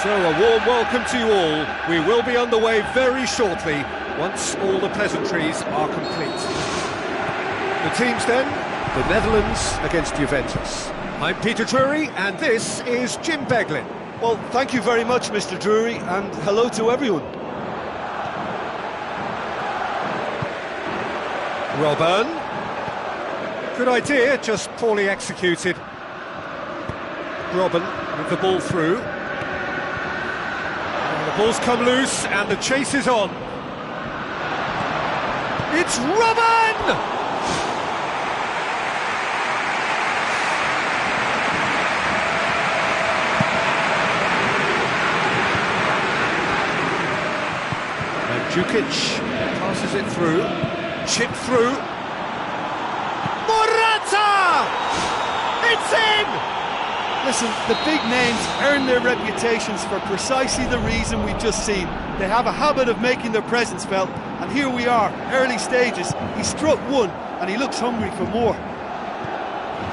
So a warm welcome to you all. We will be underway very shortly, once all the pleasantries are complete. The teams then, the Netherlands against Juventus. I'm Peter Drury, and this is Jim Beglin. Well, thank you very much, Mr. Drury, and hello to everyone. Robben. Good idea, just poorly executed. Robben with the ball through. The ball's come loose and the chase is on. It's Robben! Mandzukic passes it through, chipped through. Morata! It's in! Listen, the big names earn their reputations for precisely the reason we've just seen. They have a habit of making their presence felt, and here we are, early stages. He struck one, and he looks hungry for more.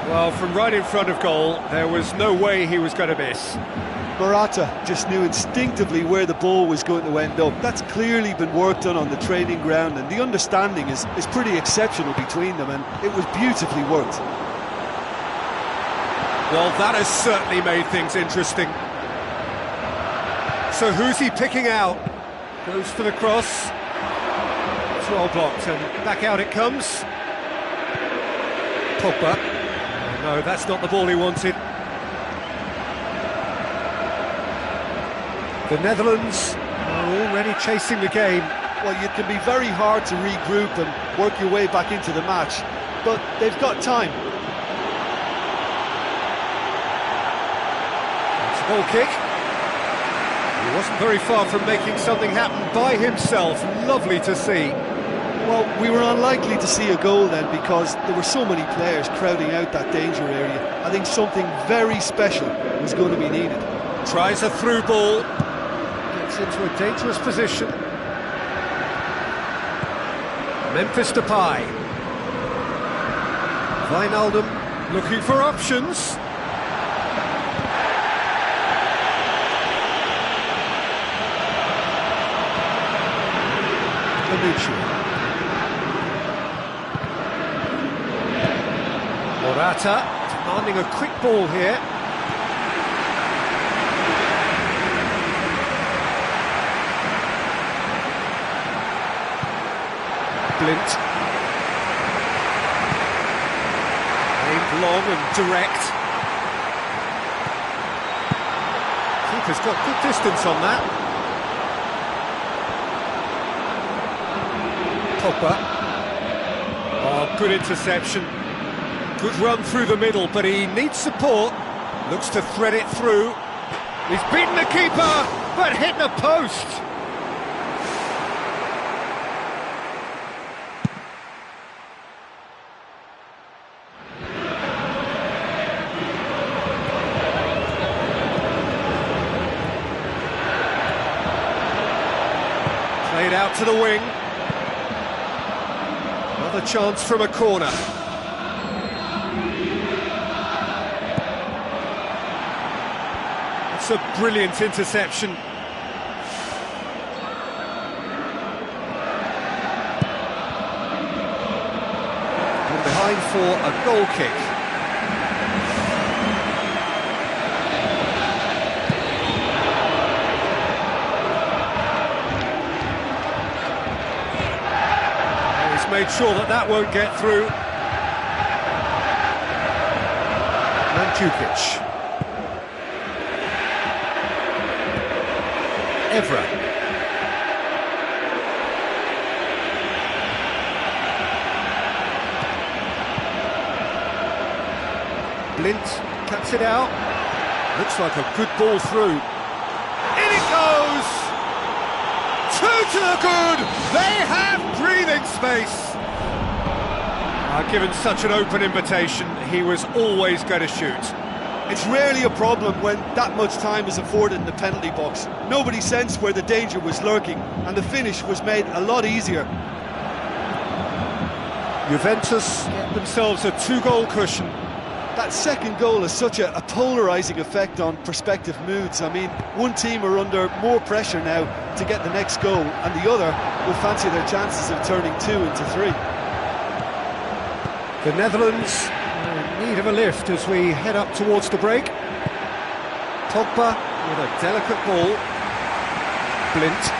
Well, from right in front of goal, there was no way he was going to miss. Morata just knew instinctively where the ball was going to end up. That's clearly been worked on the training ground, and the understanding is pretty exceptional between them, and it was beautifully worked. Well, that has certainly made things interesting. So who's he picking out? Goes for the cross. It's well blocked, and back out it comes. Pogba. Oh, no, that's not the ball he wanted. The Netherlands are already chasing the game. Well, it can be very hard to regroup and work your way back into the match, but they've got time. Goal kick. He wasn't very far from making something happen by himself. Lovely to see. Well, we were unlikely to see a goal then because there were so many players crowding out that danger area. I think something very special was going to be needed. Tries a through ball. Gets into a dangerous position. Memphis Depay. Wijnaldum looking for options. Morata demanding a quick ball here. Blind. Aimed long and direct. Keeper's got good distance on that. Pogba. Oh, good interception. Good run through the middle, but he needs support. Looks to thread it through. He's beaten the keeper, but hit the post. Played out to the wing. Another chance from a corner. It's a brilliant interception. And behind for a goal kick. Made sure that won't get through. Mandzukic. Evra. Blind cuts it out. Looks like a good ball through. In it goes! Two to the good! They have breathing space! Given such an open invitation, he was always going to shoot. It's rarely a problem when that much time is afforded in the penalty box. Nobody sensed where the danger was lurking, and the finish was made a lot easier. Juventus get themselves a 2-goal cushion. That second goal has such a polarising effect on prospective moods. I mean, one team are under more pressure now to get the next goal, and the other will fancy their chances of turning 2 into 3. The Netherlands are in need of a lift as we head up towards the break. Pogba with a delicate ball. Blint.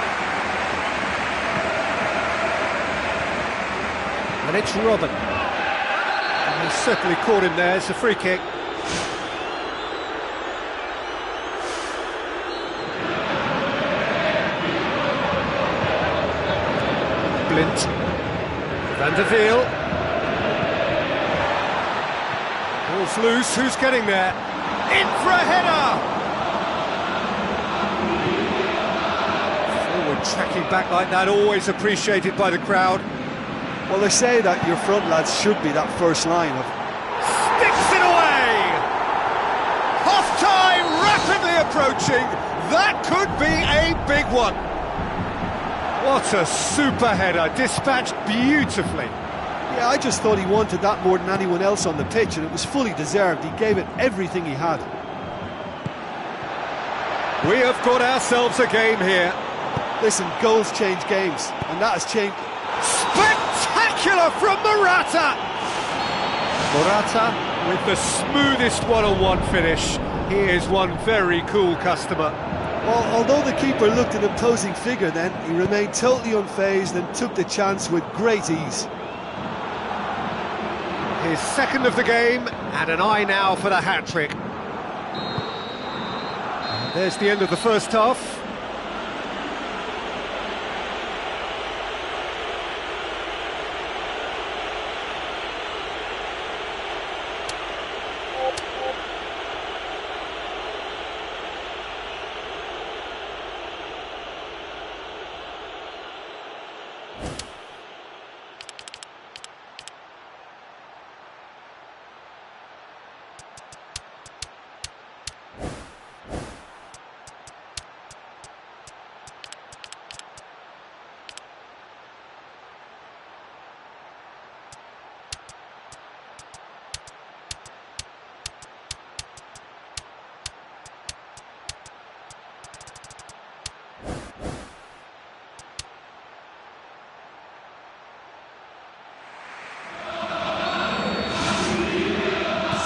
And it's Robin. And he's certainly caught him there. It's a free kick. Blint. Van der Veel. Ball's loose. Who's getting there? In for a header! Forward tracking back like that, always appreciated by the crowd. Well, they say that your front lads should be that first line of... Sticks it away! Half-time rapidly approaching. That could be a big one. What a super header, dispatched beautifully. Yeah, I just thought he wanted that more than anyone else on the pitch, and it was fully deserved. He gave it everything he had. We have got ourselves a game here. Listen, goals change games, and that has changed. Spectacular from Morata! Morata with the smoothest one-on-one finish. He is one very cool customer. Well, although the keeper looked an imposing figure then, he remained totally unfazed and took the chance with great ease. His second of the game, and an eye now for the hat-trick. There's the end of the first half.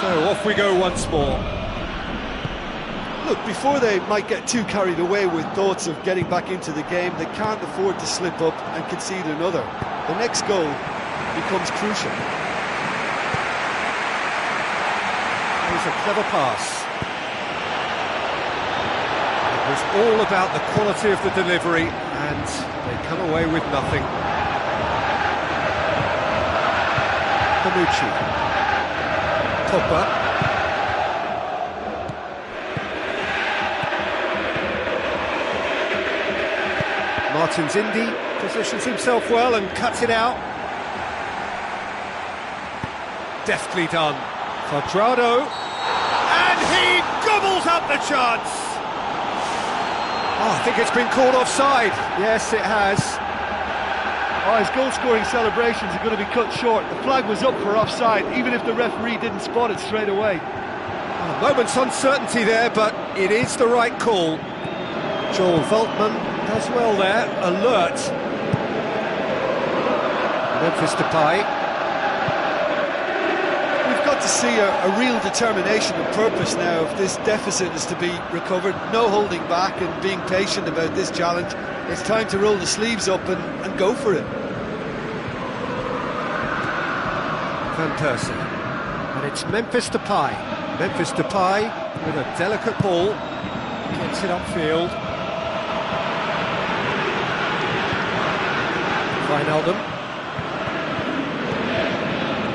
So off we go once more. Look, before they might get too carried away with thoughts of getting back into the game, they can't afford to slip up and concede another. The next goal becomes crucial. Here's a clever pass. It was all about the quality of the delivery, and they come away with nothing. Panucci. Pogba. Martins Indy positions himself well and cuts it out. Deftly done. Quadrado. And he gobbles up the chance. Oh, I think it's been called offside. Yes, it has. Oh, his goal-scoring celebrations are going to be cut short. The flag was up for offside, even if the referee didn't spot it straight away. A moment's uncertainty there, but it is the right call. Joel Veltman does well there, alert. Memphis Depay. We've got to see a real determination and purpose now if this deficit is to be recovered. No holding back and being patient about this challenge. It's time to roll the sleeves up and go for it. Van Persie. And it's Memphis Depay. Memphis Depay with a delicate ball. Gets it upfield. Wijnaldum.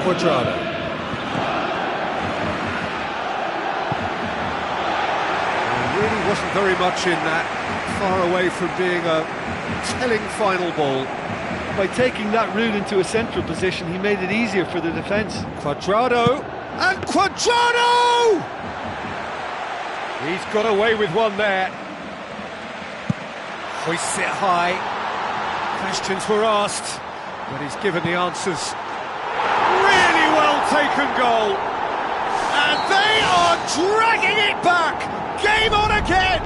Quadrado. There really wasn't very much in that. Far away from being a telling final ball. By taking that route into a central position, he made it easier for the defence. Quadrado, and Quadrado! He's got away with one there. Hoists it high. Questions were asked, but he's given the answers. Really well taken goal. And they are dragging it back! Game on again!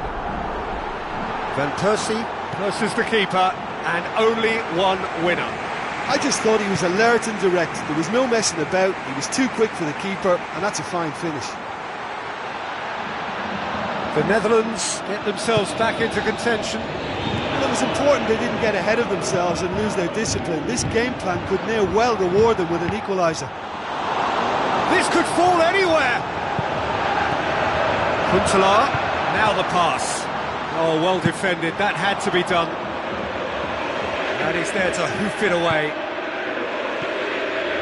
Van Persie versus the keeper, and only one winner. I just thought he was alert and direct. There was no messing about. He was too quick for the keeper, and that's a fine finish. The Netherlands get themselves back into contention. Well, it was important they didn't get ahead of themselves and lose their discipline. This game plan could near well reward them with an equaliser. This could fall anywhere! Huntelaar, now the pass. Oh, well defended, that had to be done. And he's there to hoof it away.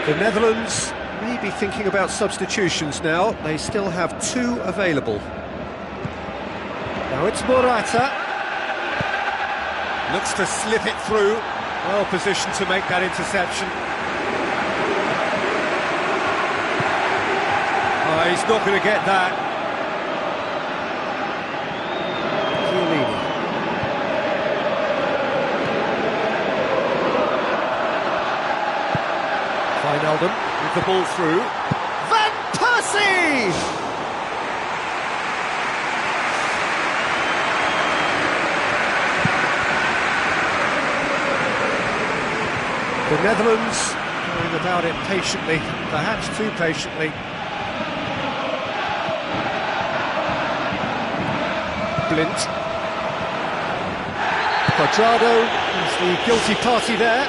The Netherlands may be thinking about substitutions now. They still have 2 available. Now it's Morata. Looks to slip it through. Well positioned to make that interception. Oh, he's not going to get that. Wijnaldum with the ball through. Van Persie! The Netherlands going about it patiently, perhaps too patiently. Blind. Quadrado is the guilty party there.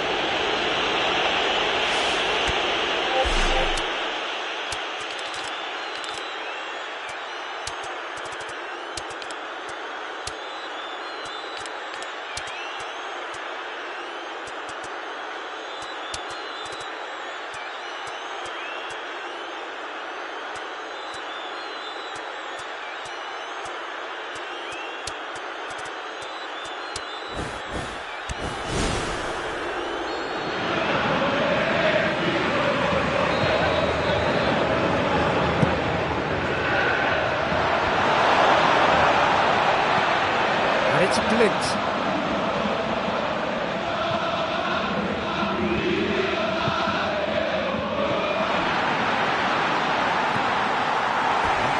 It's Blind.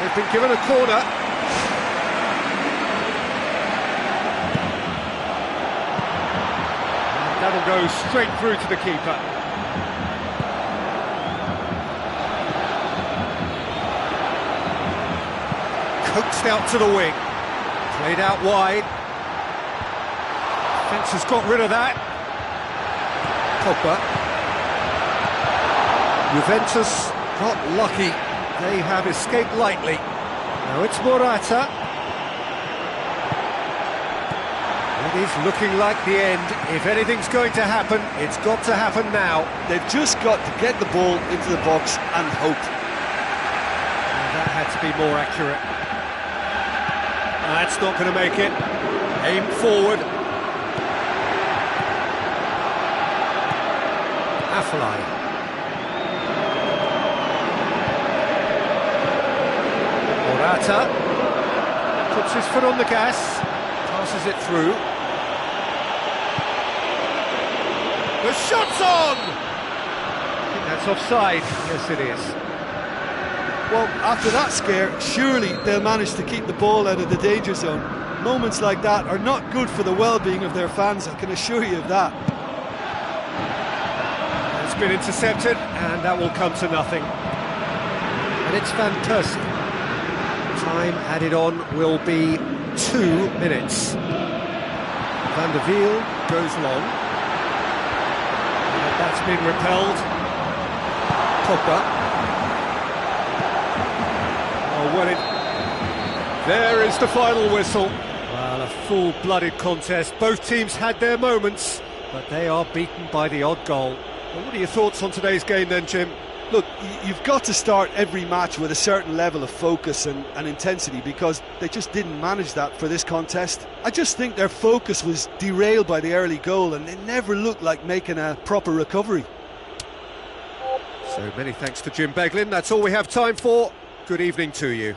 They've been given a corner. And that'll go straight through to the keeper. Coaxed out to the wing. Played out wide. Defence has got rid of that. Pogba. Juventus got lucky. They have escaped lightly. Now it's Morata. It is looking like the end. If anything's going to happen, it's got to happen now. They've just got to get the ball into the box and hope. And that had to be more accurate. That's not going to make it. Aim forward. Afellay. Morata puts his foot on the gas, passes it through. The shot's on! I think that's offside. Yes, it is. Well, after that scare, surely they'll manage to keep the ball out of the danger zone. Moments like that are not good for the well-being of their fans, I can assure you of that. It's been intercepted, and that will come to nothing. And it's Van Persie. Time added on will be 2 minutes. Van der Wiel goes long. And that's been repelled. Pogba. There is the final whistle. Well, a full-blooded contest. Both teams had their moments, but they are beaten by the odd goal. Well, what are your thoughts on today's game then, Jim? Look, you've got to start every match with a certain level of focus and intensity, because they just didn't manage that for this contest. I just think their focus was derailed by the early goal, and they never looked like making a proper recovery. So many thanks to Jim Beglin. That's all we have time for. Good evening to you.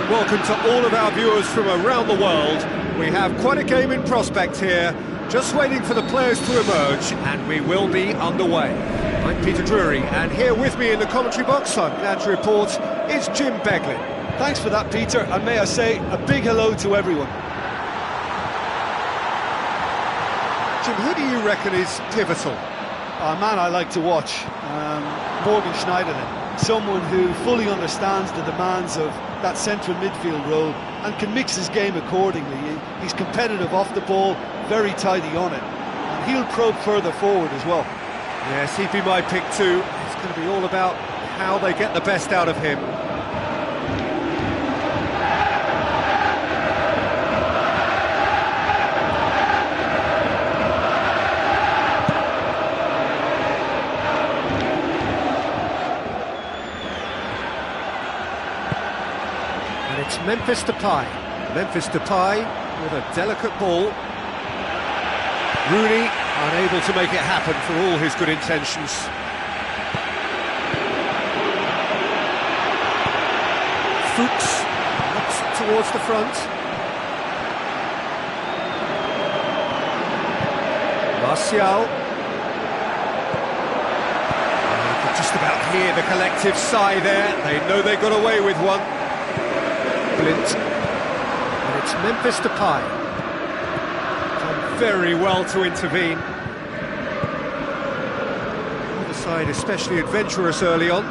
and welcome to all of our viewers from around the world. We have quite a game in prospect here, just waiting for the players to emerge, and we will be underway. I'm Peter Drury, and here with me in the commentary box, I'm glad to report, is Jim Beglin. Thanks for that, Peter, and may I say a big hello to everyone. Jim, who do you reckon is pivotal? A man I like to watch, Morgan Schneiderlin. Someone who fully understands the demands of that central midfield role and can mix his game accordingly. He's competitive off the ball, very tidy on it, and he'll probe further forward as well. Yes, he'd be my pick too. It's going to be all about how they get the best out of him. It's Memphis Depay. Memphis Depay with a delicate ball. Rooney unable to make it happen for all his good intentions. Fuchs looks towards the front. Martial. You can just about hear the collective sigh there. They know they got away with one. Blint, and it's Memphis Depay. Done very well to intervene. The other side especially adventurous early on.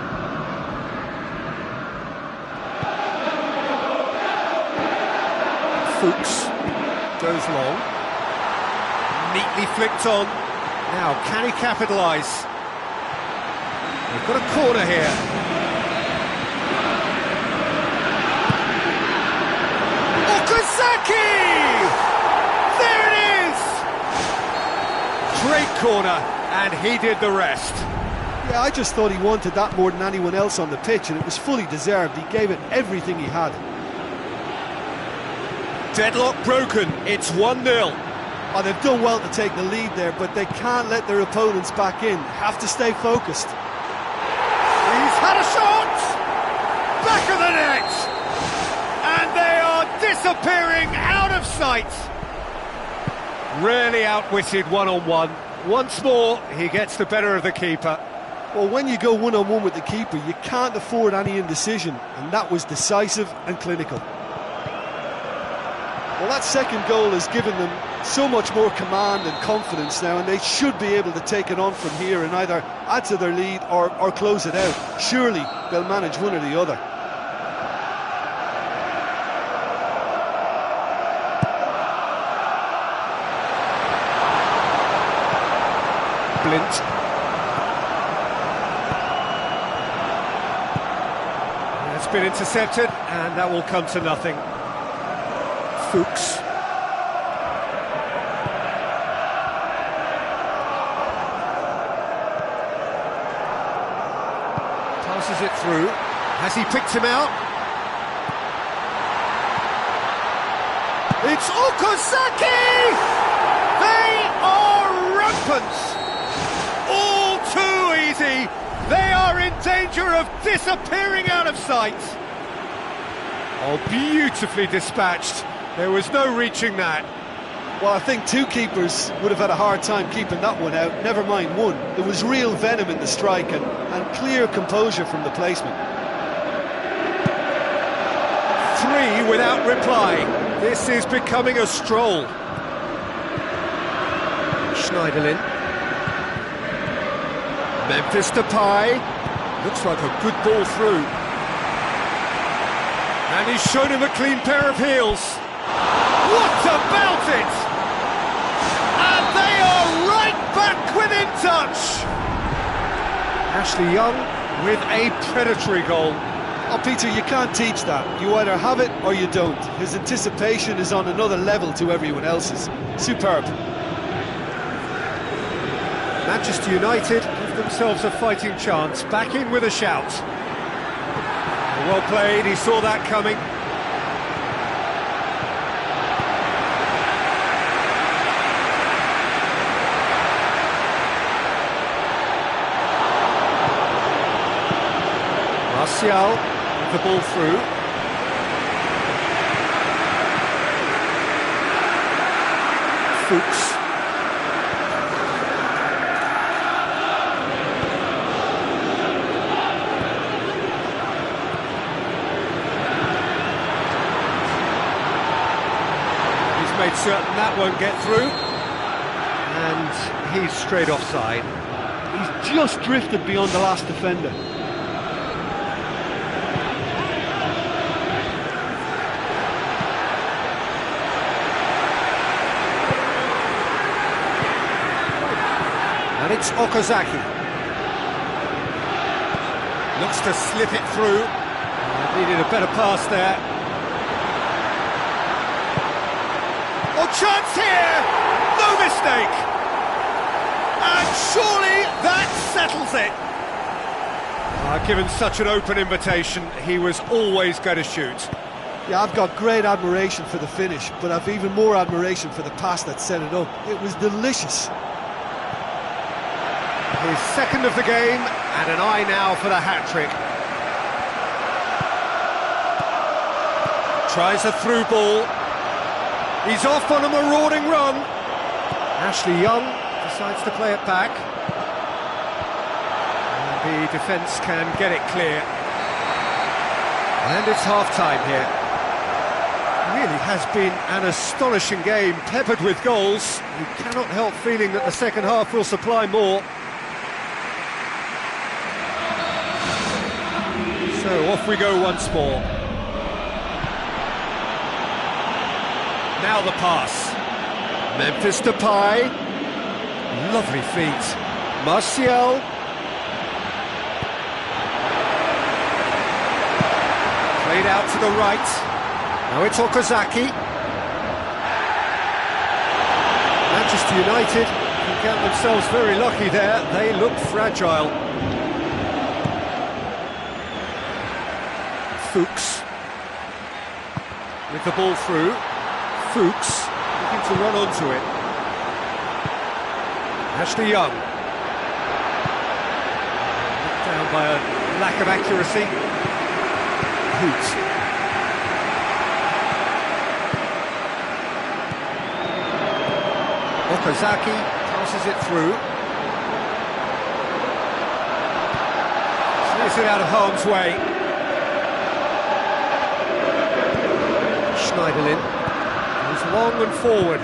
Fuchs goes long. Neatly flicked on. Now, can he capitalise? They've got a corner here. There it is! Great corner, and he did the rest. Yeah, I just thought he wanted that more than anyone else on the pitch, and it was fully deserved. He gave it everything he had. Deadlock broken, it's 1-0. Oh, they've done well to take the lead there, but they can't let their opponents back in. Have to stay focused. He's had a shot! Back of the net! And they are disappearing out of sight. Rarely outwitted one-on-one. Once more, he gets the better of the keeper. Well, when you go one-on-one with the keeper, you can't afford any indecision, and that was decisive and clinical. Well, that second goal has given them so much more command and confidence now, and they should be able to take it on from here and either add to their lead or close it out. Surely they'll manage one or the other. Blint. That's been intercepted, and that will come to nothing. Fuchs. Passes it through. Has he picked him out? It's Okazaki! They are rampant! All too easy. They are in danger of disappearing out of sight. Oh, beautifully dispatched. There was no reaching that. Well, I think two keepers would have had a hard time keeping that one out, never mind one. There was real venom in the strike and clear composure from the placement. 3 without reply. This is becoming a stroll. Schneiderlin. Memphis Depay. Looks like a good ball through. And he's shown him a clean pair of heels. What about it? And they are right back within touch. Ashley Young with a predatory goal. Oh, Peter, you can't teach that. You either have it or you don't. His anticipation is on another level to everyone else's. Superb. Manchester United give themselves a fighting chance. Back in with a shout. Well played, he saw that coming. Martial with the ball through. Fuchs. He's made certain that won't get through. And he's straight offside. He's just drifted beyond the last defender. And it's Okazaki. Looks to slip it through. Needed a better pass there. Oh, chance here! No mistake! And surely that settles it. Given such an open invitation, he was always going to shoot. Yeah, I've got great admiration for the finish, but I've even more admiration for the pass that set it up. It was delicious. His second of the game, and an eye now for the hat-trick. Tries a through ball. He's off on a marauding run. Ashley Young decides to play it back. And the defence can get it clear. And it's half-time here. Really has been an astonishing game, peppered with goals. You cannot help feeling that the second half will supply more. So off we go once more. Now the pass. Memphis Depay. Lovely feet. Martial. Played out to the right. Now it's Okazaki. Manchester United can count themselves very lucky there. They look fragile. Fuchs with the ball through. Fuchs looking to run onto it. Ashley Young. Knocked down by a lack of accuracy. Hoot. Okazaki passes it through. Clears it out of harm's way. Schneiderlin goes long and forward.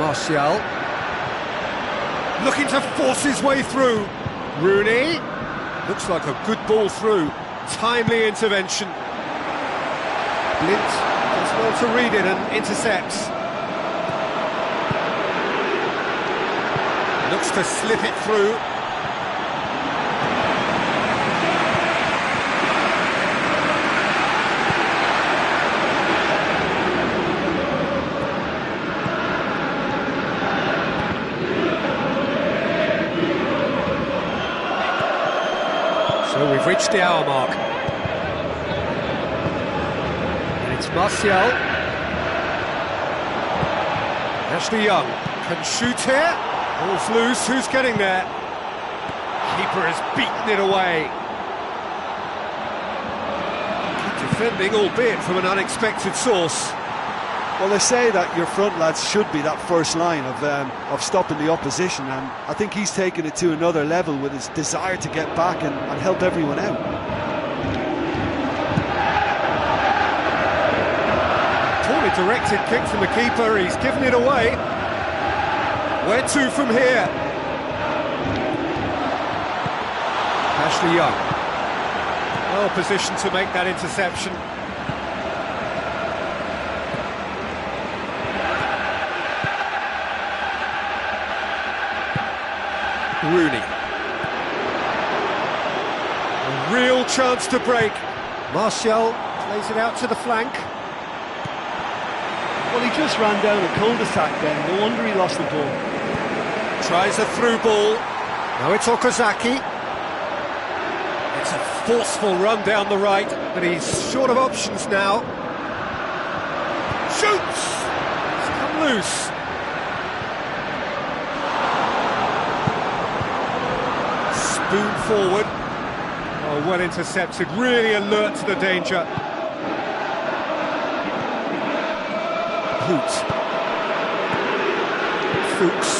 Martial looking to force his way through. Rooney looks like a good ball through. Timely intervention. Blint does well to read it and intercepts. Looks to slip it through. So we've reached the hour mark. And it's Martial. Ashley Young can shoot here. Ball's loose, who's getting there? Keeper has beaten it away. Good defending, albeit from an unexpected source. Well, they say that your front lads should be that first line of stopping the opposition, and I think he's taken it to another level with his desire to get back and help everyone out. Poorly directed kick from the keeper, he's given it away. Where to from here? Ashley Young. Well positioned to make that interception. Rooney. A real chance to break. Martial plays it out to the flank. Well, he just ran down a cul-de-sac then, no wonder he lost the ball. Tries a through ball. Now it's Okazaki. It's a forceful run down the right, but he's short of options now. Shoots! It's come loose. Spoon forward. Oh, well intercepted, really alert to the danger. Hoot. Fuchs.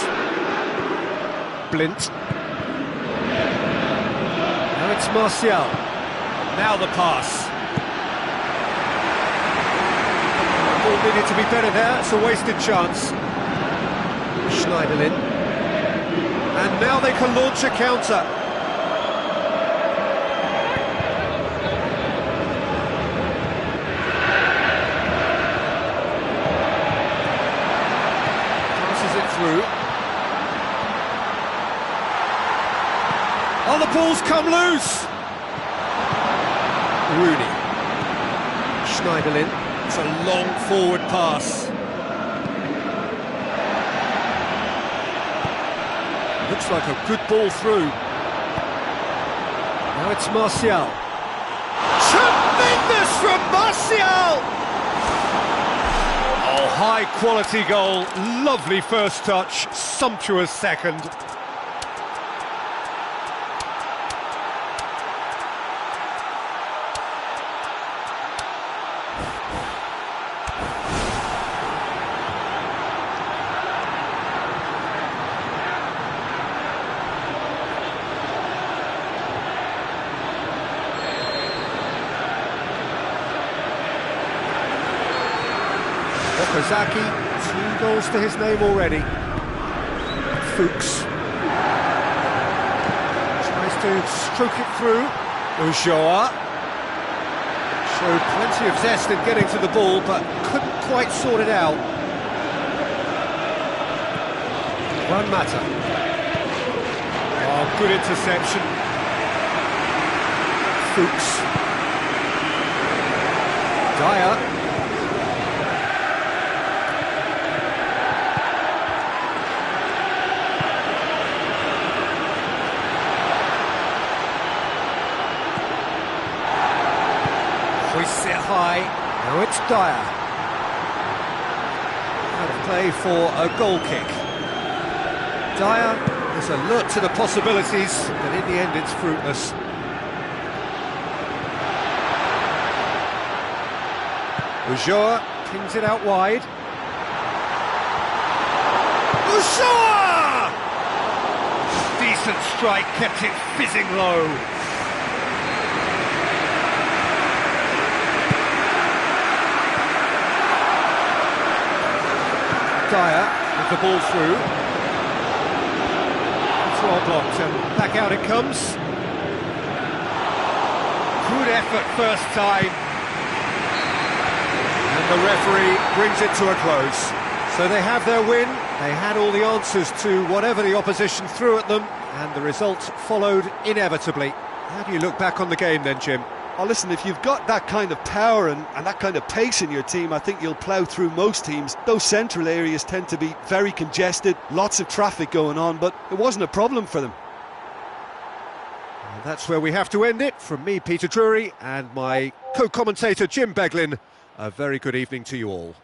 Blint. Now it's Martial. Now the pass. Ball needed to be better there, it's a wasted chance. Schneiderlin. And now they can launch a counter. Passes it through. Oh, the ball's come loose! Rooney. Schneiderlin. It's a long forward pass. Looks like a good ball through. Now it's Martial. Tremendous from Martial! Oh, high quality goal. Lovely first touch, sumptuous second. Okazaki, 2 goals to his name already. Fuchs tries to stroke it through. Ulloa showed plenty of zest in getting to the ball, but couldn't quite sort it out. One matter. Oh, good interception. Fuchs. Dyer. Hoists it high. Now it's Dyer. Out of play for a goal kick. Dyer is alert to the possibilities, but in the end it's fruitless. Ulloa pings it out wide. Ulloa! Decent strike, kept it fizzing low. Dyer with the ball through. It's well blocked and back out it comes. Good effort first time. And the referee brings it to a close. So they have their win. They had all the answers to whatever the opposition threw at them, and the result followed inevitably. How do you look back on the game then, Jim? Oh, listen, if you've got that kind of power and that kind of pace in your team, I think you'll plough through most teams. Those central areas tend to be very congested, lots of traffic going on, but it wasn't a problem for them. And that's where we have to end it. From me, Peter Drury, and my co-commentator, Jim Beglin, a very good evening to you all.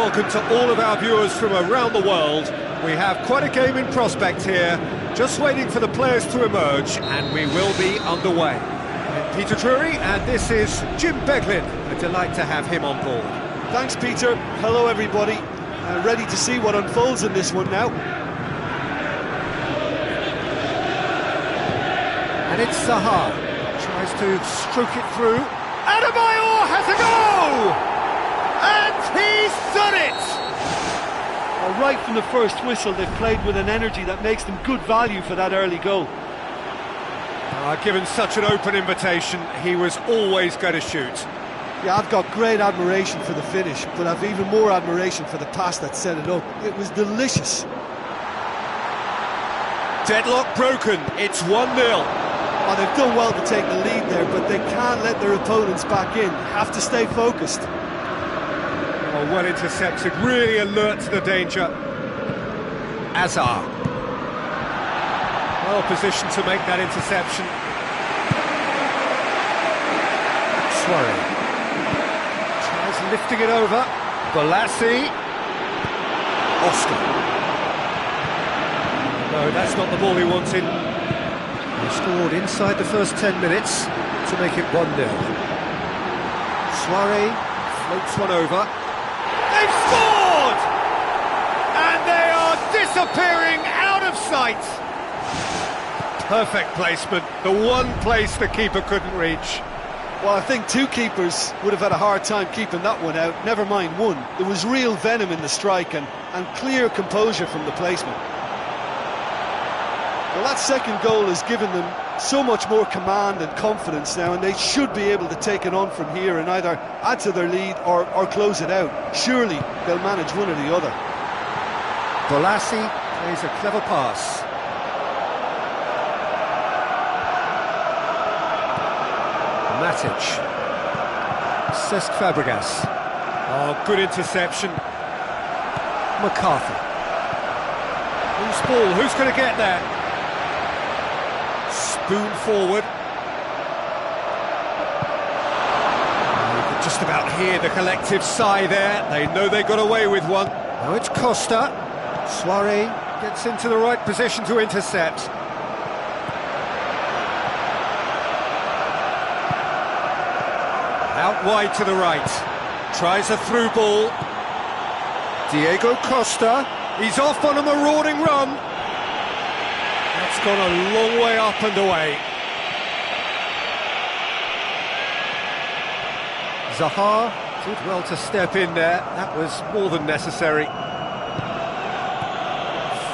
welcome to all of our viewers from around the world. We have quite a game in prospect here, just waiting for the players to emerge, and we will be underway. I'm Peter Drury, and this is Jim Beglin. A delight to have him on board. Thanks, Peter. Hello, everybody. Ready to see what unfolds in this one now. And it's Zaha. Tries to stroke it through. Adebayor has a go! And he's done it! Well, right from the first whistle, they've played with an energy that makes them good value for that early goal. Given such an open invitation, he was always going to shoot. Yeah, I've got great admiration for the finish, but I've even more admiration for the pass that set it up. It was delicious. Deadlock broken, it's 1-0. Oh, they've done well to take the lead there, but they can't let their opponents back in. Have to stay focused. Oh, well intercepted, really alert to the danger. Azar. Well positioned to make that interception. Suarez. Tries lifting it over. Balassi. Oscar. No, that's not the ball he wanted. He scored inside the first 10 minutes to make it 1-0. Suarez floats one over. They've scored! And they are disappearing out of sight. Perfect placement, the one place the keeper couldn't reach. Well, I think two keepers would have had a hard time keeping that one out, never mind one. There was real venom in the strike and clear composure from the placement. Well, that second goal has given them so much more command and confidence now, and they should be able to take it on from here and either add to their lead or close it out. Surely they'll manage one or the other. Balassi plays a clever pass. Matic. Cesc Fabregas. Oh, good interception. McCarthy. Who's ball? Who's going to get there? Spoon forward. You can just about hear the collective sigh there. They know they got away with one. Now it's Costa. Suarez gets into the right position to intercept. Out wide to the right. Tries a through ball. Diego Costa. He's off on a marauding run. That's gone a long way up and away. Zaha did well to step in there. That was more than necessary.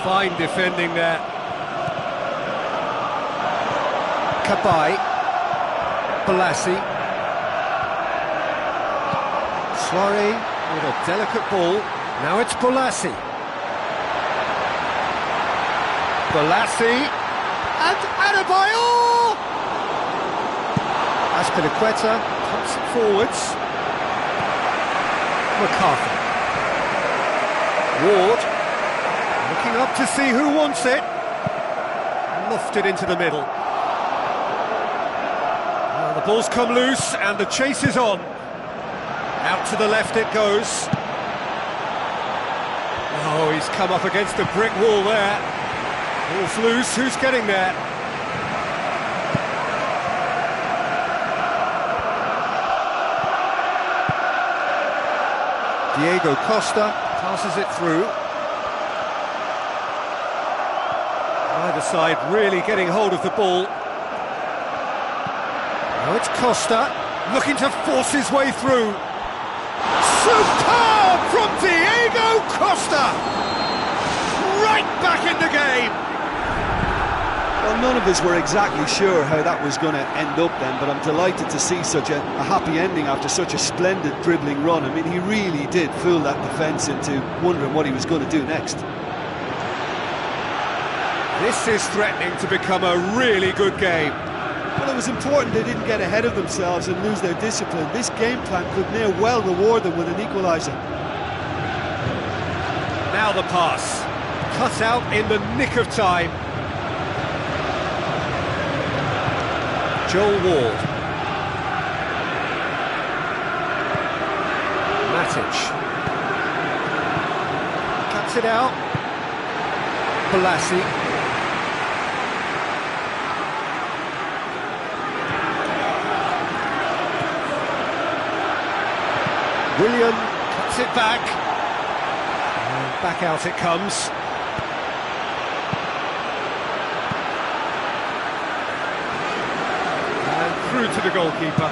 Fine defending there. Kabai. Balassi. Suarez with a delicate ball. Now it's Balassi. Balassi and Adebayor! Azpilicueta pumps it forwards. McCarthy. Ward looking up to see who wants it. Lofted into the middle. Well, the ball's come loose and the chase is on. Out to the left it goes. Oh, he's come up against a brick wall there. Ball's loose, who's getting there? Diego Costa passes it through. Either side really getting hold of the ball. Now it's Costa, looking to force his way through. Superb from Diego Costa! Right back in the game! Well, none of us were exactly sure how that was going to end up then, but I'm delighted to see such a happy ending after such a splendid dribbling run. I mean, he really did fool that defence into wondering what he was going to do next. This is threatening to become a really good game. Well, it was important they didn't get ahead of themselves and lose their discipline. This game plan could now well reward them with an equaliser. Now the pass. Cut out in the nick of time. Joel Ward. Matic. cuts it out. Balassi. William cuts it back. And back out it comes. And through to the goalkeeper.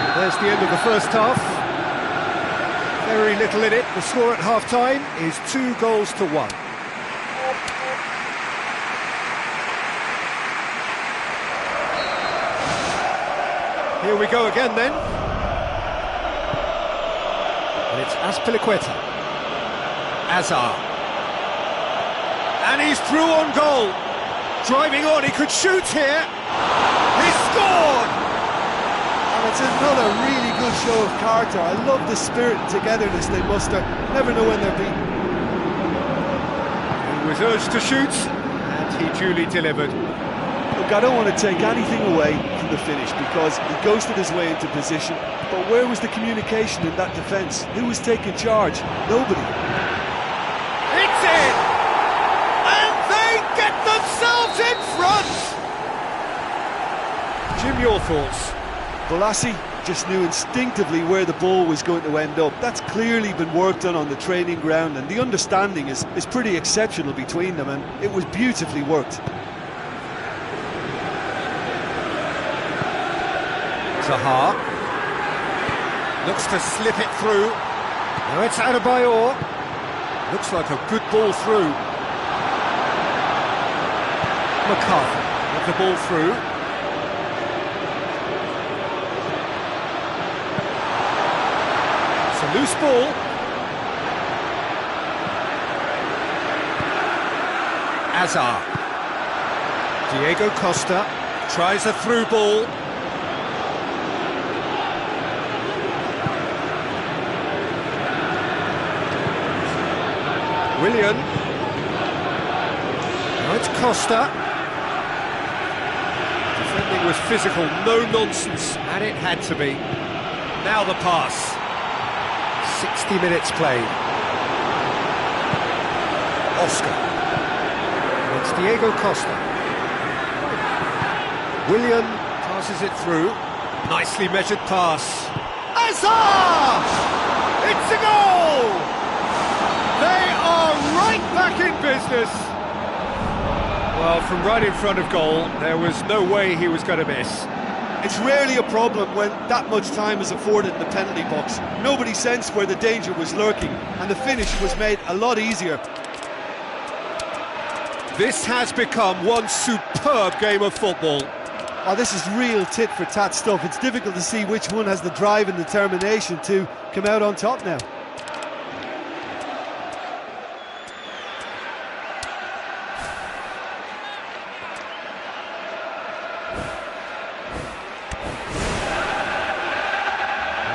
And there's the end of the first half. Very little in it. The score at half-time is 2-1. Here we go again then. And it's Azpilicueta. Azar. And he's through on goal. Driving on, he could shoot here. He scored! And it's another really good show of character. I love the spirit and togetherness they muster. Never know when they're beaten. He was urged to shoot, and he duly delivered. Look, I don't want to take anything away from the finish because he ghosted his way into position. But where was the communication in that defence? Who was taking charge? Nobody. It's in! And they get themselves in front! Jim, your thoughts? Balassi just knew instinctively where the ball was going to end up. That's clearly been worked on the training ground, and the understanding is pretty exceptional between them, and it was beautifully worked. Zaha looks to slip it through. Now it's Adebayor. Looks like a good ball through. McCarthy with the ball through. It's a loose ball. Azar. Diego Costa tries a through ball. William. Now it's Costa. Defending was physical, no nonsense, and it had to be. Now the pass. 60 minutes played. Oscar. It's Diego Costa. William passes it through. Nicely measured pass. Azar! It's a goal! They are right back in business. Well, from right in front of goal, there was no way he was going to miss. It's rarely a problem when that much time is afforded in the penalty box. Nobody sensed where the danger was lurking, and the finish was made a lot easier. This has become one superb game of football. Oh, this is real tit-for-tat stuff. It's difficult to see which one has the drive and determination to come out on top now.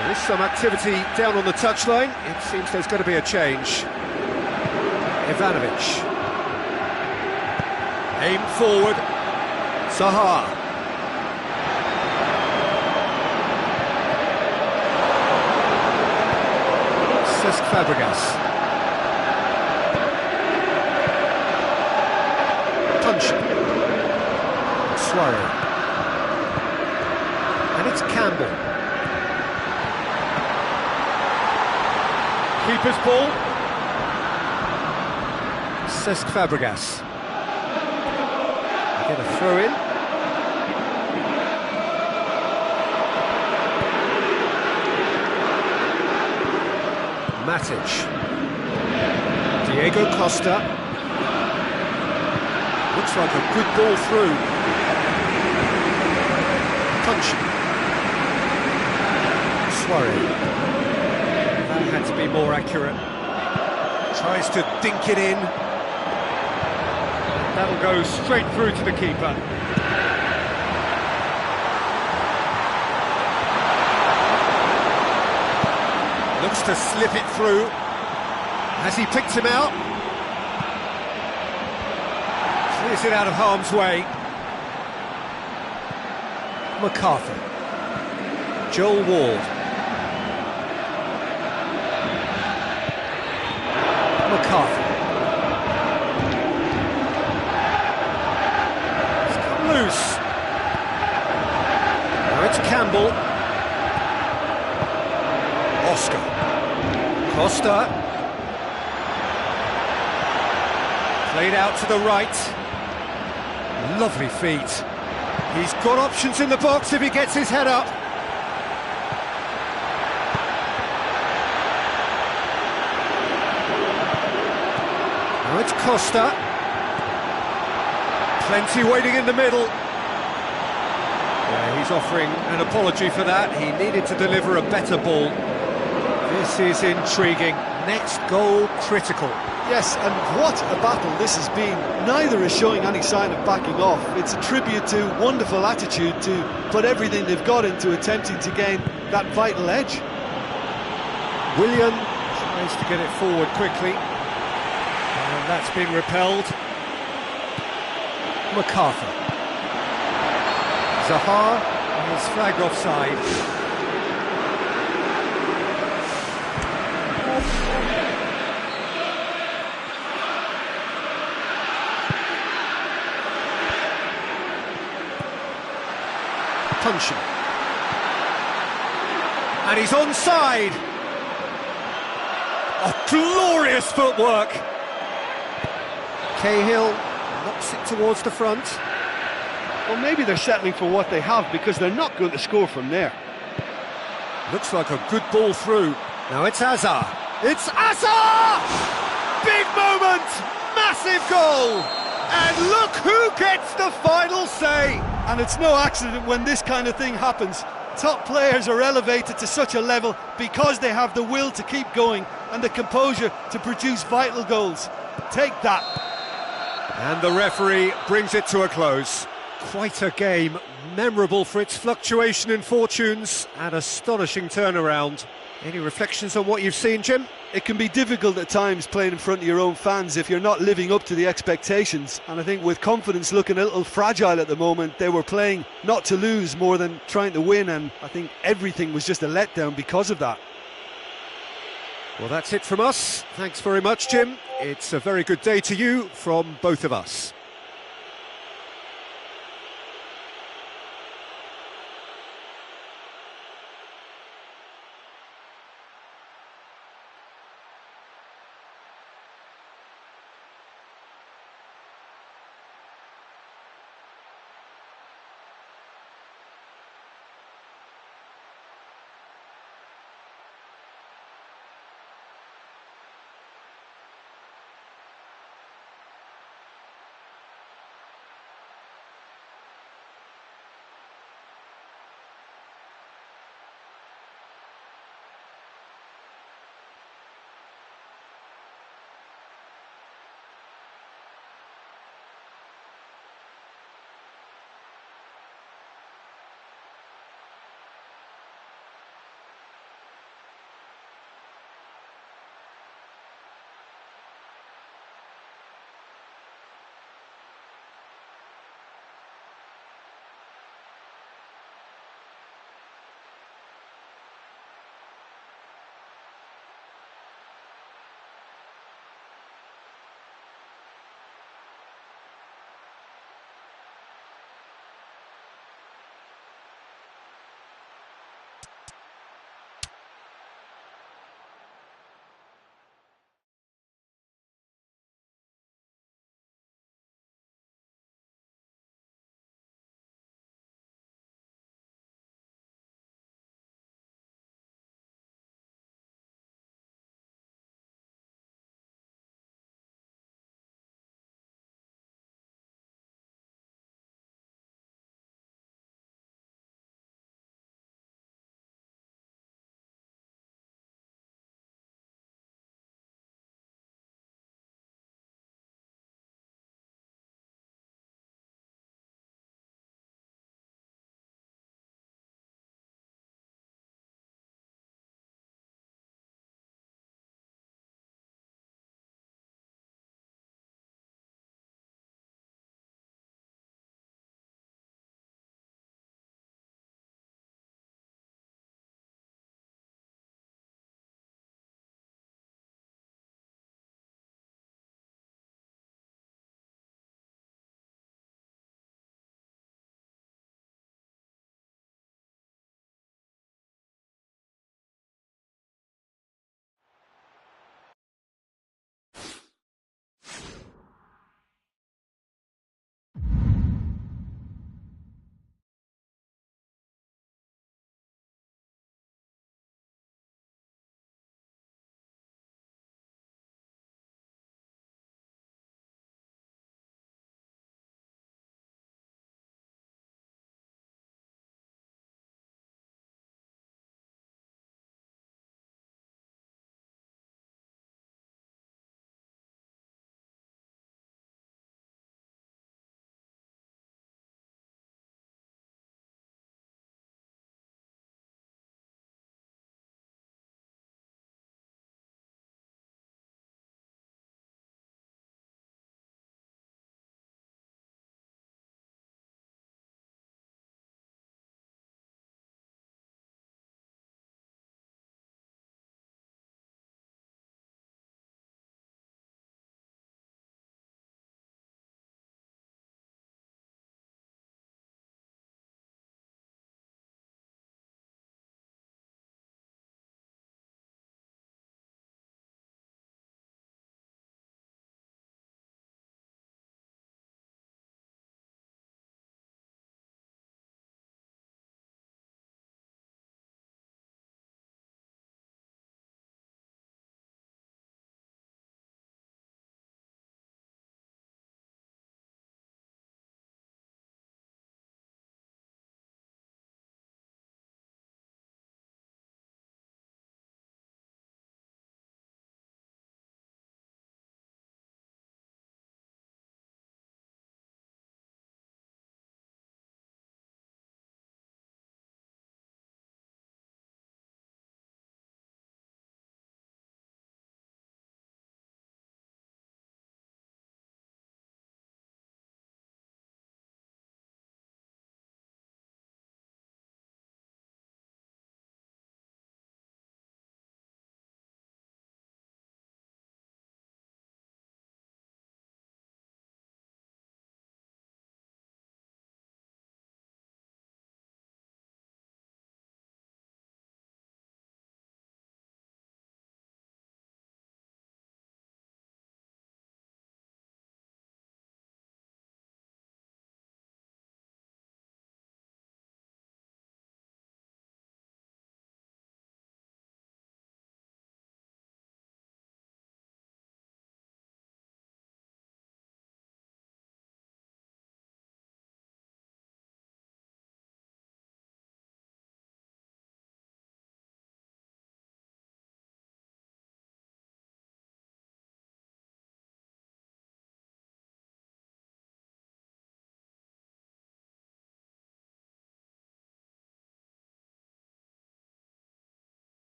There is some activity down on the touchline. It seems there's going to be a change. Ivanovic. Aim forward. Zaha. Cesc Fabregas. Punch. Suarez. And it's Campbell. Keeper's ball. Cesc Fabregas. Get a throw in. Matic. Diego Costa. Looks like a good ball through. Punch. Suarez. That had to be more accurate. Tries to dink it in. That'll go straight through to the keeper. Looks to slip it through. Has he picked him out? Clears it out of harm's way. McCarthy. Joel Ward. McCarthy. It's come loose. Now it's Campbell. Oscar. Costa. Played out to the right. Lovely feet. He's got options in the box if he gets his head up. Now it's Costa. Plenty waiting in the middle. Yeah, he's offering an apology for that. He needed to deliver a better ball. This is intriguing. Next goal critical. Yes, and what a battle this has been. Neither is showing any sign of backing off. It's a tribute to wonderful attitude to put everything they've got into attempting to gain that vital edge. Willian tries to get it forward quickly. And that's been repelled. McCarthy. Zaha is flagged offside. Punching. And he's onside. Oh, glorious footwork. Cahill knocks it towards the front. Well, maybe they're settling for what they have because they're not going to score from there. Looks like a good ball through. Now it's Azar. It's Azar! Big moment! Massive goal! And look who gets the final say! And it's no accident when this kind of thing happens. Top players are elevated to such a level because they have the will to keep going and the composure to produce vital goals. Take that. And the referee brings it to a close. Quite a game, memorable for its fluctuation in fortunes and astonishing turnaround. Any reflections on what you've seen, Jim? It can be difficult at times playing in front of your own fans if you're not living up to the expectations. And I think with confidence looking a little fragile at the moment, they were playing not to lose more than trying to win, and I think everything was just a letdown because of that. Well, that's it from us. Thanks very much, Jim. It's a very good day to you from both of us.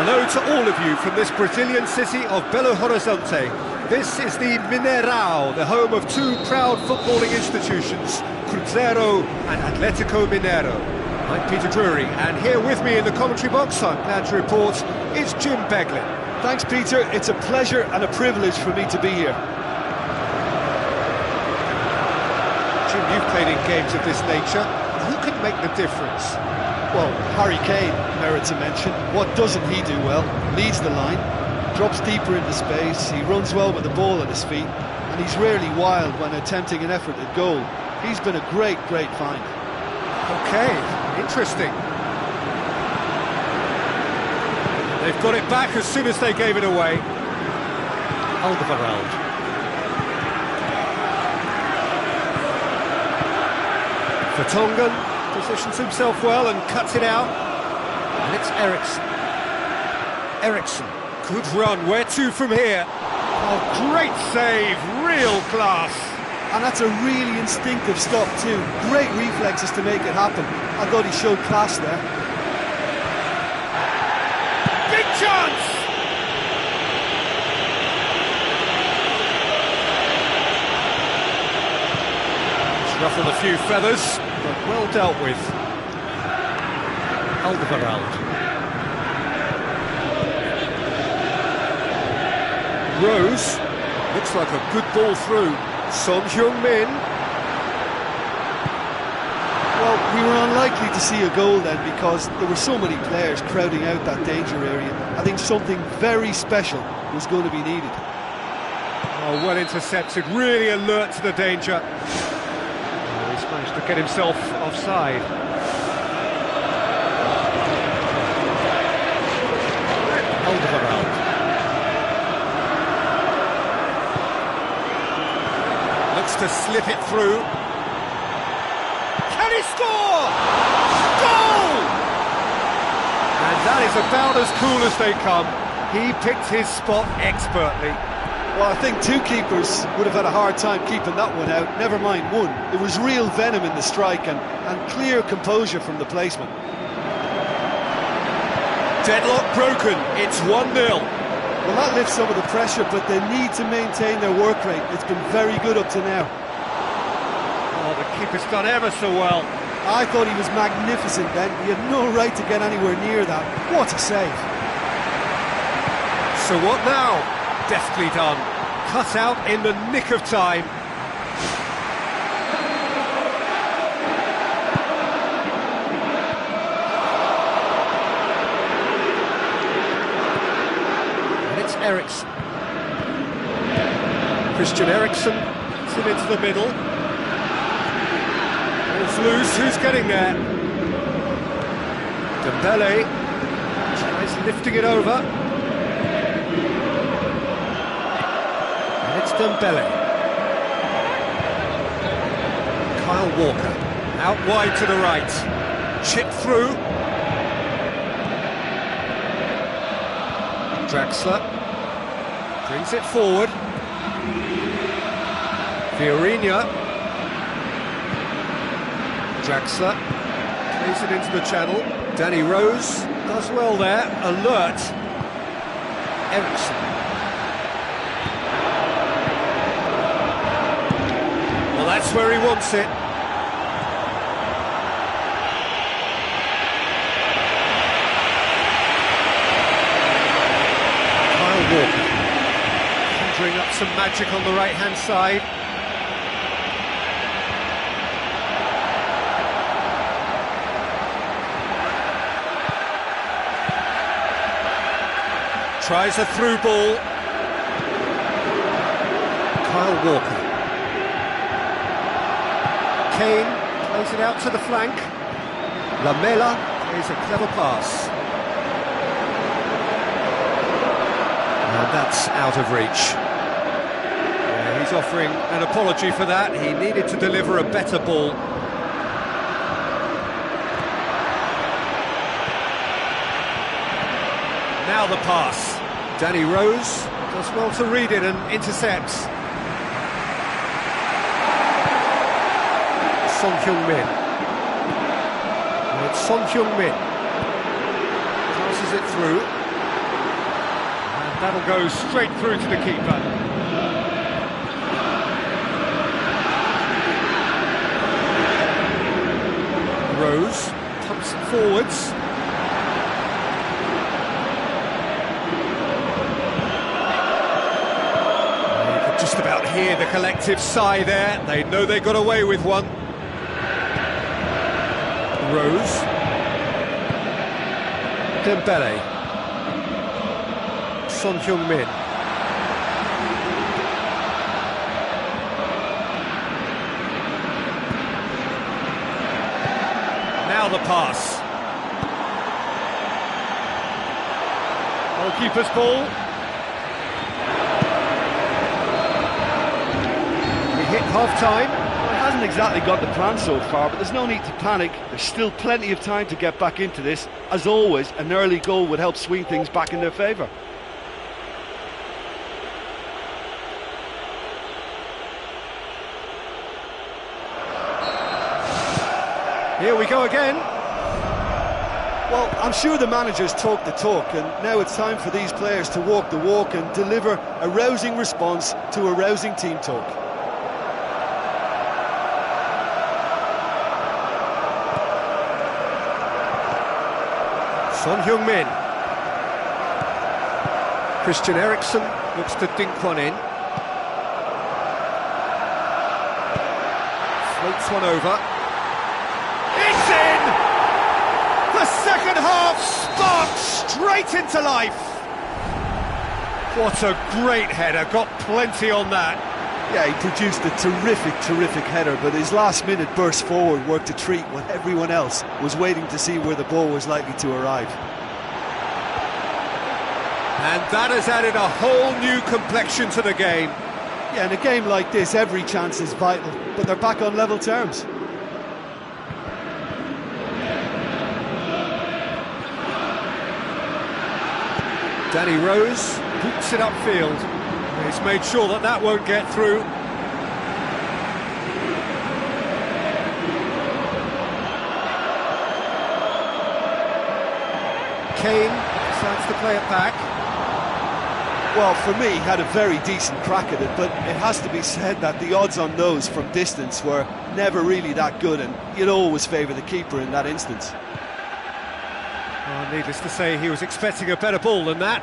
Hello to all of you from this Brazilian city of Belo Horizonte. This is the Mineirão, the home of two proud footballing institutions, Cruzeiro and Atlético Mineiro. I'm Peter Drury, and here with me in the commentary box, I'm glad to report, is Jim Beglin. Thanks, Peter. It's a pleasure and a privilege for me to be here. Jim, you've played in games of this nature. Who can make the difference? Well, Harry Kane merits a mention. What doesn't he do well? Leads the line, drops deeper into space, he runs well with the ball at his feet, and he's rarely wild when attempting an effort at goal. He's been a great find. Okay, interesting. They've got it back as soon as they gave it away. Alderweireld. Vertonghen positions himself well and cuts it out. And it's Eriksson. Eriksson, good run. Where to from here? Oh, great save, real class. And that's a really instinctive stop too. Great reflexes to make it happen. I thought he showed class there. Big chance! He's ruffled a few feathers, but well dealt with. Alderweireld. Rose, looks like a good ball through. Son Heung-min. Well, we were unlikely to see a goal then because there were so many players crowding out that danger area. I think something very special was going to be needed. Oh, well intercepted, really alert to the danger. Oh, he's managed to get himself offside. Alderweireld. Looks to slip it through. Can he score? Goal! And that is about as cool as they come. He picked his spot expertly. Well, I think two keepers would have had a hard time keeping that one out, never mind one. It was real venom in the strike and clear composure from the placement. Deadlock broken, it's 1-0. Well, that lifts some of the pressure, but they need to maintain their work rate. It's been very good up to now. Oh, the keeper's done ever so well. I thought he was magnificent then. He had no right to get anywhere near that. What a save. So what now? Deftly done. Cut out in the nick of time. And it's Eriksson. Christian Eriksson puts it into the middle. Ball's loose, who's getting there? Dembele tries lifting it over. It's Dembele. Kyle Walker, out wide to the right. Chip through. Draxler brings it forward. Fiorinha. Draxler plays it into the channel. Danny Rose does well there. Alert. Eriksson. That's where he wants it. Kyle Walker conjuring up some magic on the right-hand side. Tries a through ball. Kyle Walker. Kane plays it out to the flank. Lamela plays a clever pass. And that's out of reach. Yeah, he's offering an apology for that. He needed to deliver a better ball. Now the pass. Danny Rose does well to read it and intercepts. Son Heung-min. It's Son Heung-min. Passes it through. That'll go straight through to the keeper. Rose pumps it forwards. You could just about hear the collective sigh there. They know they got away with one. Rose. Dembele. Son Heung-min. Now the pass. Goalkeeper's ball. We hit half-time. Well, it hasn't exactly got the plan so far, but there's no need to panic. There's still plenty of time to get back into this. As always, an early goal would help swing things back in their favour. Here we go again. Well, I'm sure the managers talk the talk, and now it's time for these players to walk the walk and deliver a rousing response to a rousing team talk. Son Heung-min. Christian Eriksen looks to dink one in. Floats one over. It's in! The second half sparks straight into life. What a great header, got plenty on that. Yeah, he produced a terrific header, but his last-minute burst forward worked a treat when everyone else was waiting to see where the ball was likely to arrive. And that has added a whole new complexion to the game. Yeah, in a game like this, every chance is vital, but they're back on level terms. Danny Rose boots it upfield. He's made sure that that won't get through. Kane decides to play it back. Well, for me, he had a very decent crack at it, but it has to be said that the odds on those from distance were never really that good, and you'd always favour the keeper in that instance. Oh, needless to say, he was expecting a better ball than that.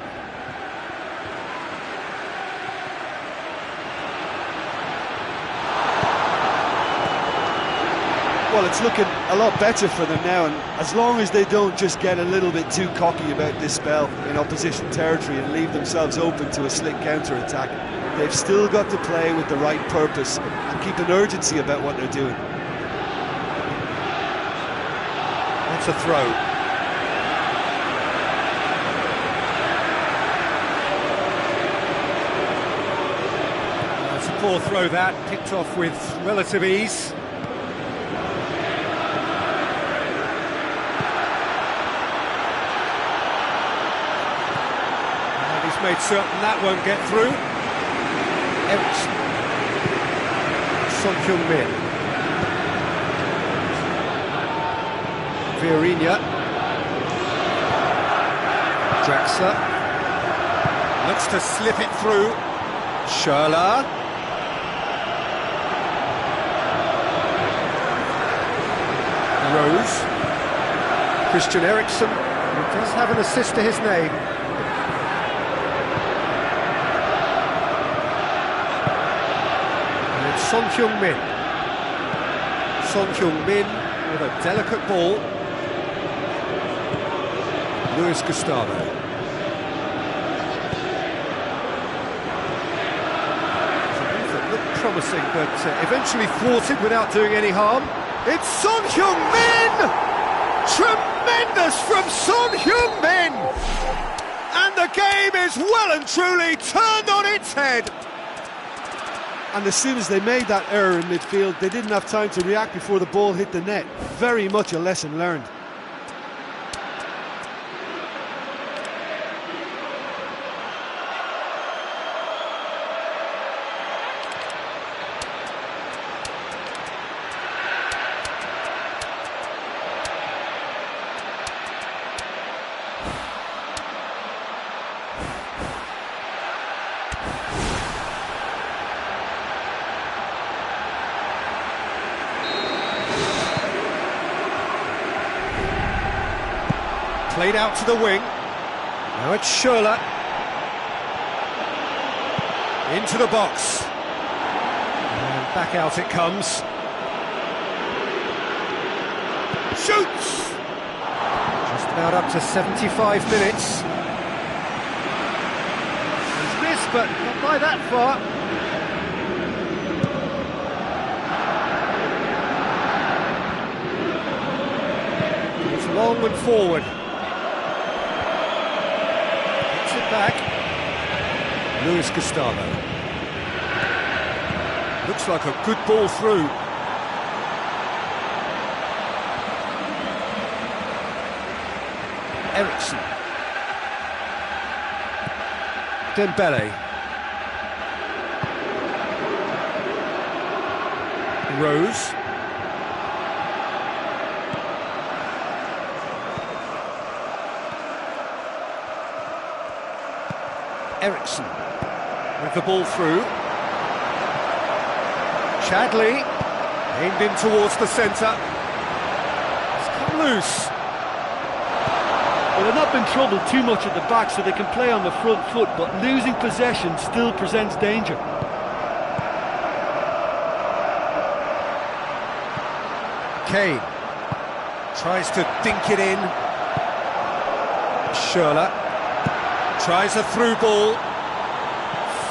Well, it's looking a lot better for them now, and as long as they don't just get a little bit too cocky about this spell in opposition territory and leave themselves open to a slick counter-attack, they've still got to play with the right purpose and keep an urgency about what they're doing. That's a throw. It's a poor throw that, picked off with relative ease. Made certain that won't get through. Eriksen. Son Heung-min. Vierinha. Draxler. Looks to slip it through. Schürrle. Rose. Christian Eriksen, who does have an assist to his name. Son Heung-min. Son Heung-min with a delicate ball. Luis Gustavo. That looked promising, but eventually thwarted without doing any harm. It's Son Heung-min! Tremendous from Son Heung-min! And the game is well and truly turned on its head. And as soon as they made that error in midfield, they didn't have time to react before the ball hit the net. Very much a lesson learned. Played out to the wing. Now it's Schürrle. Into the box. And back out it comes. Shoots! Just about up to 75 minutes. He's missed, but not by that far. It's long and forward. Gets it back. Luis Gustavo. Looks like a good ball through. Eriksson. Dembele. Rose. Eriksson with the ball through. Chadley aimed in towards the centre. It's come loose. Well, they've not been troubled too much at the back, so they can play on the front foot, but losing possession still presents danger. Kane tries to dink it in. Schürrle tries a through ball.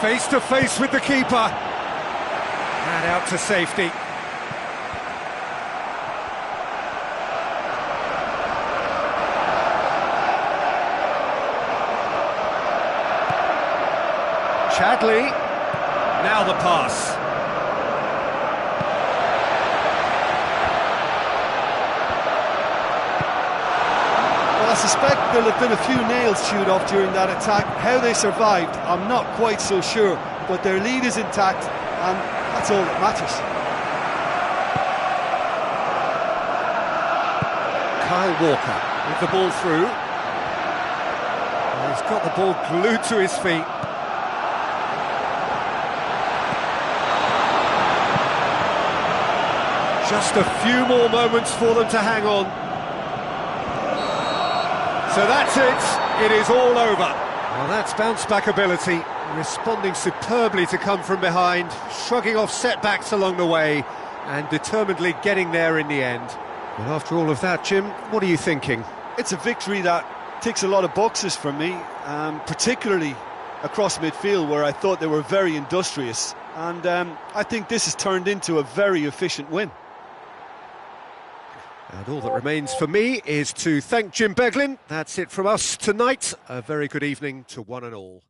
Face to face with the keeper. And out to safety. Chadley, now the pass. Well, I suspect there'll have been a few nails chewed off during that attack. How they survived, I'm not quite so sure, but their lead is intact, and that's all that matters. Kyle Walker with the ball through. He's got the ball glued to his feet. Just a few more moments for them to hang on. So that's it. It is all over. Well, that's bounce-back ability, responding superbly to come from behind, shrugging off setbacks along the way, and determinedly getting there in the end. Well, after all of that, Jim, what are you thinking? It's a victory that ticks a lot of boxes for me, particularly across midfield, where I thought they were very industrious. And I think this has turned into a very efficient win. And all that remains for me is to thank Jim Beglin. That's it from us tonight. A very good evening to one and all.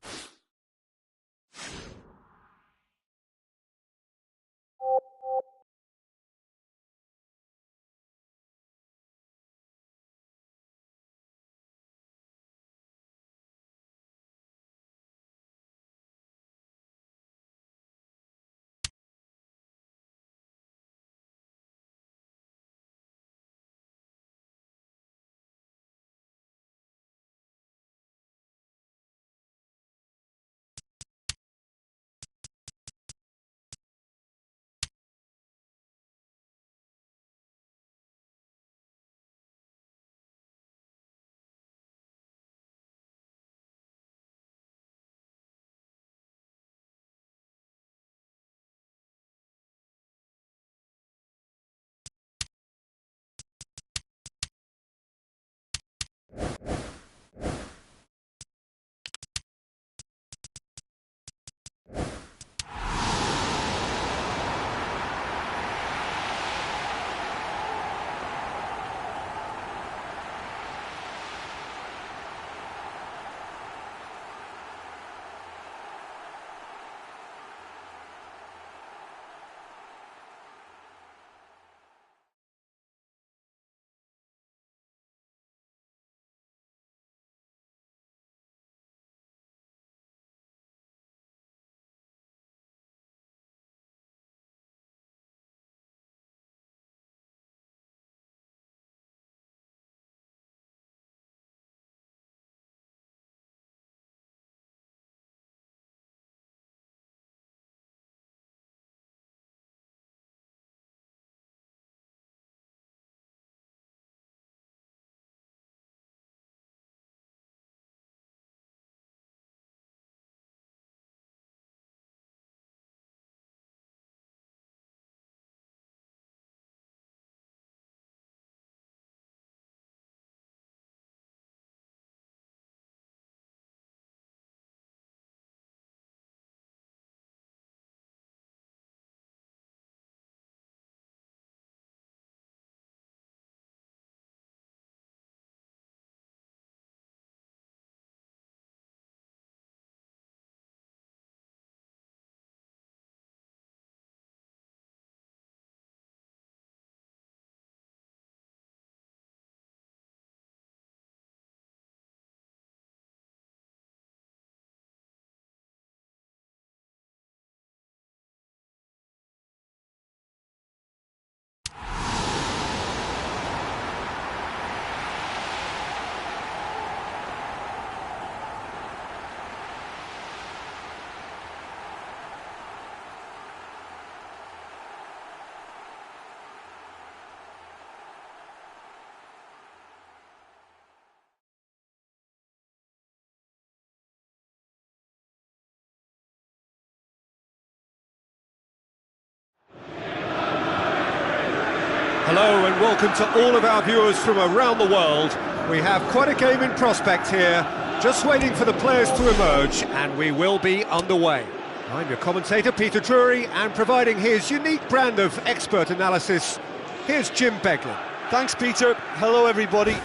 Hello and welcome to all of our viewers from around the world. We have quite a game in prospect here, just waiting for the players to emerge, and we will be underway. I'm your commentator, Peter Drury, and providing his unique brand of expert analysis, here's Jim Beglin. Thanks, Peter. Hello, everybody.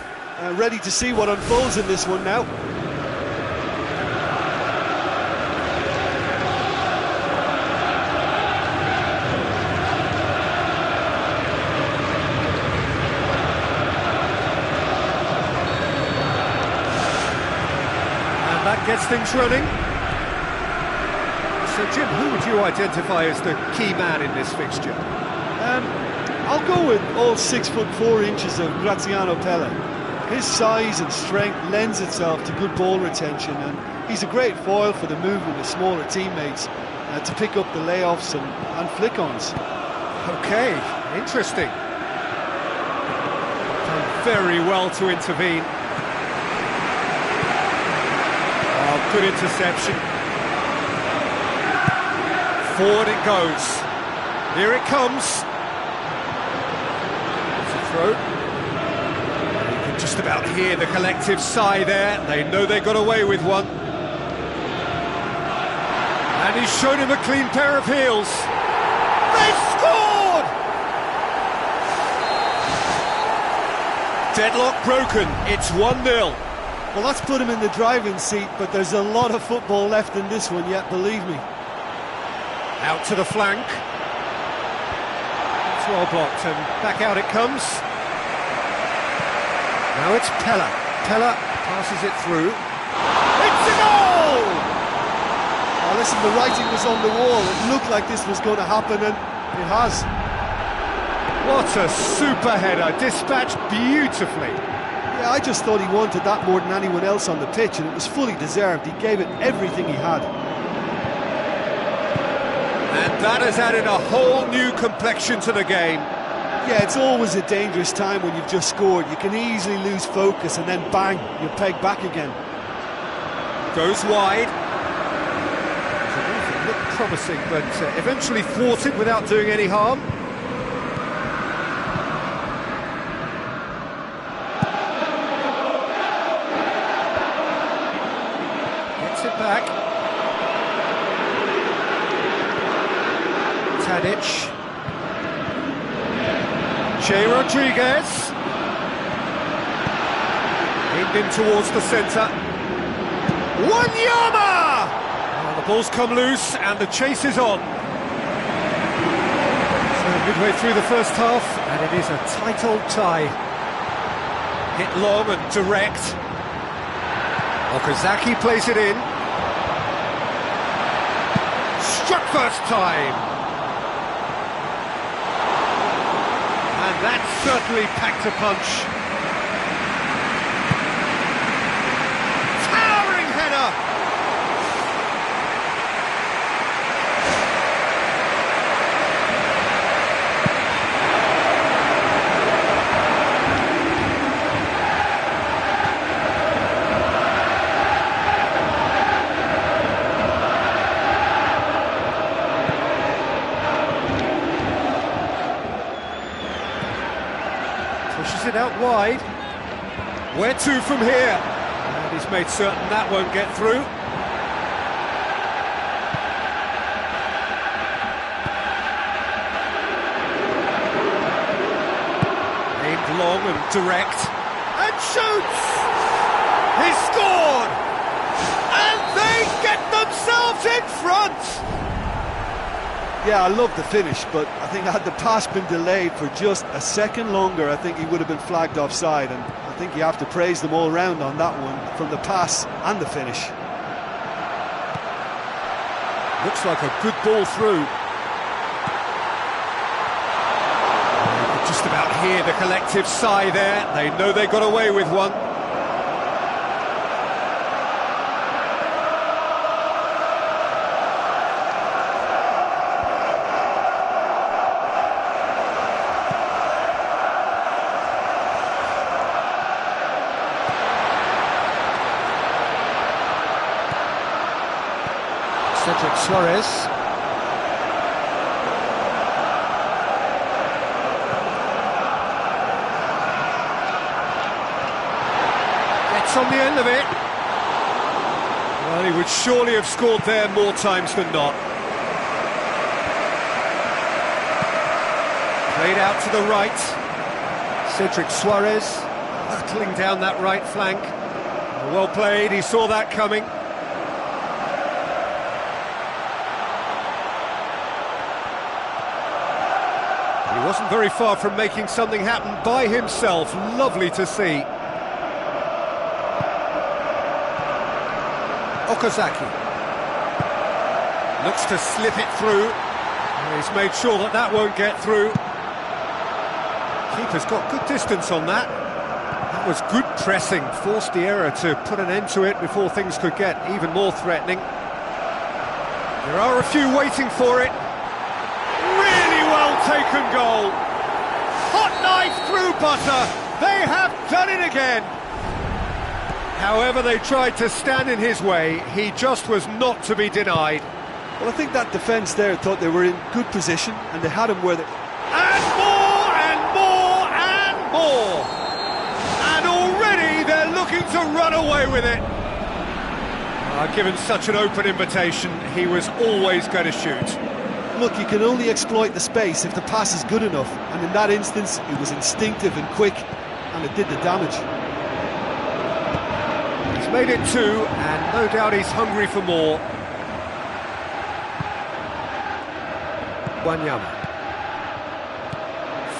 Ready to see what unfolds in this one now. That gets things running. So, Jim, who would you identify as the key man in this fixture? I'll go with all 6'4" of Graziano Pelle. His size and strength lends itself to good ball retention, and he's a great foil for the movement of smaller teammates to pick up the layoffs and flick-ons. OK, interesting. Done very well to intervene. Good interception. Forward it goes. Here it comes. It's a throw. You can just about hear the collective sigh there. They know they got away with one. And he's shown him a clean pair of heels. They scored! Deadlock broken. It's 1-0. Well, that's put him in the driving seat, but there's a lot of football left in this one yet, believe me. Out to the flank. It's well blocked, and back out it comes. Now it's Pelle. Pelle passes it through. It's a goal! Now listen, the writing was on the wall. It looked like this was going to happen, and it has. What a super header, dispatched beautifully. Yeah, I just thought he wanted that more than anyone else on the pitch, and it was fully deserved. He gave it everything he had. And that has added a whole new complexion to the game. Yeah, it's always a dangerous time when you've just scored. You can easily lose focus and then bang, you're pegged back again. Goes wide. It looked promising, but eventually thwarted without doing any harm. Back. Tadic. Che Rodriguez. Aimed in towards the centre. Woongbba! Oh, the ball's come loose and the chase is on. So midway through the first half, and it is a tight old tie. Hit long and direct. Okazaki plays it in. Struck first time. And that certainly packed a punch. Towering header. Pushes it out wide. Where to from here? And he's made certain that won't get through. Aimed long and direct. And shoots! He scored! And they get themselves in front! Yeah, I love the finish, but I think had the pass been delayed for just a second longer, I think he would have been flagged offside, and I think you have to praise them all round on that one, from the pass and the finish. Looks like a good ball through. You can just about hear the collective sigh there. They know they got away with one. Cedric Suarez. That's on the end of it. Well, he would surely have scored there more times than not. Played out to the right. Cedric Suarez hurtling down that right flank. Well played, he saw that coming. He wasn't very far from making something happen by himself. Lovely to see. Okazaki looks to slip it through. He's made sure that that won't get through. Keeper's got good distance on that. That was good pressing, forced the error to put an end to it before things could get even more threatening. There are a few waiting for it. Really well taken goal. Hot knife through butter. They have done it again. However they tried to stand in his way, he just was not to be denied. Well, I think that defence there thought they were in good position and they had him where they... And more and more and more! And already they're looking to run away with it. Given such an open invitation, he was always going to shoot. Look, you can only exploit the space if the pass is good enough, and in that instance it was instinctive and quick, and it did the damage. He's made it two, and no doubt he's hungry for more. Wanyama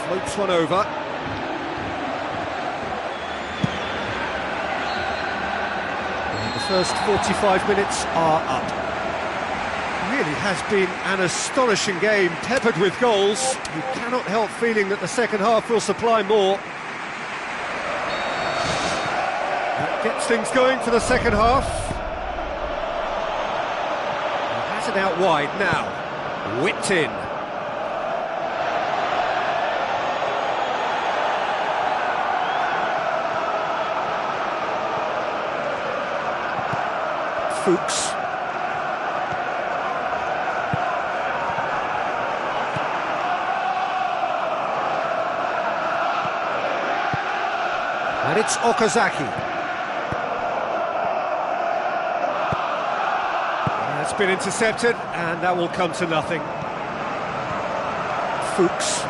floats one over. And the first 45 minutes are up. Really has been an astonishing game, peppered with goals. You cannot help feeling that the second half will supply more. That gets things going for the second half. He has it out wide now. Whipped in. Fuchs. And it's Okazaki. That's been intercepted, and that will come to nothing. Fuchs.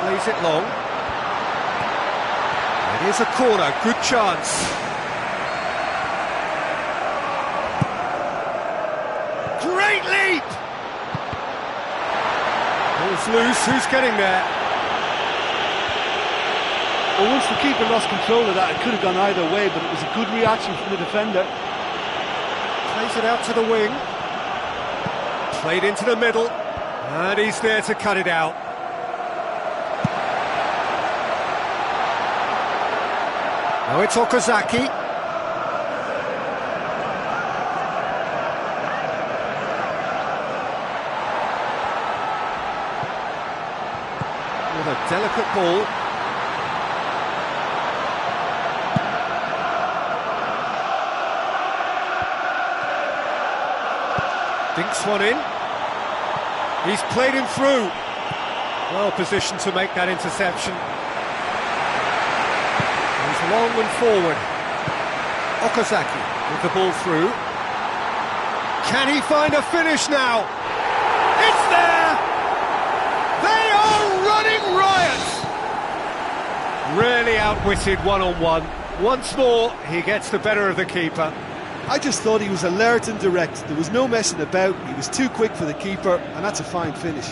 Plays it long. It is a corner, good chance. Great leap! Ball's loose, who's getting there? Well, once the keeper lost control of that, it could have gone either way, but it was a good reaction from the defender. Plays it out to the wing. Played into the middle, and he's there to cut it out. Now it's Okazaki. With a delicate ball. Dinks one in. He's played him through. Well positioned to make that interception. He's long and forward. Okazaki with the ball through. Can he find a finish now? It's there! They are running riot! Really outwitted one-on-one. Once more, he gets the better of the keeper. I just thought he was alert and direct. There was no messing about. He was too quick for the keeper, and that's a fine finish.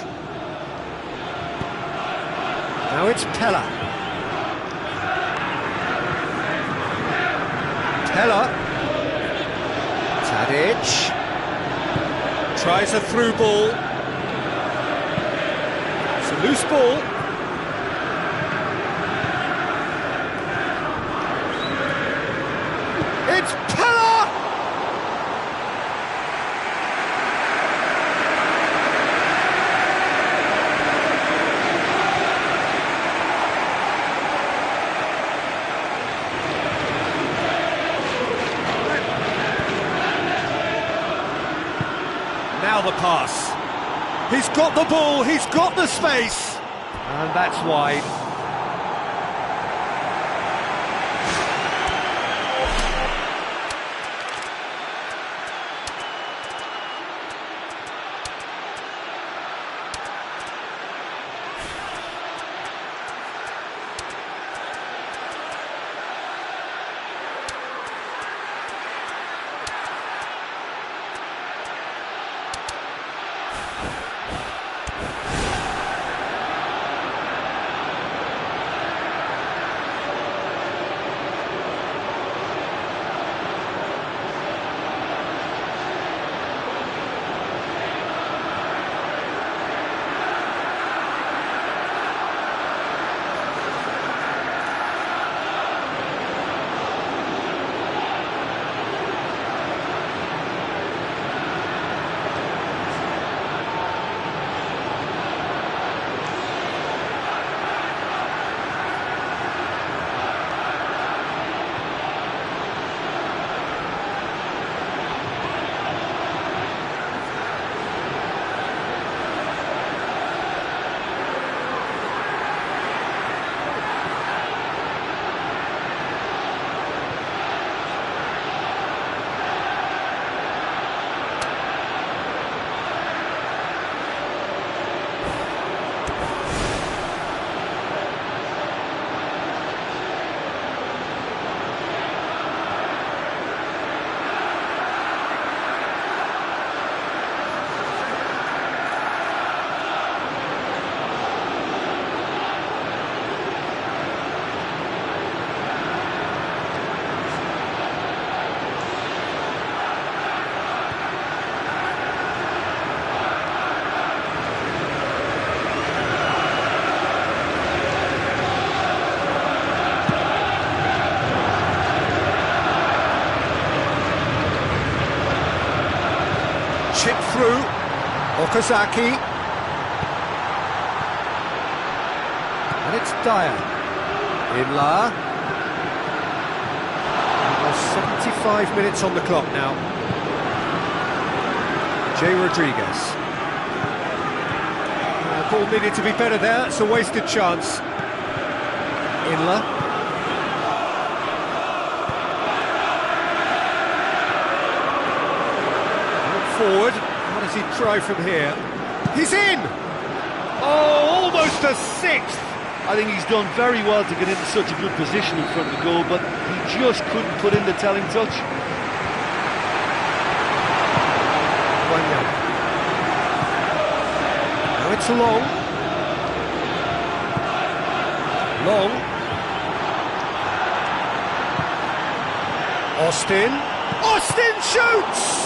Now it's Pella. Pella. Tadic. Tries a through ball. It's a loose ball. It's Pella! Now the pass. He's got the ball, he's got the space. And that's wide. Okazaki. And it's Dyer. Inla. 75 minutes on the clock now. Jay Rodriguez. Ball needed to be better there, it's a wasted chance. Inla. Forward, how does he try from here? He's in! Oh, almost a sixth! I think he's done very well to get into such a good position in front of the goal, but he just couldn't put in the telling touch. Now it's long. Long. Austin. Austin shoots!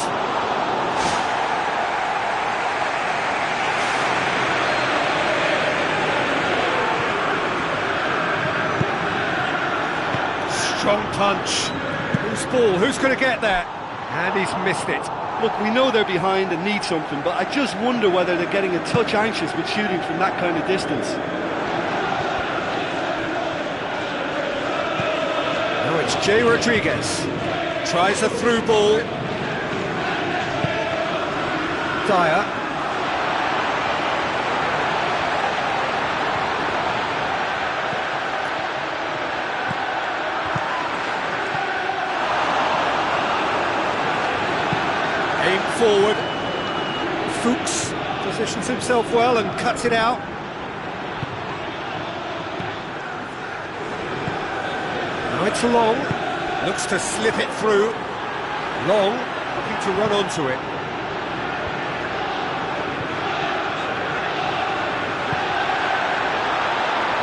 Strong punch. Whose ball? Who's going to get that? And he's missed it. Look, we know they're behind and need something, but I just wonder whether they're getting a touch anxious with shooting from that kind of distance. Now it's Jay Rodriguez. Tries a through ball. Dyer. Aim forward. Fuchs positions himself well and cuts it out. Now it's Long. Looks to slip it through. Long, looking to run onto it.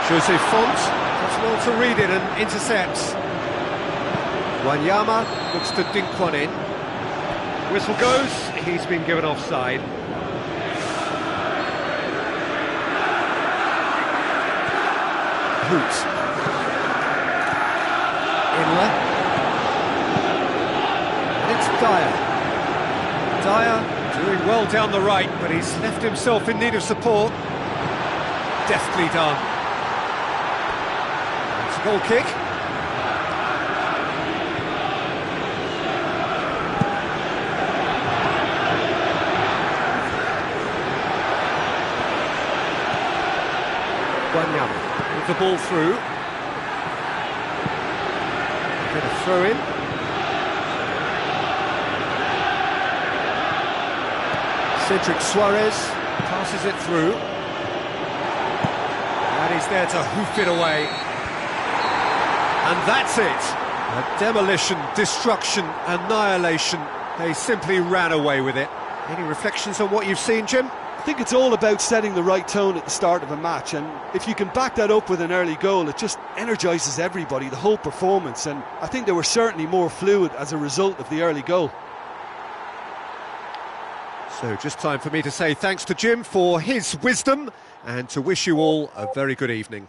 Jose Font does well to read it and intercepts. Wanyama looks to dink one in. Whistle goes, he's been given offside. Hoot. Inla. And it's Dyer. Dyer doing well down the right, but he's left himself in need of support. Deftly done. It's a goal kick. Wanyama with the ball through. Get a throw in. Cedric Suarez passes it through. And he's there to hoof it away. And that's it. A demolition, destruction, annihilation. They simply ran away with it. Any reflections on what you've seen, Jim? I think it's all about setting the right tone at the start of a match, and if you can back that up with an early goal, it just energises everybody, the whole performance, and I think they were certainly more fluid as a result of the early goal. So just time for me to say thanks to Jim for his wisdom and to wish you all a very good evening.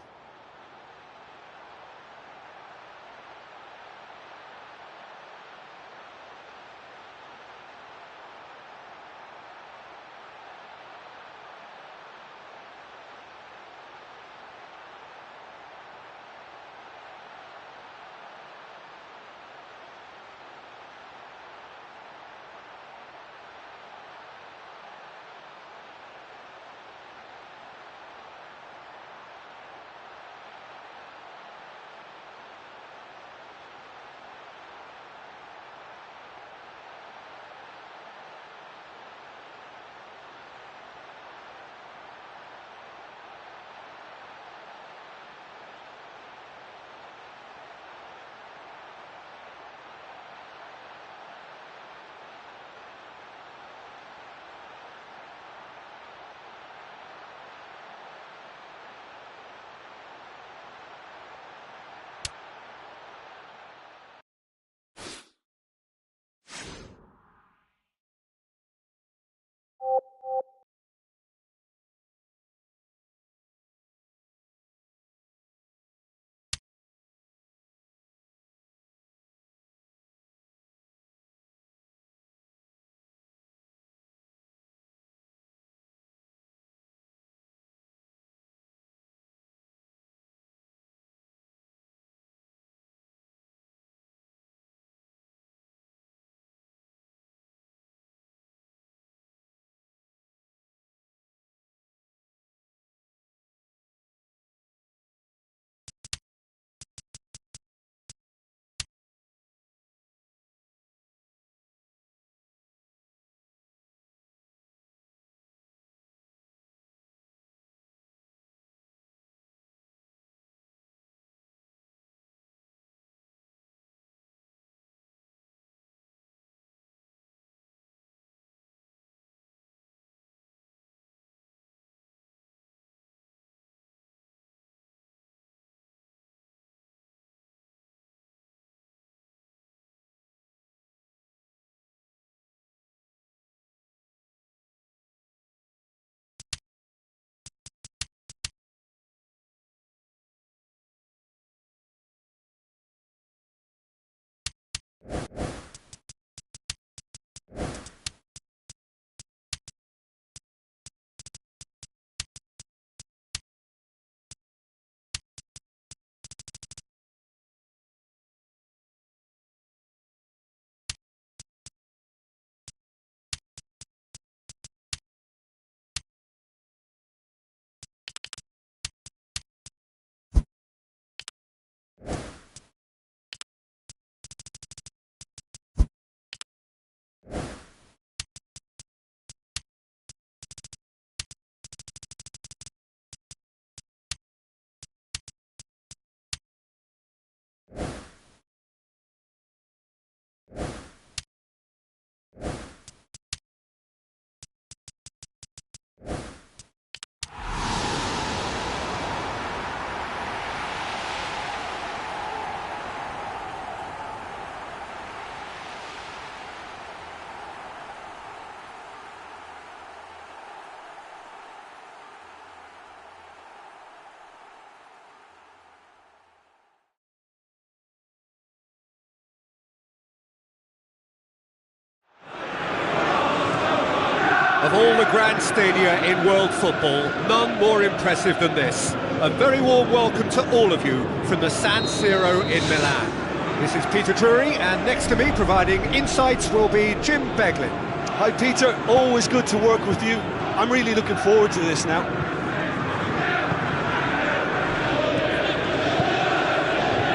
all the grand stadia in world football, none more impressive than this. A very warm welcome to all of you from the San Siro in Milan. This is Peter Drury, and next to me providing insights will be Jim Beglin. Hi Peter, always good to work with you. I'm really looking forward to this now.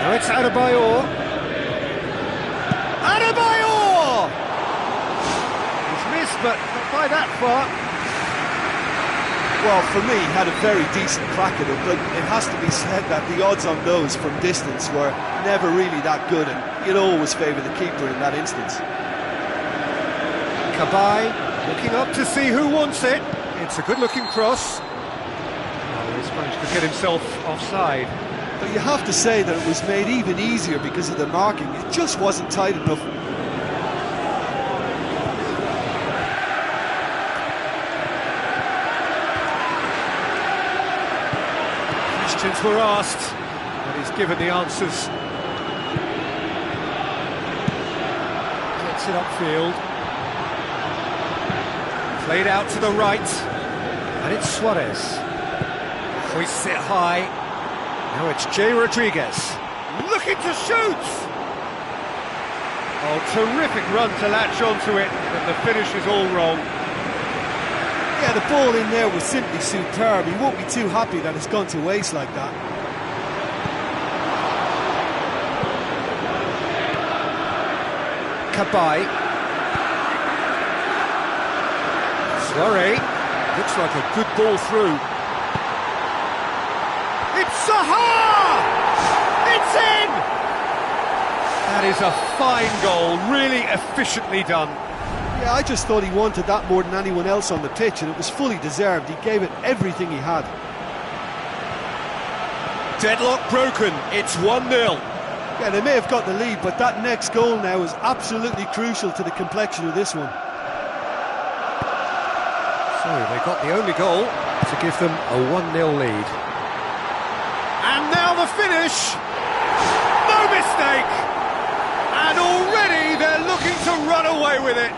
Now it's Adebayor. Adebayor! He's missed, but not by that far. Well, for me, he had a very decent crack at it, but it has to be said that the odds on those from distance were never really that good, and you'd always favour the keeper in that instance. Kabai looking up to see who wants it. It's a good-looking cross. Oh, he's managed to get himself offside. But you have to say that it was made even easier because of the marking. It just wasn't tight enough. Questions were asked, but he's given the answers. Gets it upfield. Played out to the right, and it's Suarez. Hoists it high. Now it's Jay Rodriguez, looking to shoot! Oh, terrific run to latch onto it, but the finish is all wrong. Yeah, the ball in there was simply superb. He won't be too happy that it's gone to waste like that. Kabai. Suarez, looks like a good ball through. It's Zaha! It's in! That is a fine goal, really efficiently done. Yeah, I just thought he wanted that more than anyone else on the pitch, and it was fully deserved. He gave it everything he had. Deadlock broken, it's 1-0. Yeah, they may have got the lead, but that next goal now is absolutely crucial to the complexion of this one. So they got the only goal to give them a 1-0 lead. And now the finish! No mistake! And already they're looking to run away with it.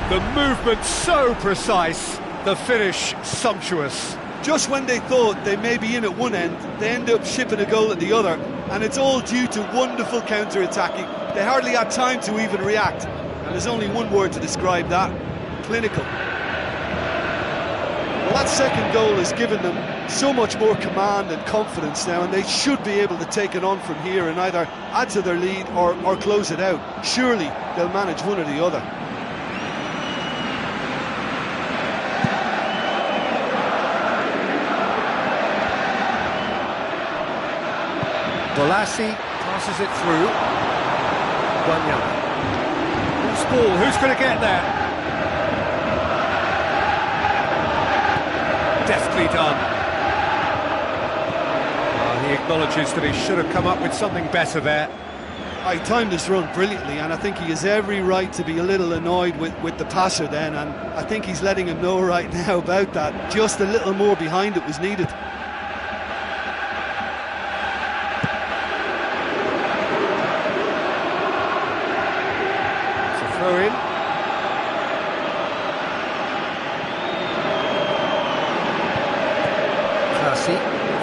The movement so precise, the finish sumptuous. Just when they thought they may be in at one end, they end up shipping a goal at the other, and it's all due to wonderful counter-attacking. They hardly had time to even react, and there's only one word to describe that: clinical. Well, that second goal has given them so much more command and confidence now, and they should be able to take it on from here and either add to their lead or close it out. Surely they'll manage one or the other. Bolassi passes it through. Wanyama. Loose ball, who's going to get there? Deftly done. He acknowledges that he should have come up with something better there. He timed his run brilliantly, and I think he has every right to be a little annoyed with the passer then, and I think he's letting him know right now about that. Just a little more behind it was needed. It's a throw in.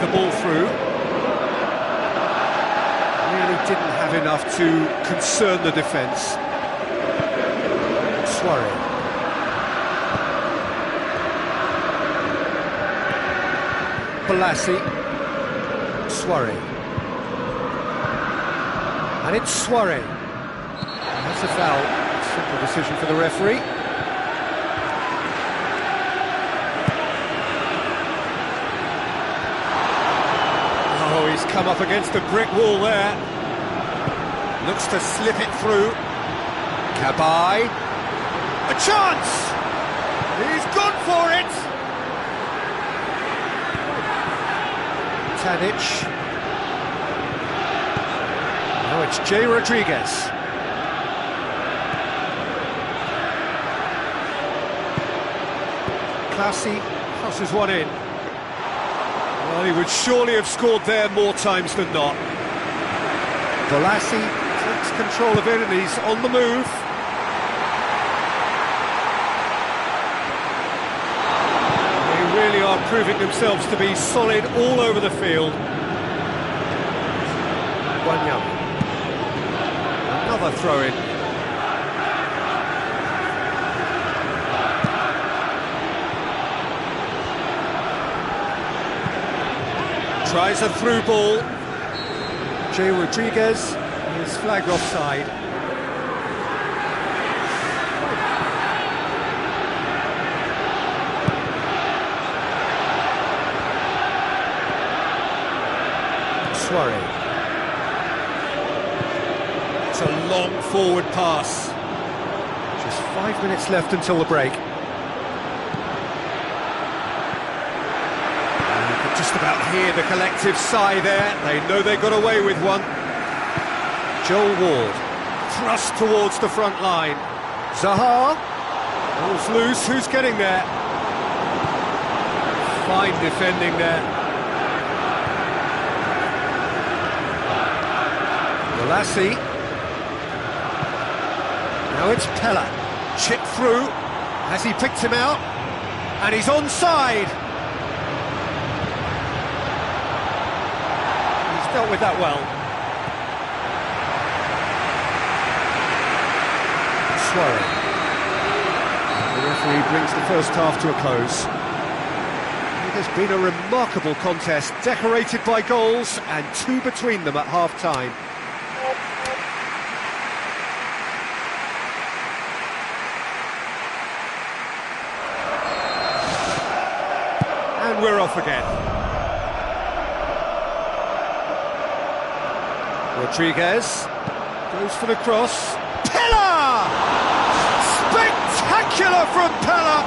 The ball through. Really didn't have enough to concern the defence. Suarez. Bolassi. Suarez. And it's Suarez. And that's a foul. Simple decision for the referee. He's come up against a brick wall there. Looks to slip it through. Kabai. A chance! He's gone for it! Tadic. Now it's Jay Rodriguez. Classy crosses one in. Well, he would surely have scored there more times than not. Bolassi takes control of it and he's on the move. proving themselves to be solid all over the field. Wanyama. Another throw-in. Tries a through ball. Jay Rodriguez is flagged offside. Suarez. It's a long forward pass. Just 5 minutes left until the break. Just about hear the collective sigh there. They know they got away with one. Joel Ward, thrust towards the front line. Zaha, ball's loose, who's getting there? Fine defending there. Lassie. Now it's Pella. Chip through. Has he picked him out? And he's onside. He's dealt with that well. Suarez. The referee brings the first half to a close. It has been a remarkable contest, decorated by goals and two between them at half-time. And we're off again. Rodriguez goes for the cross. Pella! Spectacular from Pella!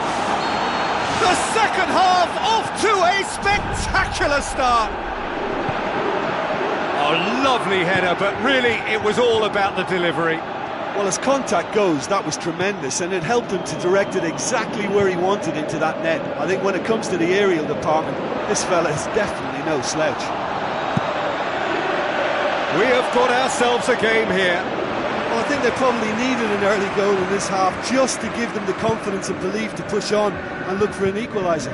The second half off to a spectacular start. Oh, lovely header, but really it was all about the delivery. Well, as contact goes, that was tremendous, and it helped him to direct it exactly where he wanted into that net. I think when it comes to the aerial department, this fella is definitely no slouch. We have got ourselves a game here. Well, I think they probably needed an early goal in this half just to give them the confidence and belief to push on and look for an equaliser.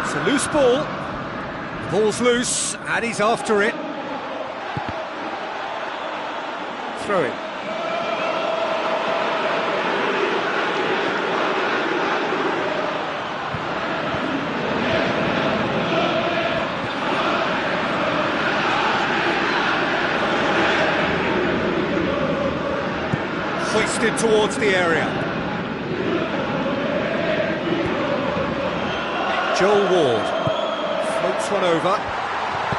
It's a loose ball. Ball's loose, and he's after it. Throw it. Hoisted towards the area. Joel Ward floats one over.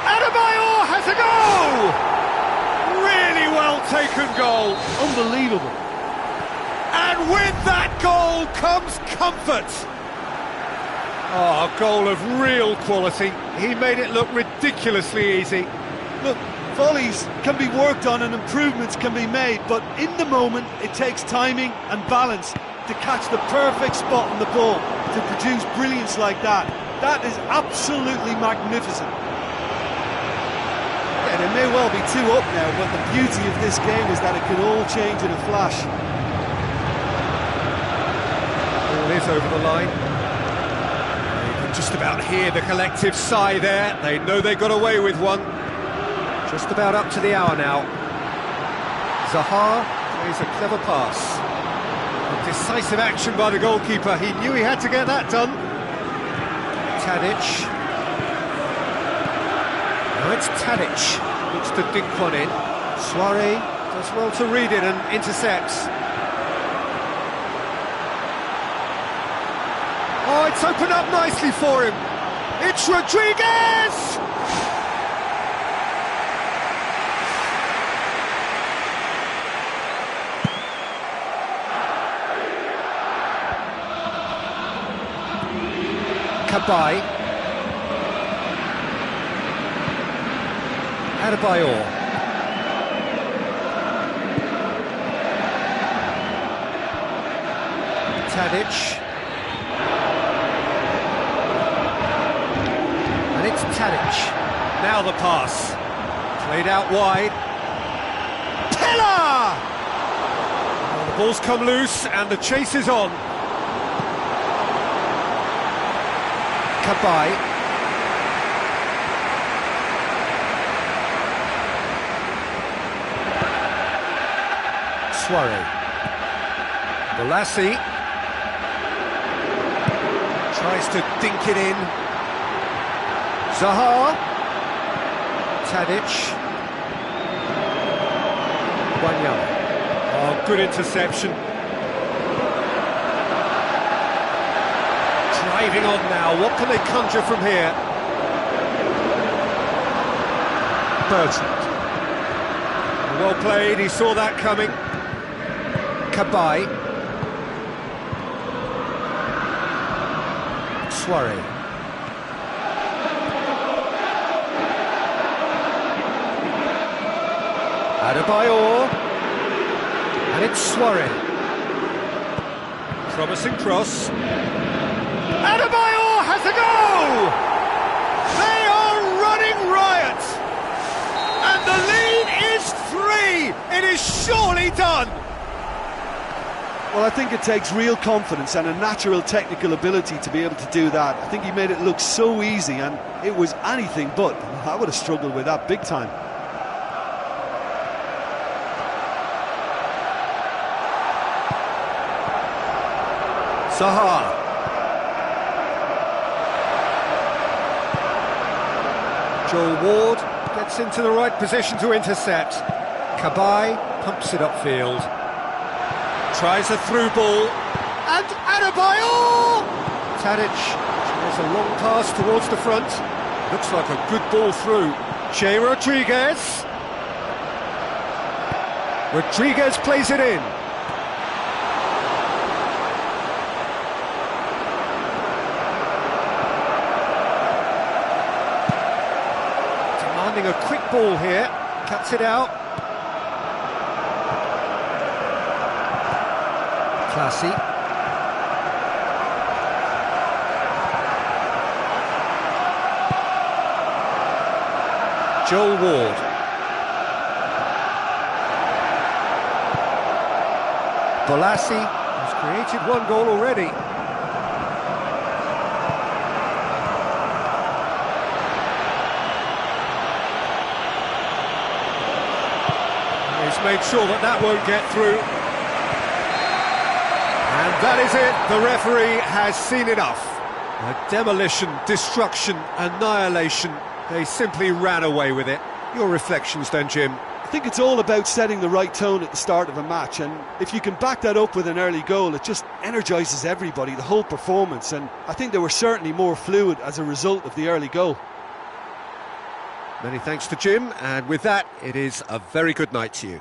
Adebayor has a goal! Really well taken goal. Unbelievable. And with that goal comes comfort. Oh, a goal of real quality. He made it look ridiculously easy. Look, volleys can be worked on and improvements can be made, but in the moment it takes timing and balance to catch the perfect spot on the ball to produce brilliance like that. That is absolutely magnificent. And it may well be 2 up now, but the beauty of this game is that it can all change in a flash. Ball is over the line. You can just about hear the collective sigh there. They know they got away with one. Just about up to the hour now. Zaha plays a clever pass. A decisive action by the goalkeeper. He knew he had to get that done. Tadic. Now it's Tadic. Looks to dink one in. Suarez does well to read it and intercepts. Oh, it's opened up nicely for him. It's Rodriguez! Kabai. Adebayor. Tadic. And it's Tadic. Now the pass. Played out wide. Pella! Well, the ball's come loose and the chase is on. Kabai. Soiree. Bolassi tries to dink it in. Zaha. Tadic. Wanyama. Oh, good interception. Driving on now, what can they conjure from here? Bertrand. Well played, he saw that coming. Kabai. Soiree. Adebayor. And it's Soiree. Promising cross. Adebayor has a go! They are running riot! And the lead is 3! It is surely done! Well, I think it takes real confidence and a natural technical ability to be able to do that. I think he made it look so easy, and it was anything but. I would have struggled with that big time. Zaha. Joel Ward gets into the right position to intercept. Kabai pumps it upfield. Tries a through ball. And Adebayor! Tadic tries a long pass towards the front. Looks like a good ball through. Che Rodriguez. Rodriguez plays it in. A quick ball here, cuts it out. Classy. Joel Ward. Bolassi has created one goal already. Made sure that that won't get through. And that is it, the referee has seen enough. A demolition, destruction, annihilation. They simply ran away with it. Your reflections then, Jim? I think it's all about setting the right tone at the start of a match, and if you can back that up with an early goal, it just energises everybody, the whole performance, and I think they were certainly more fluid as a result of the early goal. Many thanks to Jim, and with that, it is a very good night to you.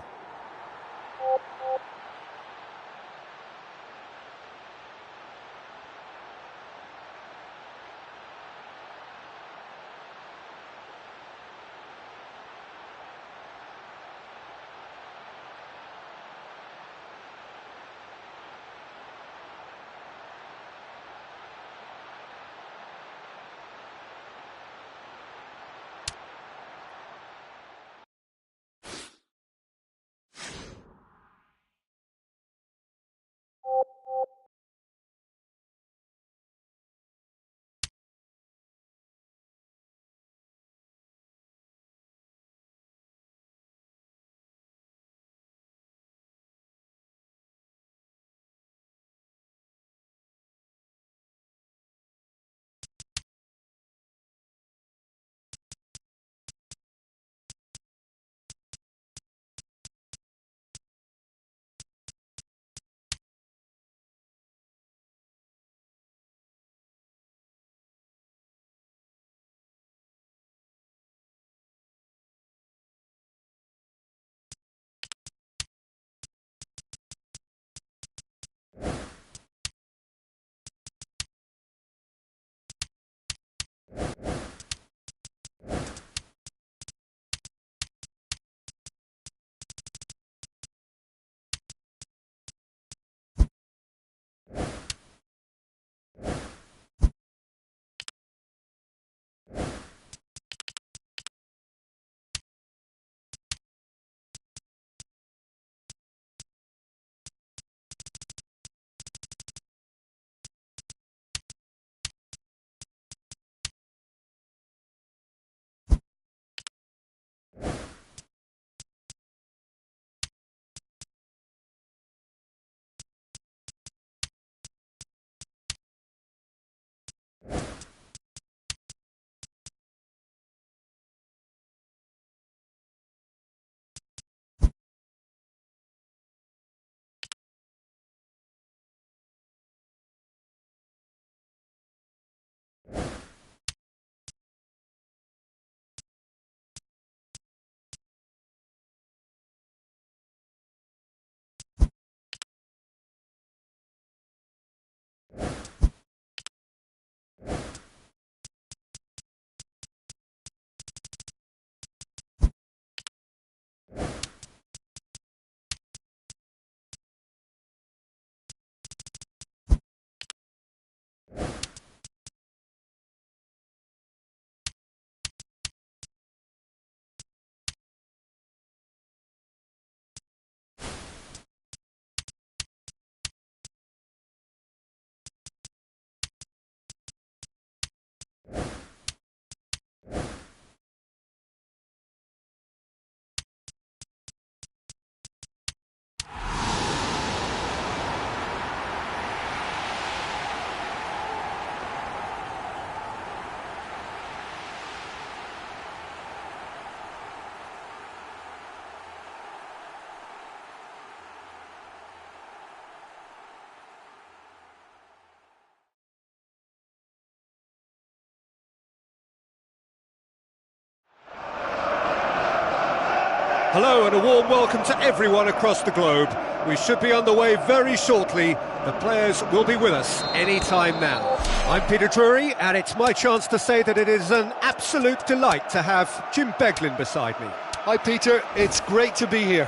Hello and a warm welcome to everyone across the globe. We should be underway very shortly. The players will be with us any time now. I'm Peter Drury, and it's my chance to say that it is an absolute delight to have Jim Beglin beside me. Hi Peter, it's great to be here.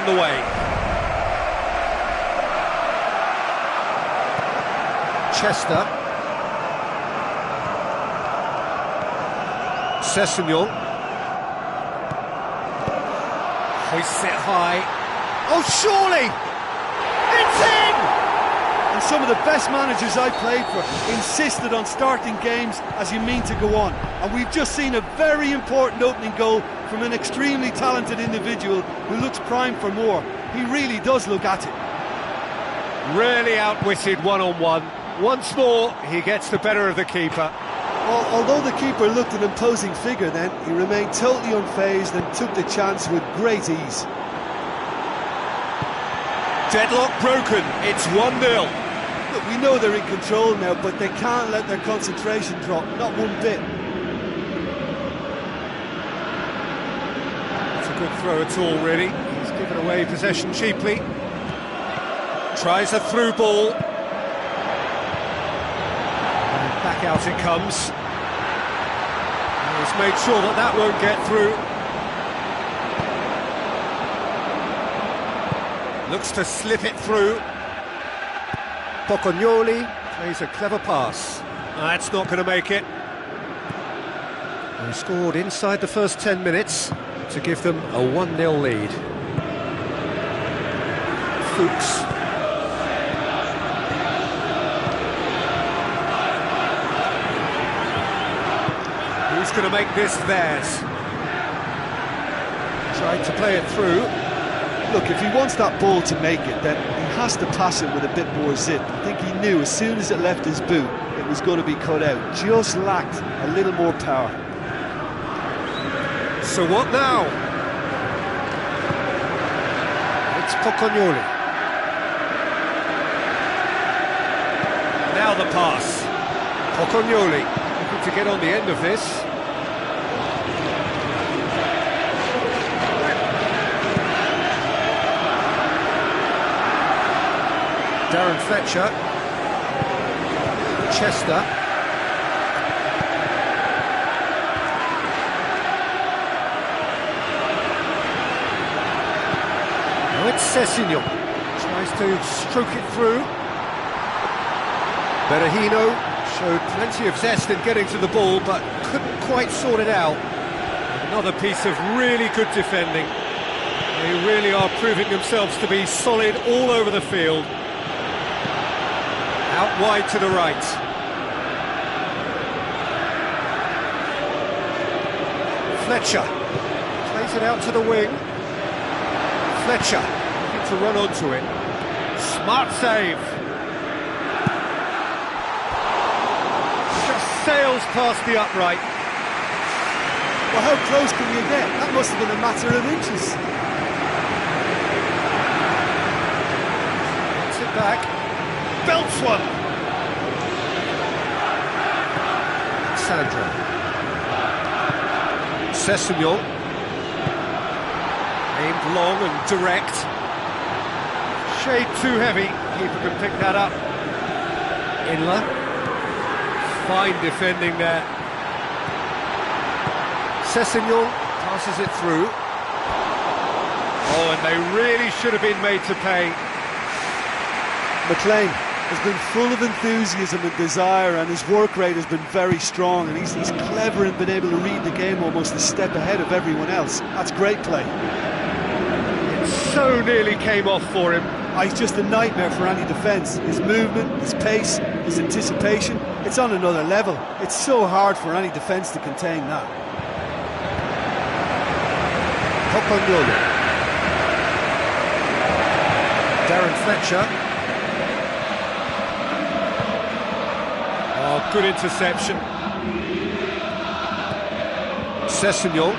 The way. Chester. Sessegnon. Hoists it high. Oh, surely! It's in! And some of the best managers I played for insisted on starting games as you mean to go on. And we've just seen a very important opening goal from an extremely talented individual who looks primed for more. He really does look at it. Really outwitted one-on-one. Once more, he gets the better of the keeper. Although the keeper looked an imposing figure then, he remained totally unfazed and took the chance with great ease. Deadlock broken, it's 1-0. Look, we know they're in control now, but they can't let their concentration drop, not one bit. Good throw at all, really. He's given away possession cheaply. Tries a through ball. And back out it comes. He's made sure that that won't get through. Looks to slip it through. Pocognoli plays a clever pass. That's not going to make it. He scored inside the first 10 minutes. To give them a 1-0 lead. Fuchs. Who's going to make this theirs? Tried to play it through. Look, if he wants that ball to make it, then he has to pass it with a bit more zip. I think he knew as soon as it left his boot, it was going to be cut out. Just lacked a little more power. So what now? It's Pocognoli. Now the pass. Pocognoli looking to get on the end of this. Darren Fletcher. Chester. It's Sessegnon, tries to stroke it through. Berahino showed plenty of zest in getting to the ball, but couldn't quite sort it out. Another piece of really good defending. They really are proving themselves to be solid all over the field. Out wide to the right. Fletcher plays it out to the wing. Fletcher looking to run onto it. Smart save. Just sails past the upright. Well, how close can you get? That must have been a matter of inches. Gets it back. Belts one. Sandro. Sessegnon. Aimed long and direct. Shade too heavy. Keeper can pick that up. Inler. Fine defending there. Sessegnon passes it through. Oh, and they really should have been made to pay. McLean has been full of enthusiasm and desire, and his work rate has been very strong, and he's clever in being able to read the game almost a step ahead of everyone else. That's great play. So nearly came off for him. He's just a nightmare for any defence. His movement, his pace, his anticipation, it's on another level. It's so hard for any defence to contain that. Pocognoli. Darren Fletcher. Oh, good interception. Sessegnon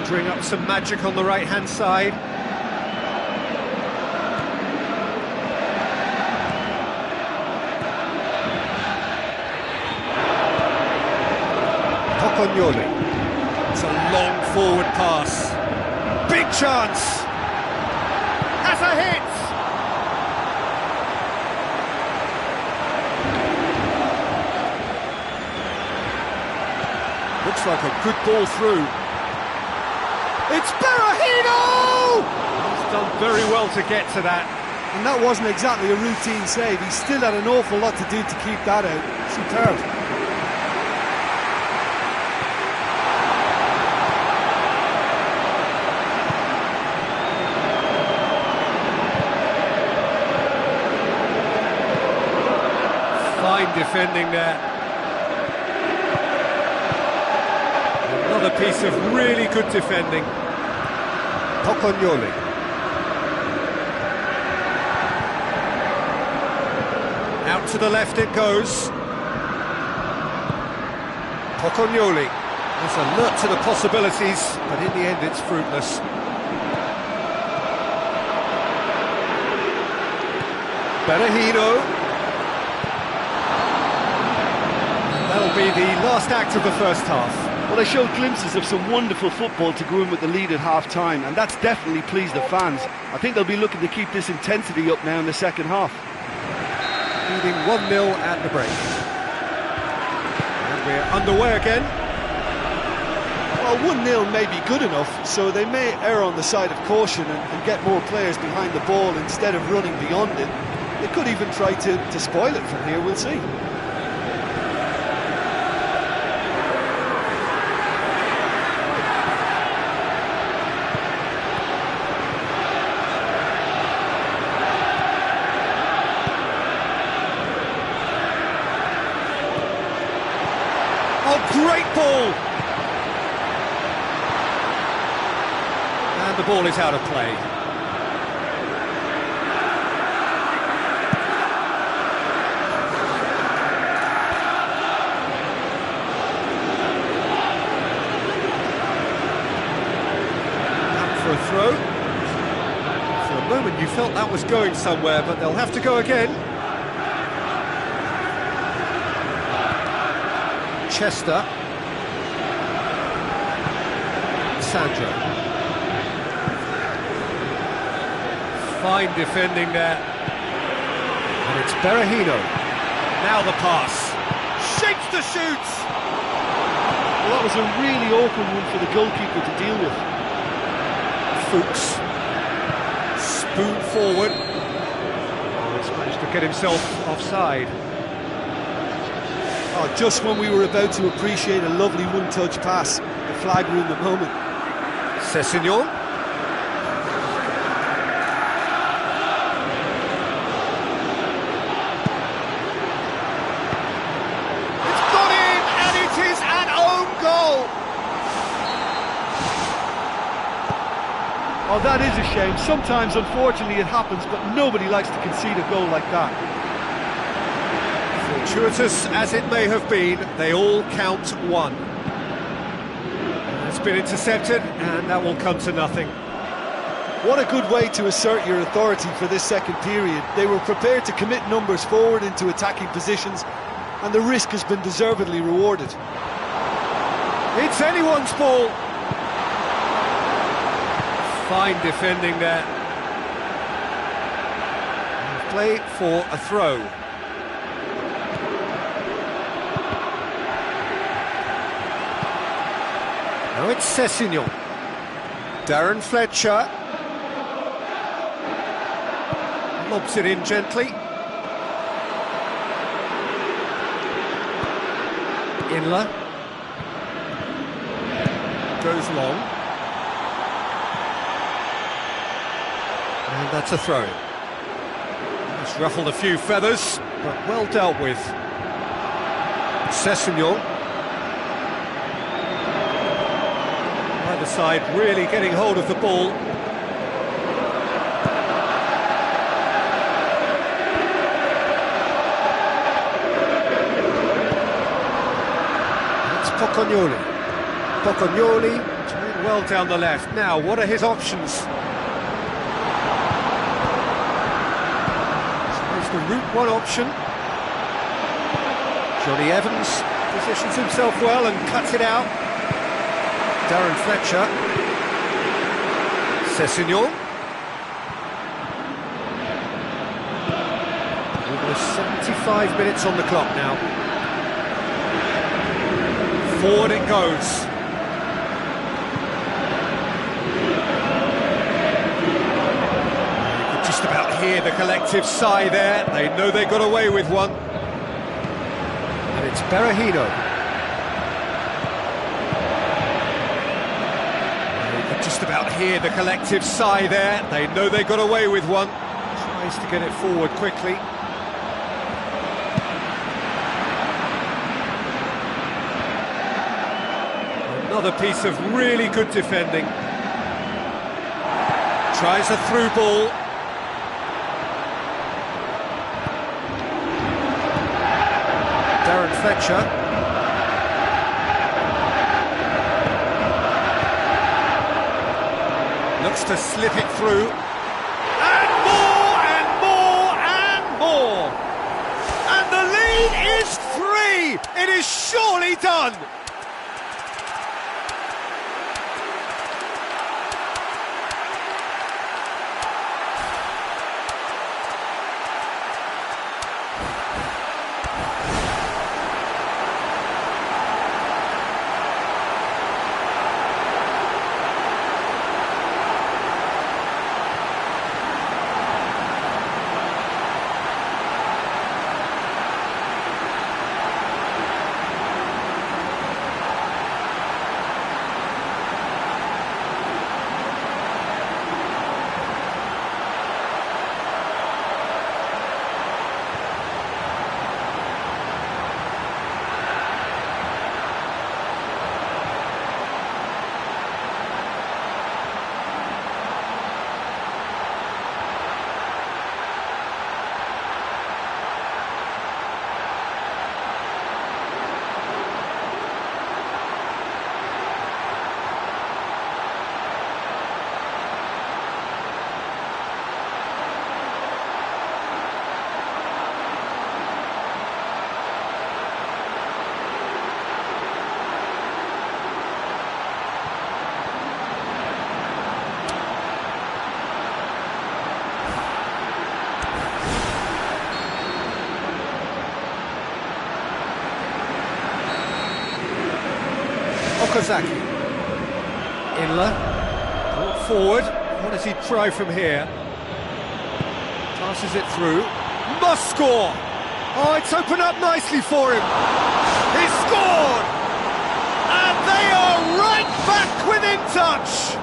conjuring up some magic on the right-hand side. Pocognoli. It's a long forward pass. Big chance. Has a hit. Looks like a good ball through. It's Berahino! He's done very well to get to that. And that wasn't exactly a routine save. He still had an awful lot to do to keep that out. Superb. Fine defending there. Another piece of really good defending. Pocognoli. Out to the left it goes. Pocognoli is alert to the possibilities, but in the end it's fruitless. Berahino. That'll be the last act of the first half. Well, they showed glimpses of some wonderful football to go in with the lead at half-time, and that's definitely pleased the fans. I think they'll be looking to keep this intensity up now in the second half. Leading 1-0 at the break. And we're underway again. Well, 1-0 may be good enough, so they may err on the side of caution and get more players behind the ball instead of running beyond it. They could even try to spoil it from here, we'll see. Oh, great ball! And the ball is out of play. Out for a throw. For a moment you felt that was going somewhere, but they'll have to go again. Chester. Sandro. Fine defending there. And it's Berahino. Now the pass. Shapes to shoot! Well, that was a really awkward one for the goalkeeper to deal with. Fuchs. Spoon forward. He's managed to get himself offside. Oh, just when we were about to appreciate a lovely one-touch pass, the flag ruined the moment. Sessegnon. It's gone in, and it is an own goal! Oh, that is a shame. Sometimes, unfortunately, it happens, but nobody likes to concede a goal like that. Fortuitous as it may have been, they all count one. It's been intercepted, and that will come to nothing. What a good way to assert your authority for this second period. They were prepared to commit numbers forward into attacking positions, and the risk has been deservedly rewarded. It's anyone's ball. Fine defending there. Play for a throw. Now it's Sessegnon. Darren Fletcher. Lobs it in gently. Inler. Goes long. And that's a throw. It's ruffled a few feathers, but well dealt with. Sessegnon. Either side really getting hold of the ball. It's Pocognoli. Pocognoli doing well down the left. Now, what are his options? So there's the route one option. Johnny Evans Positions himself well and cuts it out. Darren Fletcher. Sessegnon. Almost 75 minutes on the clock now. Forward it goes. You could just about hear the collective sigh there. They know they got away with one. And it's Berahino. You could just about hear the collective sigh there. They know they got away with one. Tries to get it forward quickly. Another piece of really good defending. Tries a through ball. Darren Fletcher. Looks to slip it through. And more, and more, and more. And the lead is 3. It is surely done. Okazaki. Inler. Brought forward. What does he try from here? Passes it through. Must score! Oh, it's opened up nicely for him. He scored! And they are right back within touch!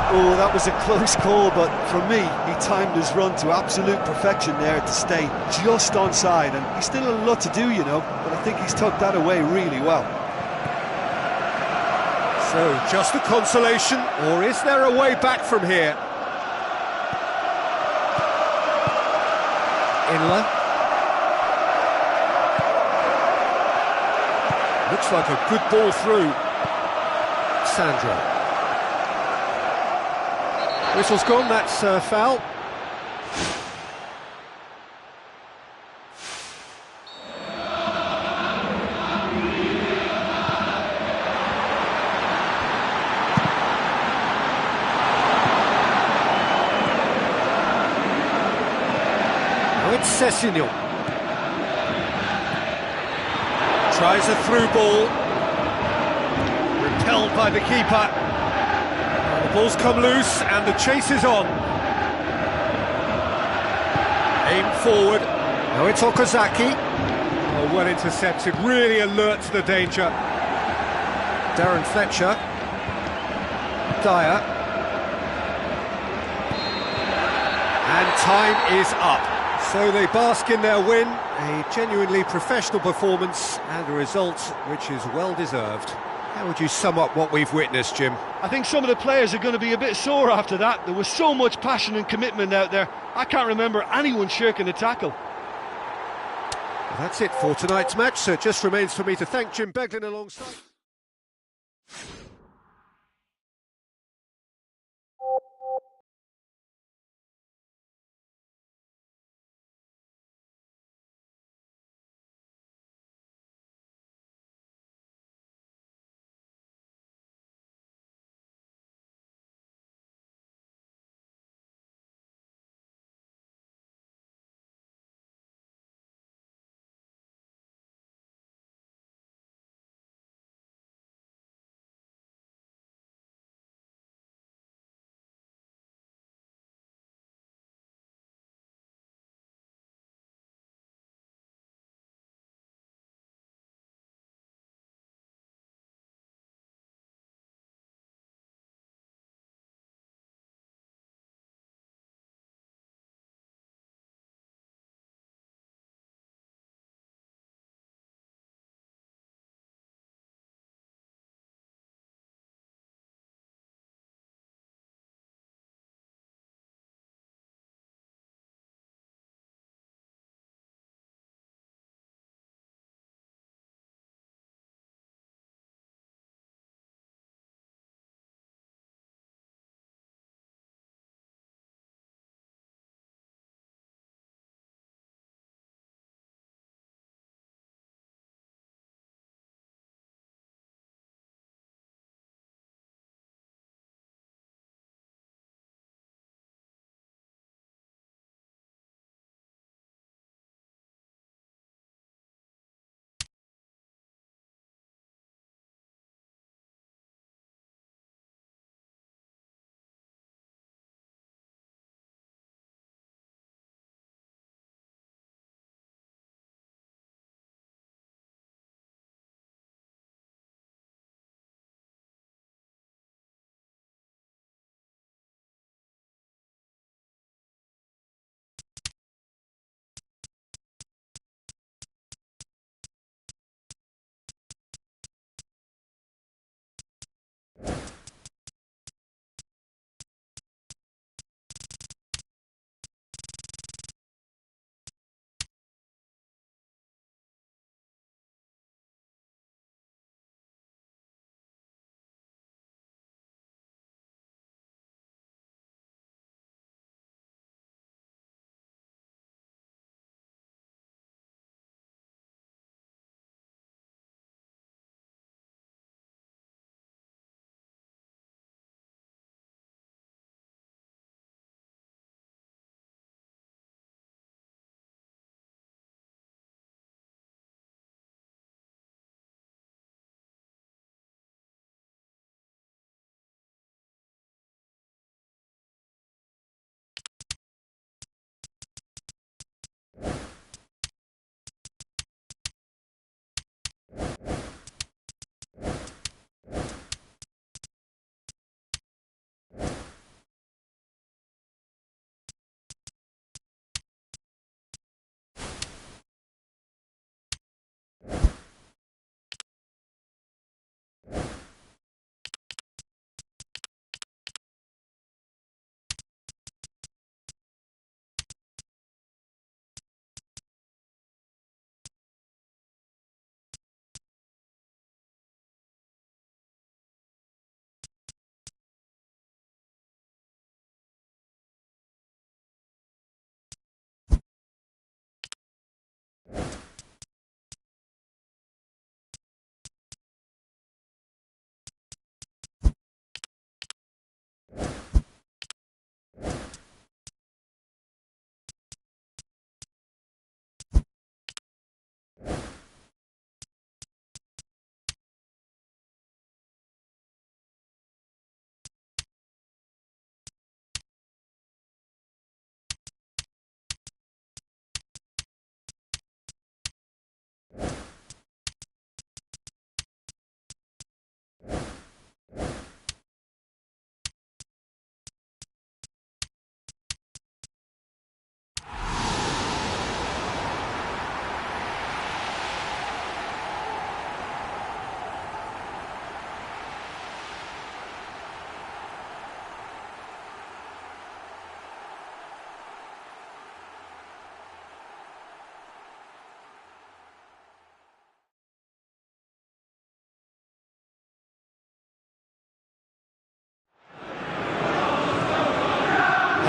Oh, that was a close call, but for me, he timed his run to absolute perfection there to stay just onside, and he's still a lot to do, you know, but I think he's tucked that away really well. So, just a consolation, or is there a way back from here? Inler. Looks like a good ball through. Sandro. Whistle's gone, that's foul. It's Sessegnon. Tries a through ball. Repelled by the keeper. The ball's come loose and the chase is on. Aim forward. Now it's Okazaki. Oh, well intercepted, really alert to the danger. Darren Fletcher. Dyer. And time is up. So they bask in their win, a genuinely professional performance and a result which is well deserved. How would you sum up what we've witnessed, Jim? I think some of the players are going to be a bit sore after that. There was so much passion and commitment out there. I can't remember anyone shirking a tackle. Well, that's it for tonight's match, so it just remains for me to thank Jim Beglin alongside.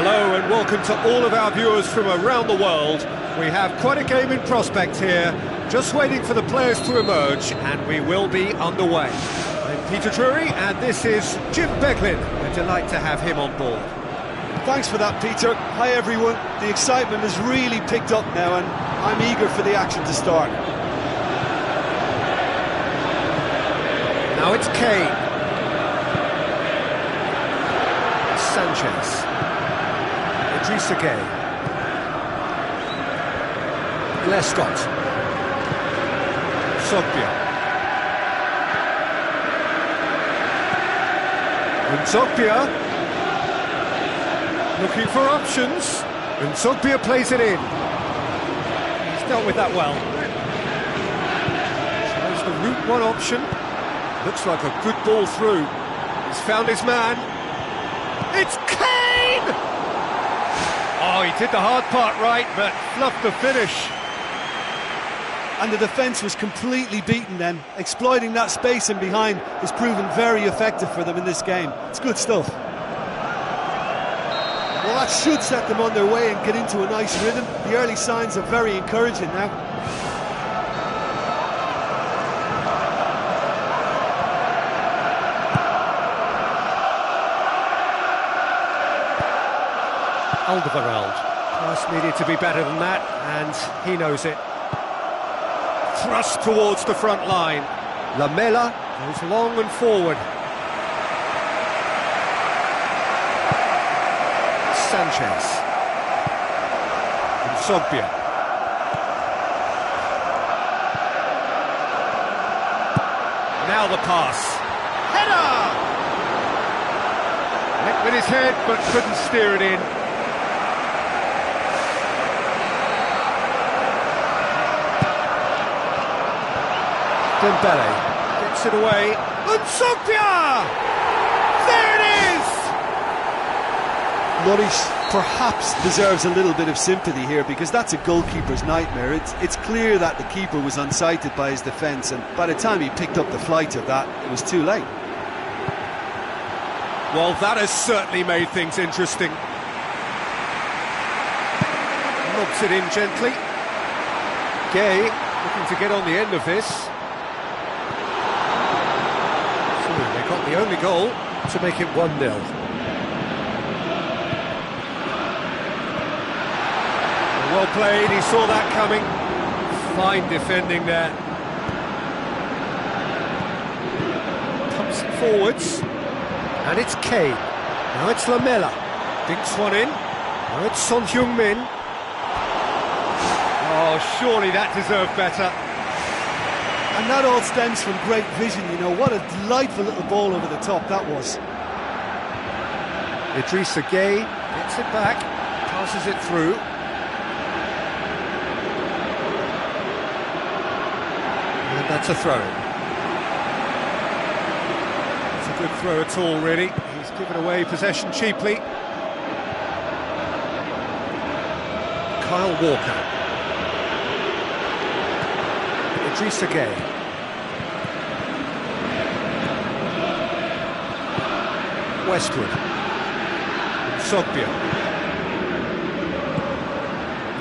Hello and welcome to all of our viewers from around the world. We have quite a game in prospect here, just waiting for the players to emerge, and we will be underway. I'm Peter Drury, and this is Jim Beglin. A delight to have him on board. Thanks for that, Peter. Hi everyone. The excitement has really picked up now, and I'm eager for the action to start. Now it's Kane. Sanchez. Idrissa Gueye. Lescott. Sogbia. Sogbia. Looking for options. And Sogbia plays it in. He's dealt with that well. Shows the route one option. Looks like a good ball through. He's found his man. It's Kane! Oh, he did the hard part right, but fluffed the finish. And the defence was completely beaten then. Exploiting that space in behind has proven very effective for them in this game. It's good stuff. Well, that should set them on their way and get into a nice rhythm. The early signs are very encouraging now. Alderweireld. Pass needed to be better than that, and he knows it. Thrust towards the front line. Lamela goes long and forward. Sanchez. And Sogbia. Now the pass. Header! Went with his head, but couldn't steer it in. Dembele gets it away, and Sogbia! There it is! Lloris perhaps deserves a little bit of sympathy here, because that's a goalkeeper's nightmare. It's clear that the keeper was unsighted by his defence, and by the time he picked up the flight of that, it was too late. Well, that has certainly made things interesting. Lobs it in gently. Gueye looking to get on the end of this. They got the only goal to make it 1-0. Well played, he saw that coming. Fine defending there. Pumps it forwards. And it's Kane. Now it's Lamela. Dinks one in. Now it's Son Heung-min. Oh, surely that deserved better. And that all stems from great vision, you know. What a delightful little ball over the top that was. Idrissa Gueye gets it back, passes it through. And that's a throw-in. It's a good throw at all, really. He's given away possession cheaply. Kyle Walker. Idrissa Gueye. Westwood. Sogbia.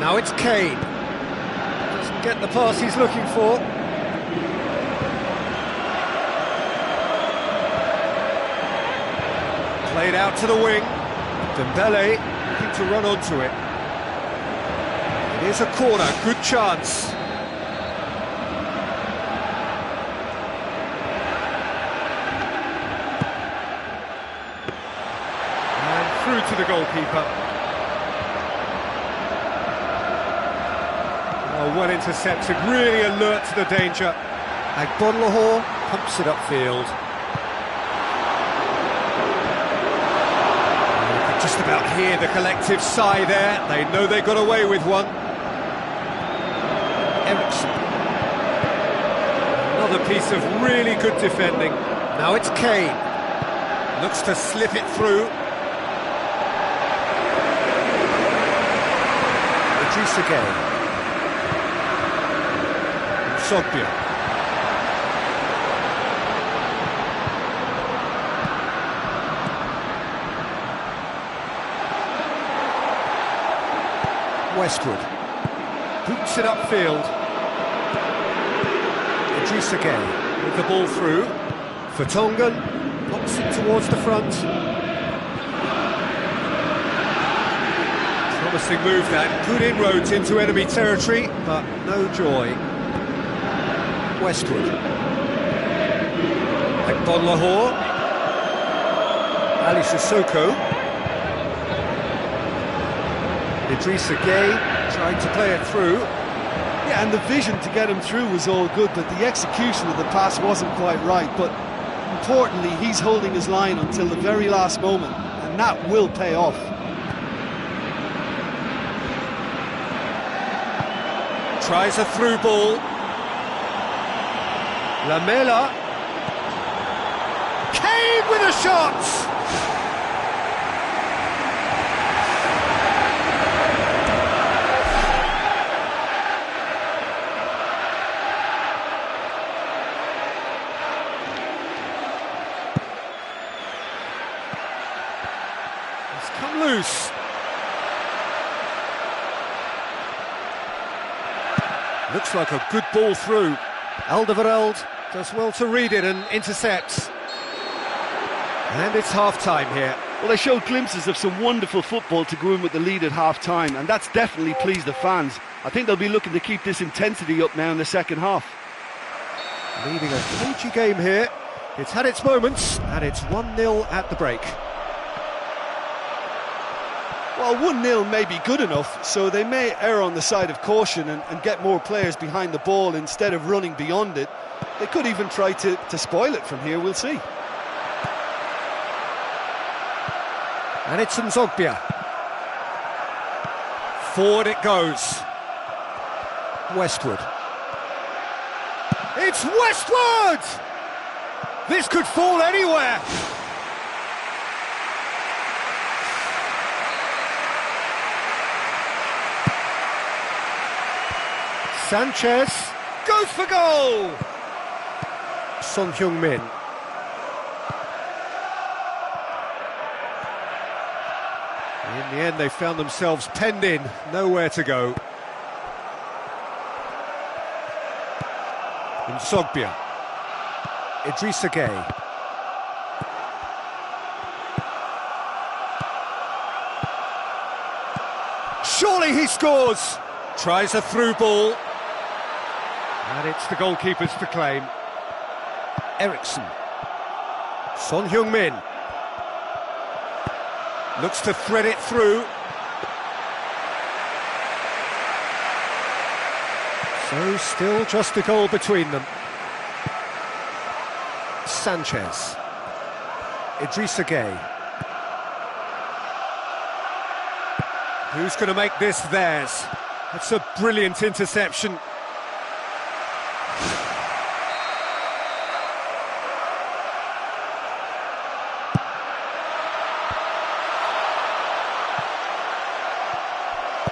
Now it's Kane. Doesn't get the pass he's looking for. Played out to the wing. Dembele looking to run onto it. It is a corner, good chance. Through to the goalkeeper. Oh, well intercepted, really alert to the danger. Agbonlahor pumps it upfield. You can just about hear the collective sigh there. They know they got away with one. Eriksson. Another piece of really good defending. Now it's Kane. Looks to slip it through. Idrissa Gueye. Sogbia. Westwood. Boots it upfield. Idrissa Gueye with the ball through. Vertonghen pops it towards the front. Promising move that. Good inroads into enemy territory, but no joy. Westwood. Ekbon Lahore. Ali Sissoko. Idrissa Gueye tried to play it through. Yeah, and the vision to get him through was all good, but the execution of the pass wasn't quite right. But importantly, he's holding his line until the very last moment, and that will pay off. Tries a through ball. Lamela. Kane with a shot! It's come loose. Looks like a good ball through. Alderweireld does well to read it and intercepts. And it's half-time here. Well, they showed glimpses of some wonderful football to go in with the lead at half-time, and that's definitely pleased the fans. I think they'll be looking to keep this intensity up now in the second half. Leading a cagey game here. It's had its moments, and it's 1-0 at the break. Well, 1-0 may be good enough, so they may err on the side of caution and get more players behind the ball instead of running beyond it. They could even try to spoil it from here, we'll see. And it's Woongbba. Forward it goes. Westwood. It's Westwood! This could fall anywhere. Sanchez goes for goal! Son Heung-min. In the end, they found themselves penned in, nowhere to go. Woongbba. Idrissa Gueye. Surely he scores! Tries a through ball. And it's the goalkeeper's to claim. Eriksson. Son Heung-min. Looks to thread it through. So still just a goal between them. Sanchez. Idrissa Gueye. Who's going to make this theirs? That's a brilliant interception.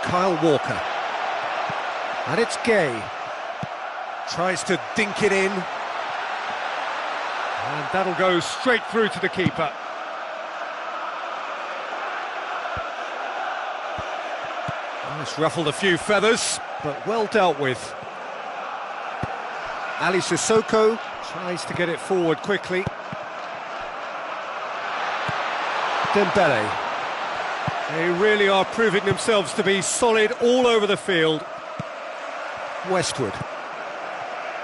Kyle Walker. And it's Gueye. Tries to dink it in. And that'll go straight through to the keeper. Well, it's ruffled a few feathers, but well dealt with. Ali Sissoko tries to get it forward quickly. Dembele. They really are proving themselves to be solid all over the field. Westwood.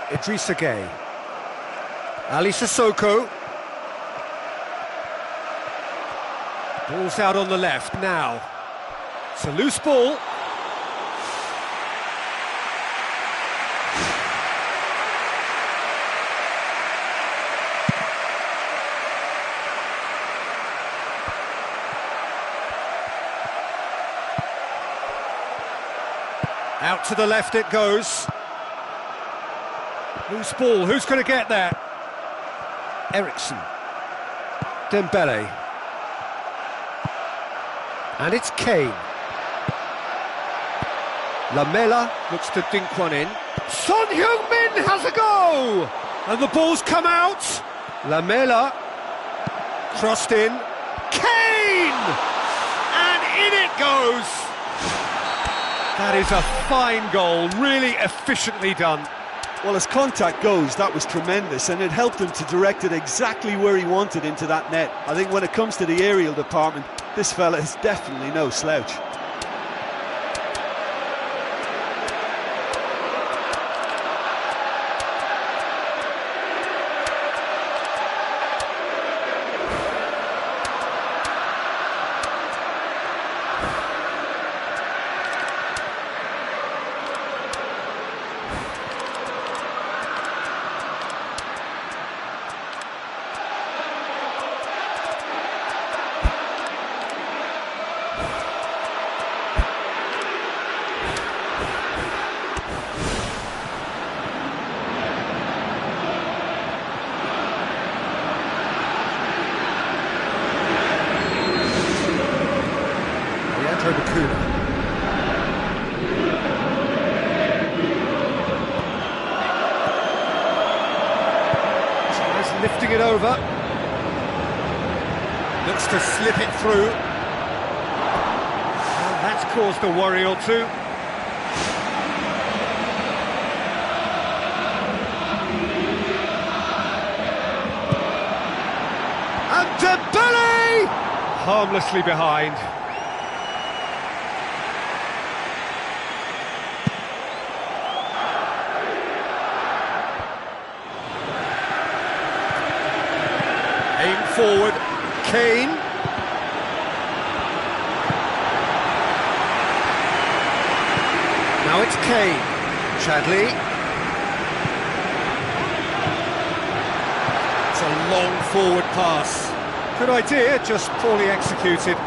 Idrissa Gueye. Ali Sissoko. Ball's out on the left now. It's a loose ball. Out to the left it goes. Loose ball, who's going to get that? Eriksson. Dembele. And it's Kane. Lamela looks to dink one in. Son Heung-min has a go! And the ball's come out. Lamela. Crossed in. Kane! And in it goes! That is a fine goal, really efficiently done. Well, as contact goes, that was tremendous, and it helped him to direct it exactly where he wanted into that net. I think when it comes to the aerial department, this fella is definitely no slouch. Lifting it over, looks to slip it through, and that's caused a worry or two. And Dembele! Harmlessly behind. Aim forward, Kane. Now it's Kane. Chadley. It's a long forward pass. Good idea, just poorly executed.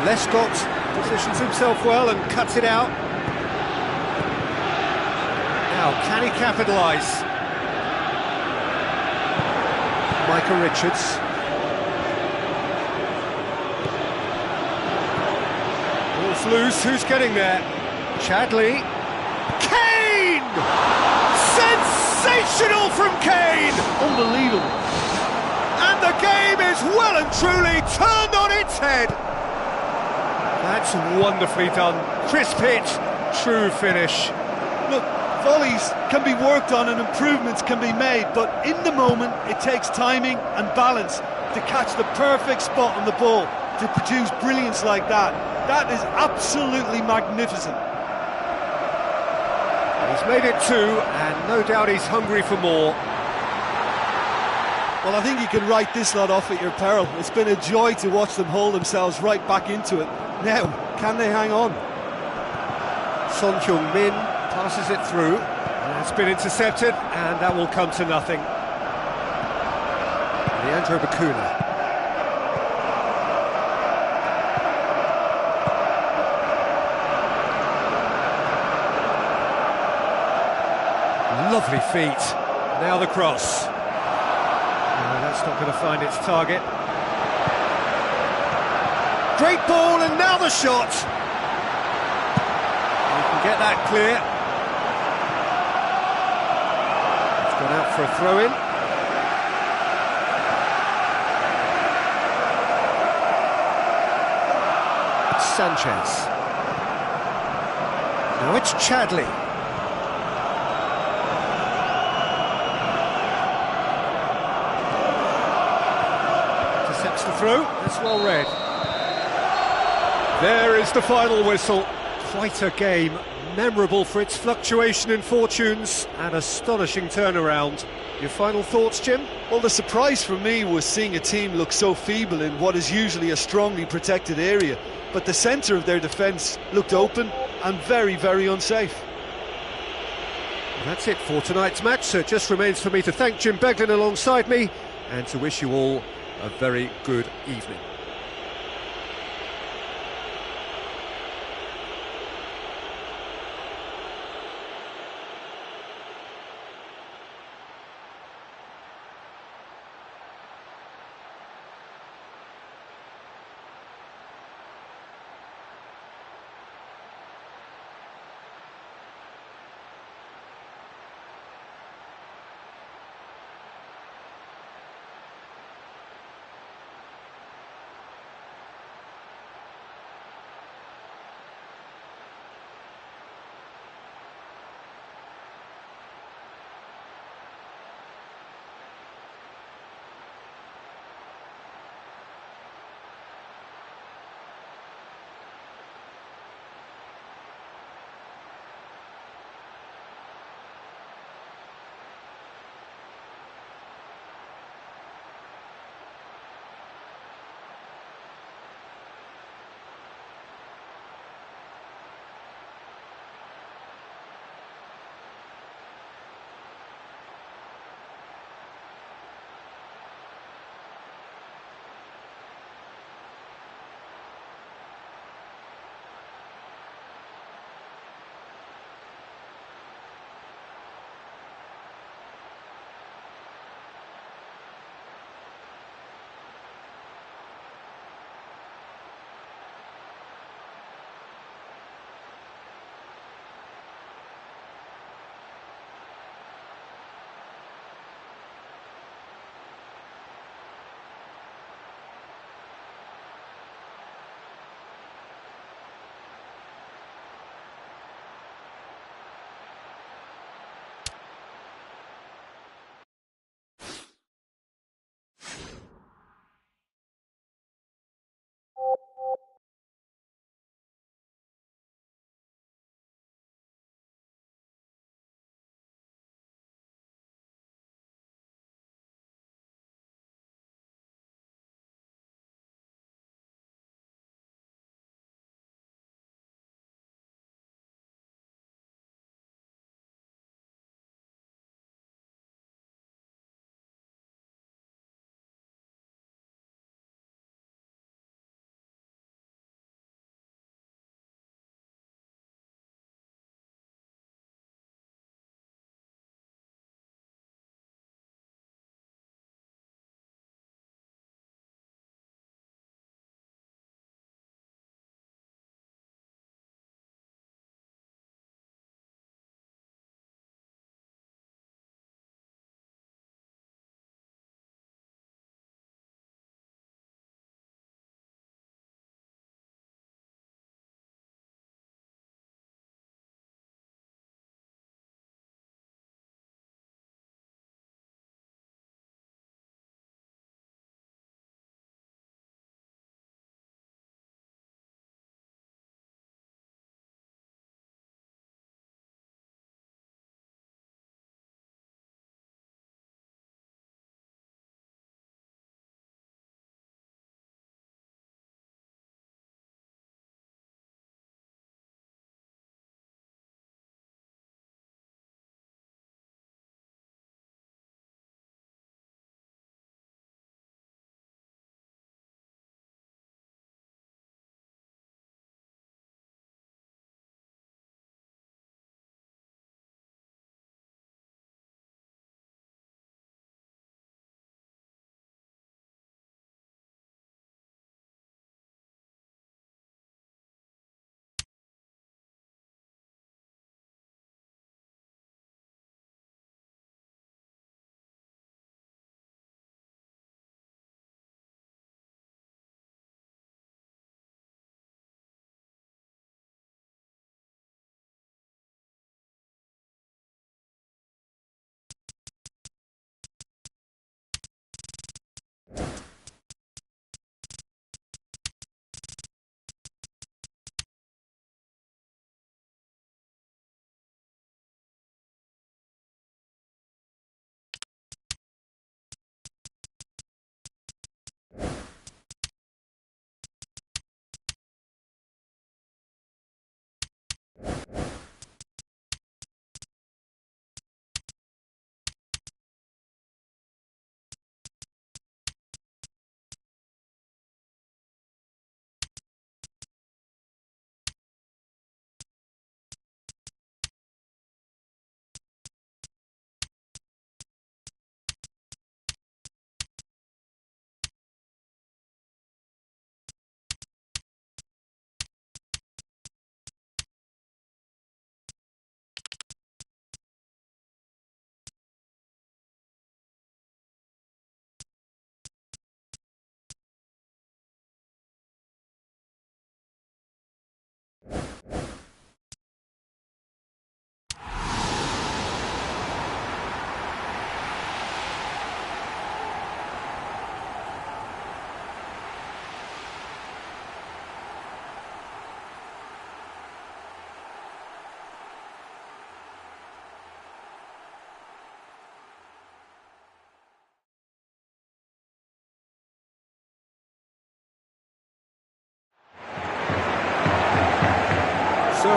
Lescott positions himself well and cuts it out. Now, can he capitalise? Michael Richards. Ball's loose, who's getting there? Chadley. Kane! Sensational from Kane! Unbelievable. And the game is well and truly turned on its head. That's wonderfully done. Crisp hit, true finish. Look, volleys can be worked on and improvements can be made, but in the moment it takes timing and balance to catch the perfect spot on the ball to produce brilliance like that. That is absolutely magnificent. He's made it two, and no doubt he's hungry for more. Well, I think you can write this lot off at your peril. It's been a joy to watch them hold themselves right back into it. Now, can they hang on? Son Heung-min passes it through, and it's been intercepted, and that will come to nothing. Leandro Bacuna. Lovely feet. Now the cross. No, that's not going to find its target. Great ball, and now the shot. You can get that clear. It's gone out for a throw-in. Sanchez. Now it's Chadley. Intercepts the throw. That's well read. There is the final whistle. Quite a game, memorable for its fluctuation in fortunes and astonishing turnaround. Your final thoughts, Jim? Well, the surprise for me was seeing a team look so feeble in what is usually a strongly protected area, but the centre of their defence looked open and very, very unsafe. Well, that's it for tonight's match, so it just remains for me to thank Jim Beglin alongside me and to wish you all a very good evening.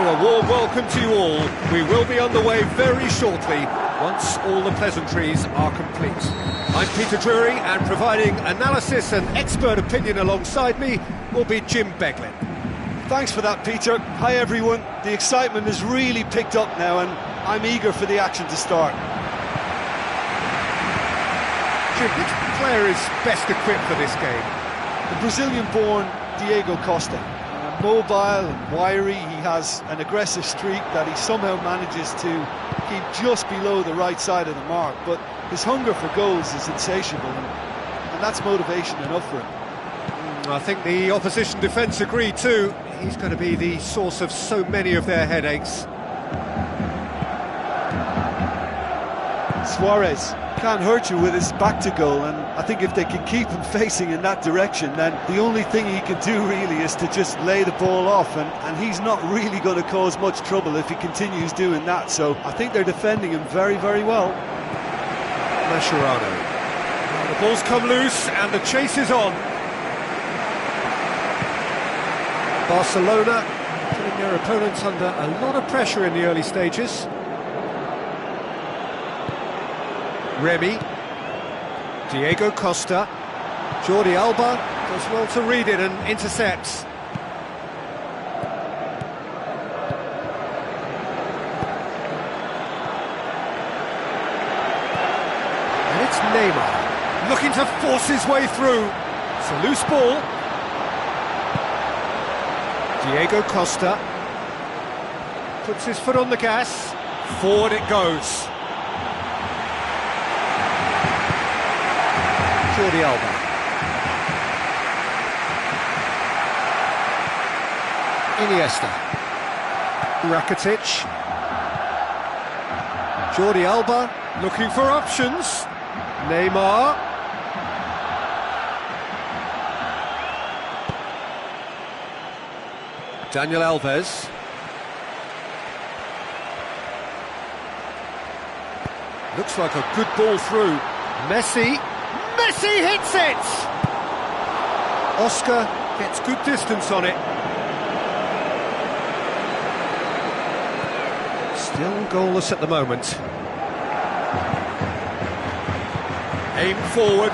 a warm welcome to you all. We will be underway very shortly, once all the pleasantries are complete. I'm Peter Drury, and providing analysis and expert opinion alongside me will be Jim Beglin. Thanks for that, Peter. Hi everyone. The excitement has really picked up now and I'm eager for the action to start. Jim, which player is best equipped for this game? The Brazilian-born Diego Costa. Mobile and wiry, he has an aggressive streak that he somehow manages to keep just below the right side of the mark, but his hunger for goals is insatiable, and that's motivation enough for him. I think the opposition defence agree too. He's going to be the source of so many of their headaches. Suarez can't hurt you with his back to goal, and I think if they can keep him facing in that direction, then the only thing he can do really is to just lay the ball off, and he's not really going to cause much trouble if he continues doing that, so I think they're defending him very, very well. Mascherano. The ball's come loose and the chase is on. Barcelona putting their opponents under a lot of pressure in the early stages. Remy, Diego Costa, Jordi Alba does well to read it and intercepts. And it's Neymar, looking to force his way through. It's a loose ball. Diego Costa puts his foot on the gas, forward it goes. Jordi Alba. Iniesta. Rakitic. Jordi Alba looking for options. Neymar. Daniel Alves. Looks like a good ball through. Messi. Messi hits it! Oscar gets good distance on it. Still goalless at the moment. Aim forward.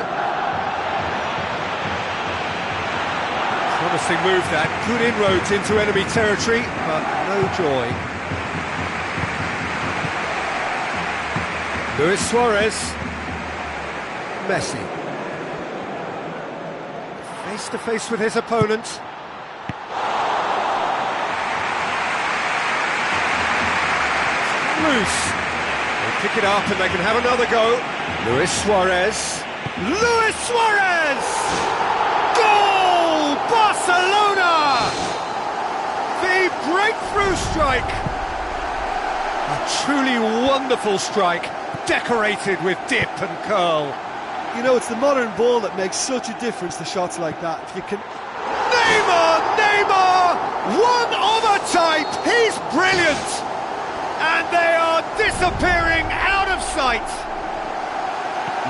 Promising move that. Good inroads into enemy territory, but no joy. Luis Suarez. Messi. Face to face with his opponent. Loose. They pick it up and they can have another go. Luis Suarez. Luis Suarez! Goal! Barcelona! The breakthrough strike. A truly wonderful strike, decorated with dip and curl. You know, it's the modern ball that makes such a difference to shots like that. If you can... Neymar! One of a type! He's brilliant! And they are disappearing out of sight!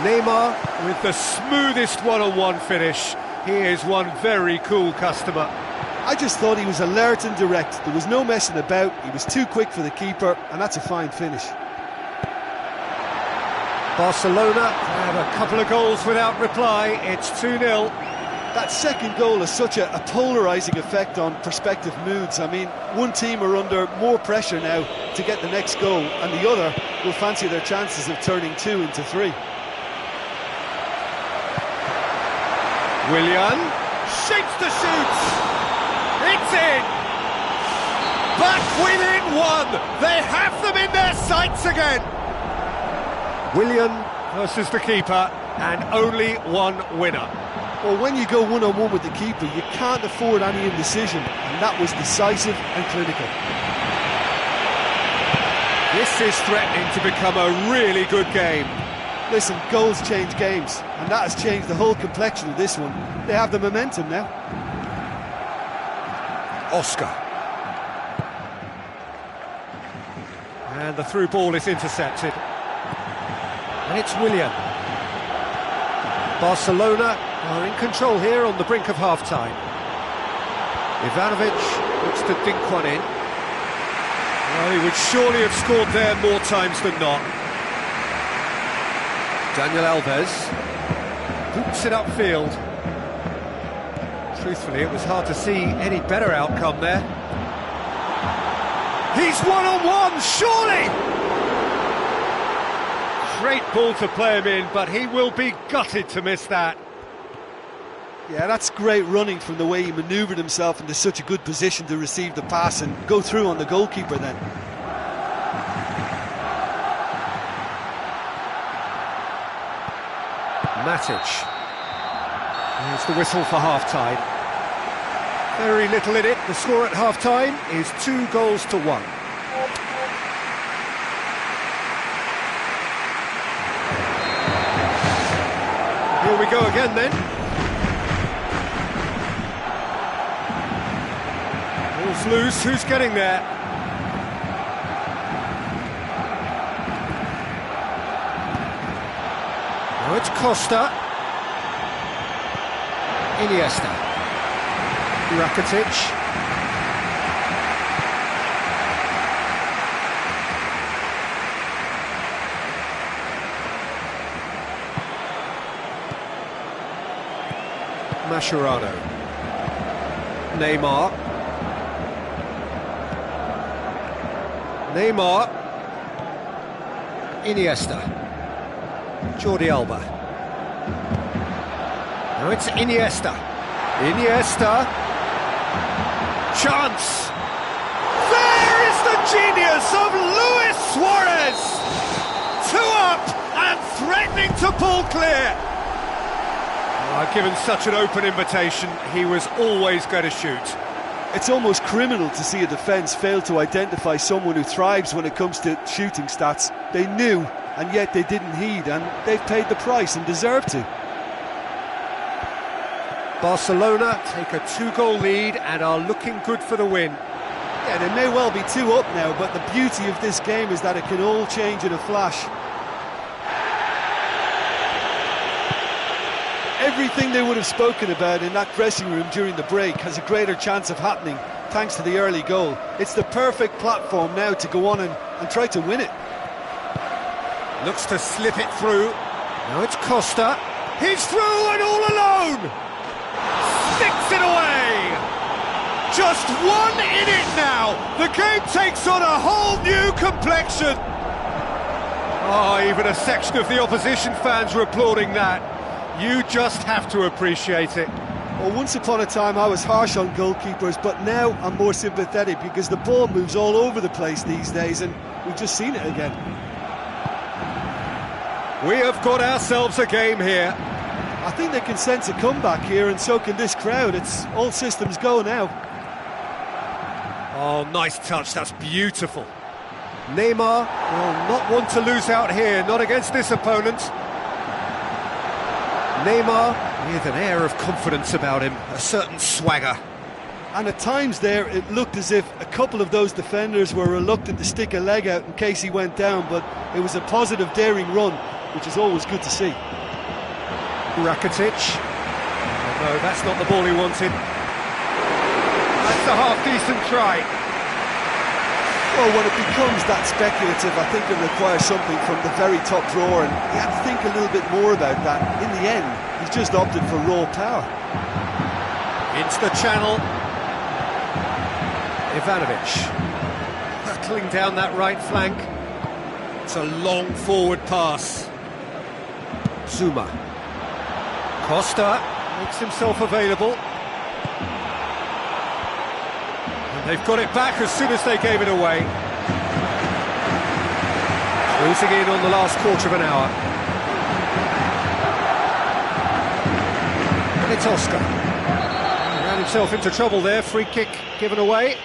Neymar with the smoothest one-on-one finish. He is one very cool customer. I just thought he was alert and direct. There was no messing about. He was too quick for the keeper, and that's a fine finish. Barcelona have a couple of goals without reply. It's 2-0. That second goal has such a polarising effect on prospective moods. I mean, one team are under more pressure now to get the next goal, and the other will fancy their chances of turning 2 into 3. Willian shapes to shoot. It's in. Back within one. They have them in their sights again. Willian versus the keeper, and only one winner. Well, when you go one-on-one with the keeper, you can't afford any indecision, and that was decisive and clinical. This is threatening to become a really good game. Listen, goals change games, and that has changed the whole complexion of this one. They have the momentum now. Oscar. And the through ball is intercepted. And it's Willian. Barcelona are in control here on the brink of half-time. Ivanovic looks to dink one in. Well, he would surely have scored there more times than not. Daniel Alves hoops it upfield. Truthfully, it was hard to see any better outcome there. He's one-on-one, surely! Great ball to play him in, but he will be gutted to miss that. Yeah, that's great running from the way he manoeuvred himself into such a good position to receive the pass and go through on the goalkeeper then. Matic. Here's the whistle for half-time. Very little in it. The score at half-time is 2-1. Here we go again then. Ball's loose, who's getting there? Now it's Costa. Iniesta. Rakitic. Mascherano. Neymar. Iniesta. Jordi Alba. Now it's Iniesta. Chance! There is the genius of Luis Suarez! 2 up and threatening to pull clear. Given such an open invitation, he was always going to shoot. It's almost criminal to see a defence fail to identify someone who thrives when it comes to shooting stats. They knew, and yet they didn't heed, and they've paid the price and deserve to. Barcelona take a 2-goal lead and are looking good for the win. Yeah, they may well be 2 up now, but the beauty of this game is that it can all change in a flash. Everything they would have spoken about in that dressing room during the break has a greater chance of happening thanks to the early goal. It's the perfect platform now to go on and try to win it. Looks to slip it through. Now it's Costa. He's through and all alone! Sticks it away! Just 1 in it now! The game takes on a whole new complexion! Oh, even a section of the opposition fans are applauding that. You just have to appreciate it. Well, once upon a time I was harsh on goalkeepers, but now I'm more sympathetic because the ball moves all over the place these days and we've just seen it again. We have got ourselves a game here. I think they can sense a comeback here, and so can this crowd. It's all systems go now. Oh, nice touch, that's beautiful. Neymar will not want to lose out here, not against this opponent. Neymar with an air of confidence about him, a certain swagger. And at times there, it looked as if a couple of those defenders were reluctant to stick a leg out in case he went down, but it was a positive, daring run, which is always good to see. Rakitic. Oh, no, that's not the ball he wanted. That's a half-decent try. Well, when it becomes that speculative, I think it requires something from the very top drawer, and he had to think a little bit more about that. In the end, he's just opted for raw power. Into the channel. Ivanovic. Hurtling down that right flank. It's a long forward pass. Zuma. Costa makes himself available. And they've got it back as soon as they gave it away. Closing in on the last quarter of an hour. And it's Oscar. He ran himself into trouble there, free kick given away.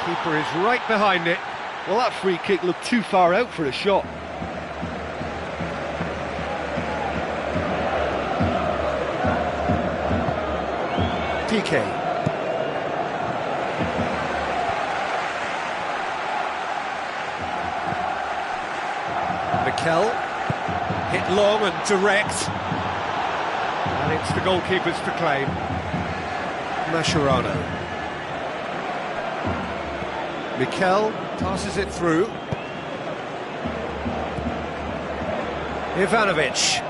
Keeper is right behind it. Well, that free kick looked too far out for a shot. PK. Mikel, hit long and direct, and it's the goalkeeper's to claim. Mascherano. Mikel passes it through. Ivanovic.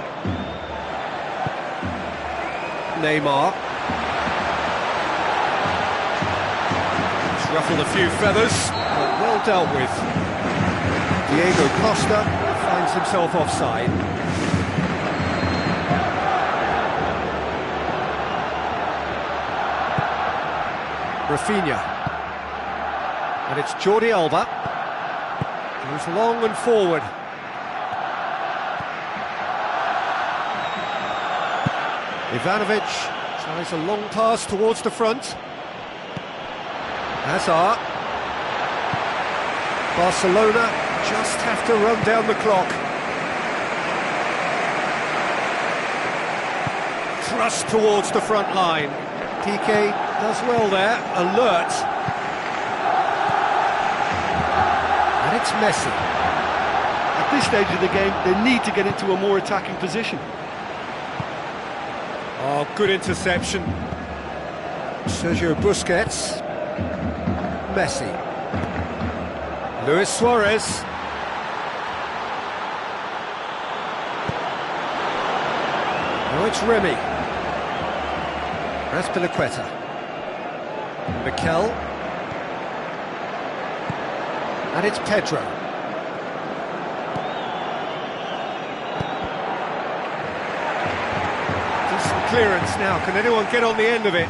Neymar. He's ruffled a few feathers, but well dealt with. Diego Costa finds himself offside. Rafinha. And it's Jordi Alba. Goes long and forward. Ivanovic tries a long pass towards the front. Hazard. Barcelona just have to run down the clock. Thrust towards the front line. PK does well there, alert. And it's Messi. At this stage of the game, they need to get into a more attacking position. Oh, good interception. Sergio Busquets. Messi. Luis Suarez. Now it's Remy. Azpilicueta. Mikel. And it's Pedro. Decent clearance now. Can anyone get on the end of it?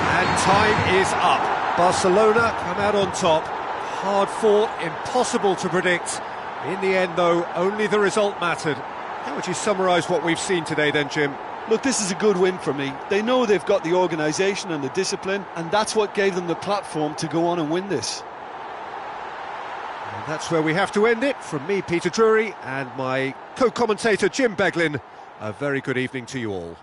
And time is up. Barcelona come out on top. Hard fought, impossible to predict. In the end, though, only the result mattered. How would you summarise what we've seen today then, Jim? Look, this is a good win for me. They know they've got the organisation and the discipline, and that's what gave them the platform to go on and win this. And that's where we have to end it. From me, Peter Drury, and my co-commentator, Jim Beglin, a very good evening to you all.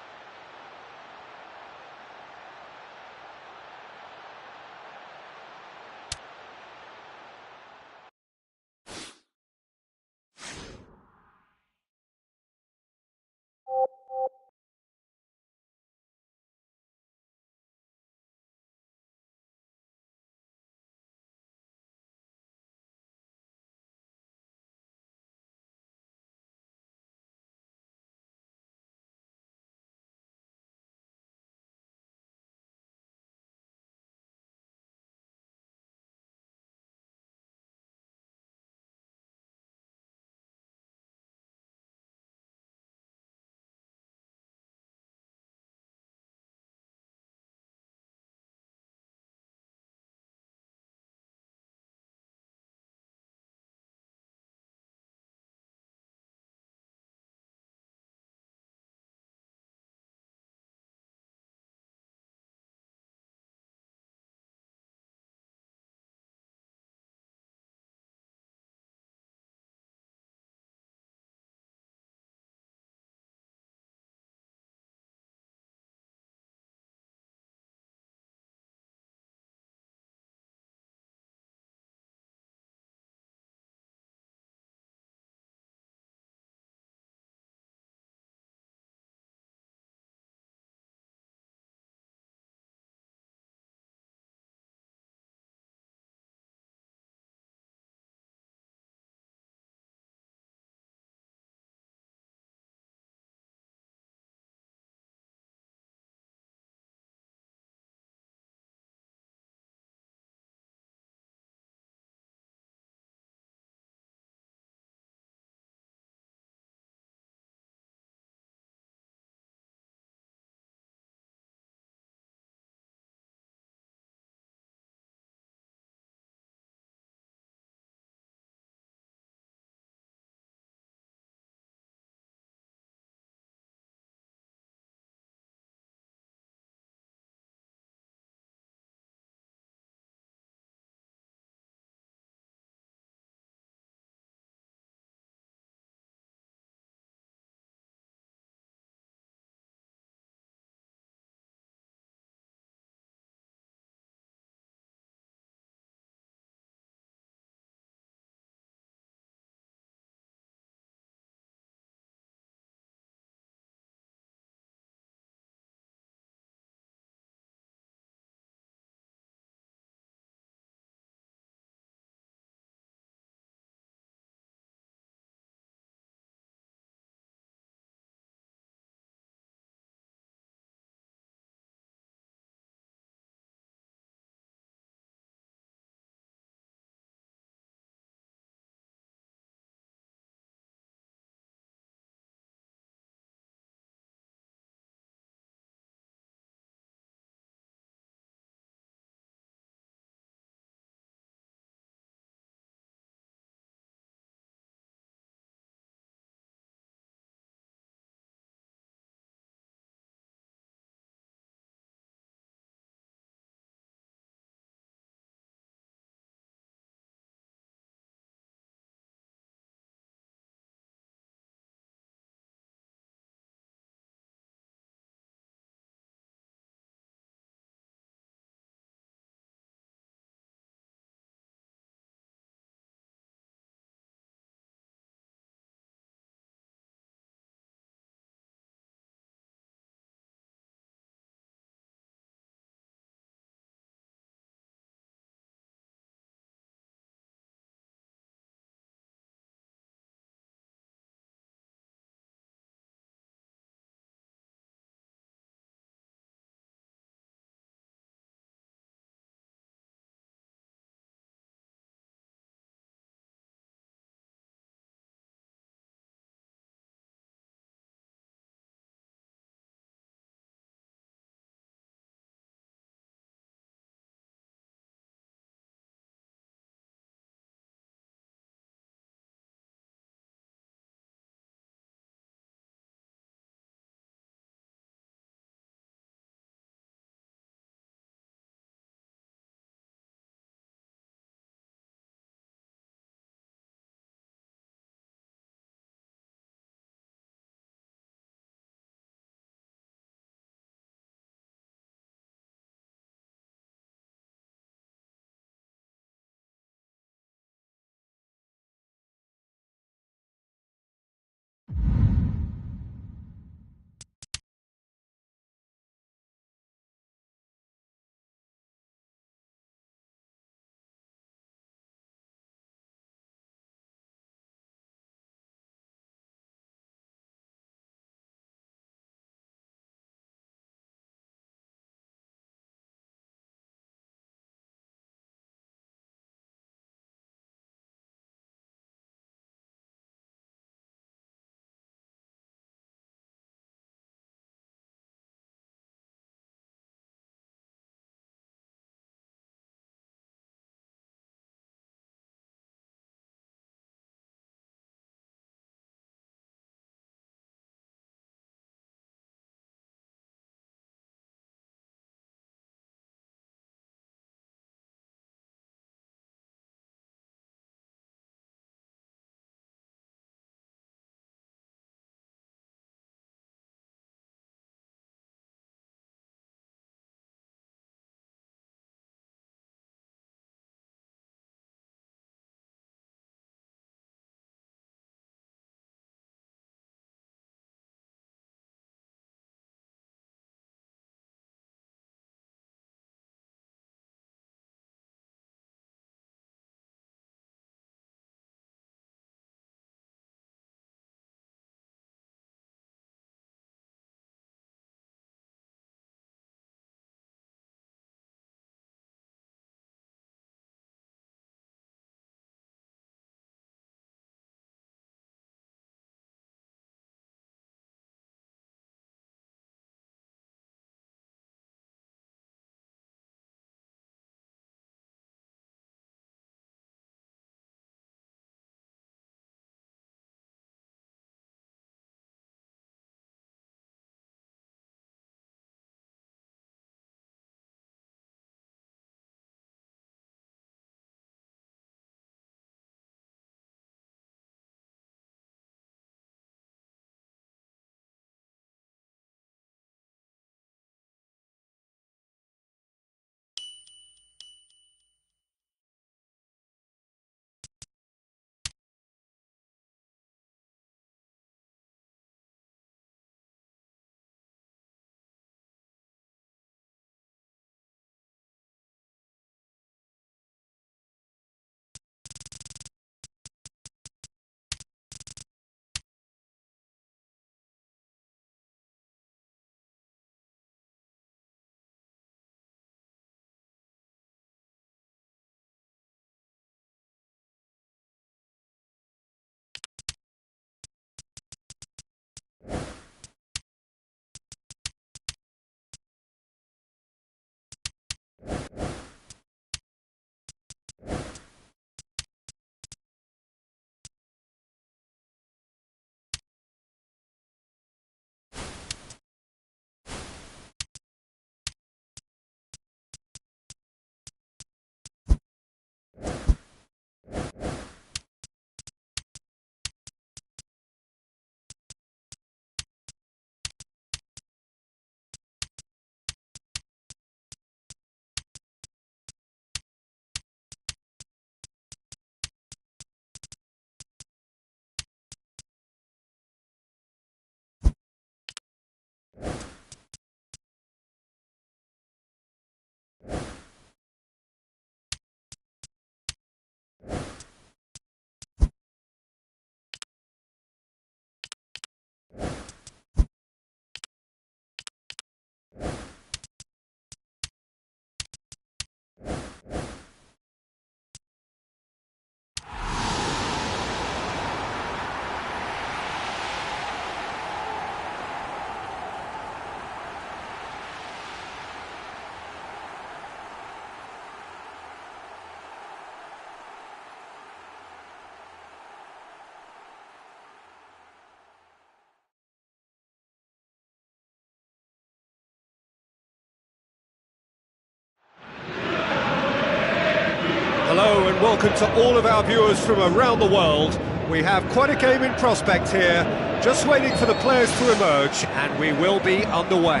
welcome to all of our viewers from around the world. We have quite a game in prospect here, just waiting for the players to emerge, and we will be underway.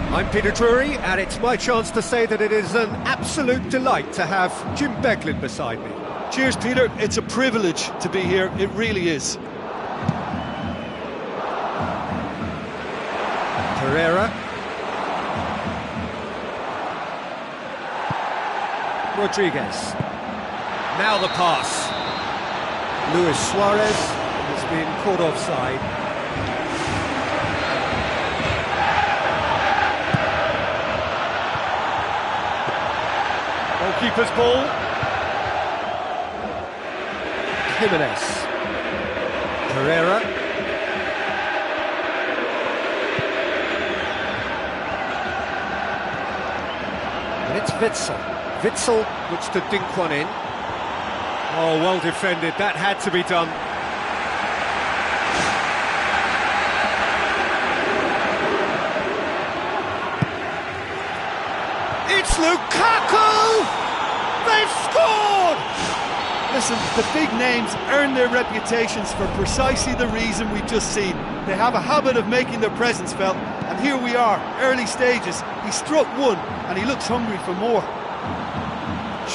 I'm Peter Drury, and it's my chance to say that it is an absolute delight to have Jim Beglin beside me. Cheers, Peter. It's a privilege to be here. It really is. Pereira. Rodriguez. Now the pass. Luis Suarez has been caught offside. Goalkeeper's ball. Jimenez. Pereira. And it's Witsel. Witsel looks to dink one in. Oh, well defended. That had to be done. It's Lukaku! They've scored! Listen, the big names earn their reputations for precisely the reason we've just seen. They have a habit of making their presence felt, and here we are, early stages. He struck one, and he looks hungry for more.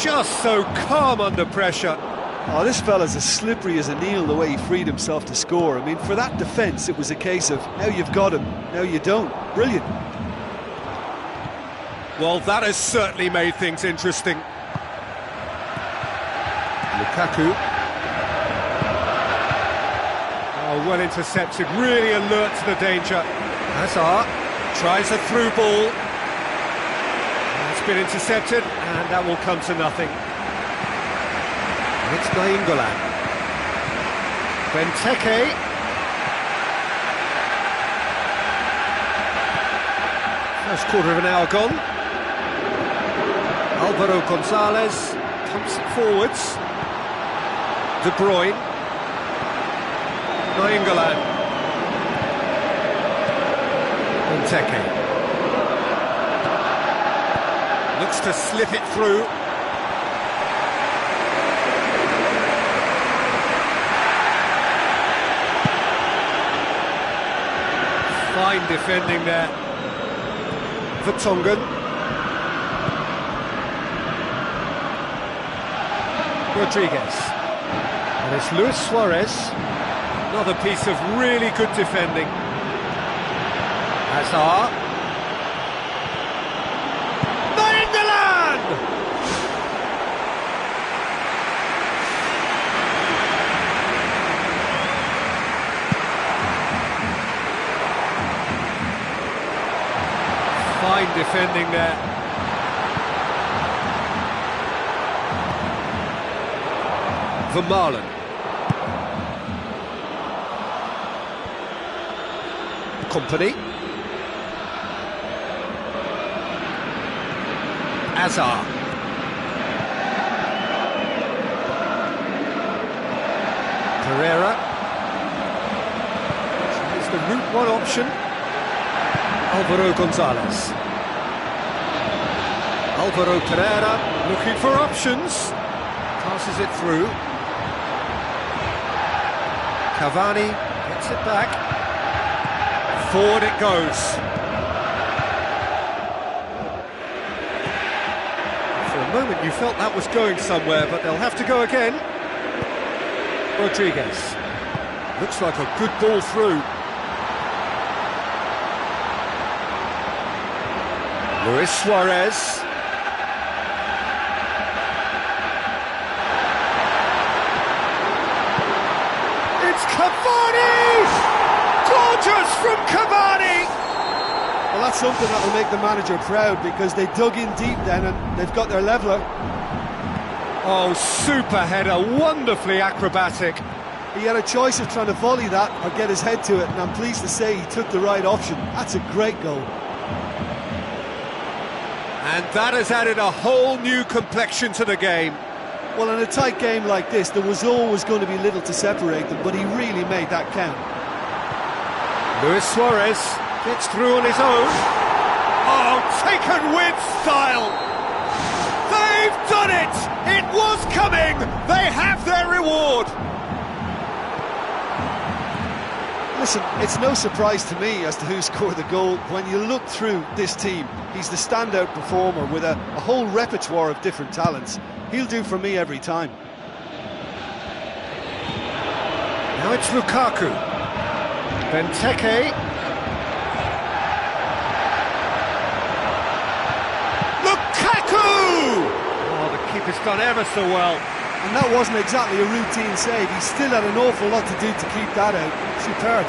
Just so calm under pressure. Oh, this fella's as slippery as a Neil the way he freed himself to score. I mean, for that defence, it was a case of, now you've got him, now you don't. Brilliant. Well, that has certainly made things interesting. Lukaku. Oh, well intercepted, really alert to the danger. Hazard tries a through ball. It's been intercepted, and that will come to nothing. And it's Nainggolan. Benteke. First quarter of an hour gone. Alvaro Gonzalez pumps it forwards. De Bruyne. Nainggolan. Benteke. Looks to slip it through. Fine defending there. Vertonghen. Rodriguez. And it's Luis Suarez. Another piece of really good defending. Hazard. Fine defending there. Vermaelen. Company. Hazard. Pereira. Tries the route one option. Alvaro Gonzalez. Alvaro Pereira looking for options. Passes it through. Cavani gets it back. Forward it goes. For a moment you felt that was going somewhere, but they'll have to go again. Rodriguez. Looks like a good ball through. Luis Suarez. It's Cavani! Gorgeous from Cavani! Well, that's something that will make the manager proud, because they dug in deep then and they've got their leveller. Oh, super header, wonderfully acrobatic. He had a choice of trying to volley that or get his head to it, and I'm pleased to say he took the right option. That's a great goal. And that has added a whole new complexion to the game. Well, in a tight game like this, there was always going to be little to separate them, but he really made that count. Luis Suarez gets through on his own. Oh, taken with style! They've done it! It was coming! They have their reward! Listen, it's no surprise to me as to who scored the goal. When you look through this team, he's the standout performer with a whole repertoire of different talents. He'll do for me every time. Now it's Lukaku. Benteke. Lukaku! Oh, the keeper's done ever so well. And that wasn't exactly a routine save. He still had an awful lot to do to keep that out. Superb.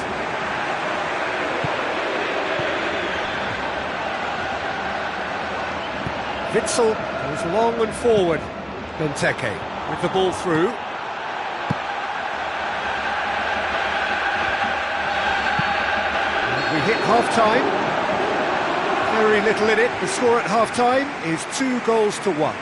Witsel goes long and forward. Benteke with the ball through. And we hit half-time. Very little in it. The score at half-time is 2-1.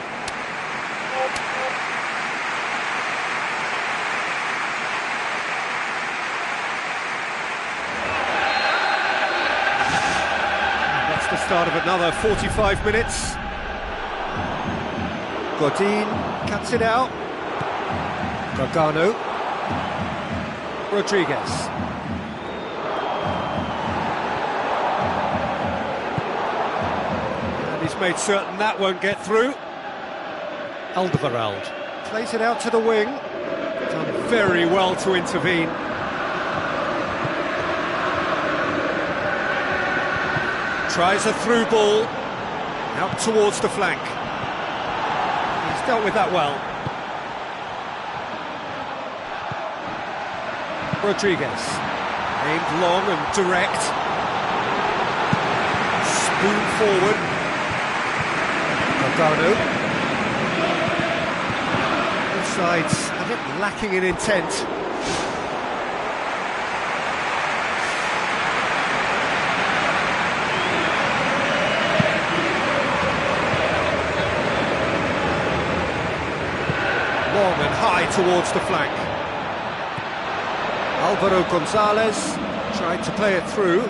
The start of another 45 minutes. Godin cuts it out. Gargano. Rodriguez. And he's made certain that won't get through. Alderweireld plays it out to the wing. Done very well to intervene. Tries a through ball, out towards the flank. He's dealt with that well. Rodriguez, aimed long and direct. Spoon forward. Gargano. Both sides a bit lacking in intent. Long and high towards the flank. Alvaro Gonzalez tried to play it through.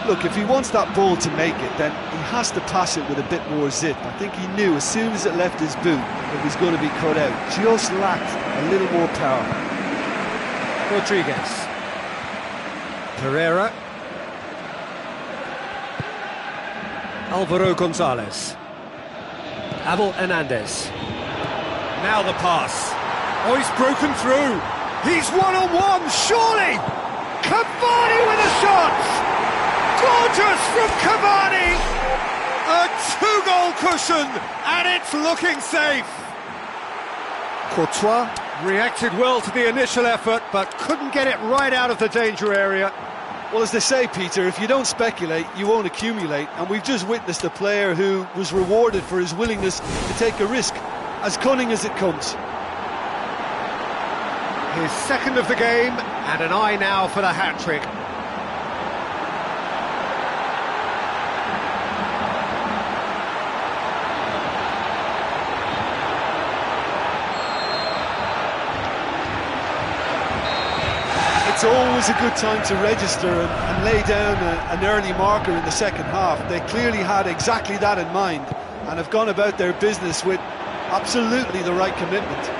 Look, if he wants that ball to make it, then he has to pass it with a bit more zip. I think he knew as soon as it left his boot it was going to be cut out. Just lacked a little more power. Rodriguez. Pereira. Alvaro Gonzalez. Abel Hernandez. Now the pass. Oh, he's broken through. He's one-on-one, surely! Cavani with a shot! Gorgeous from Cavani! A two-goal cushion, and it's looking safe. Courtois reacted well to the initial effort, but couldn't get it right out of the danger area. Well, as they say, Peter, if you don't speculate, you won't accumulate. And we've just witnessed a player who was rewarded for his willingness to take a risk, as cunning as it comes. His second of the game, and an eye now for the hat-trick. It's always a good time to register and lay down an early marker in the second half. They clearly had exactly that in mind and have gone about their business with absolutely the right commitment.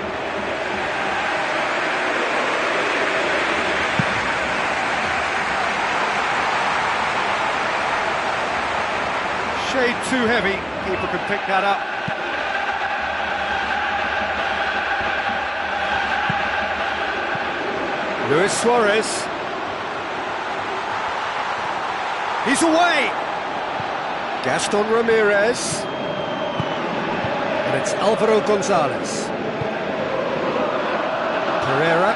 Shade too heavy, keeper can pick that up. Luis Suarez. He's away! Gaston Ramirez. And it's Alvaro Gonzalez. Pereira.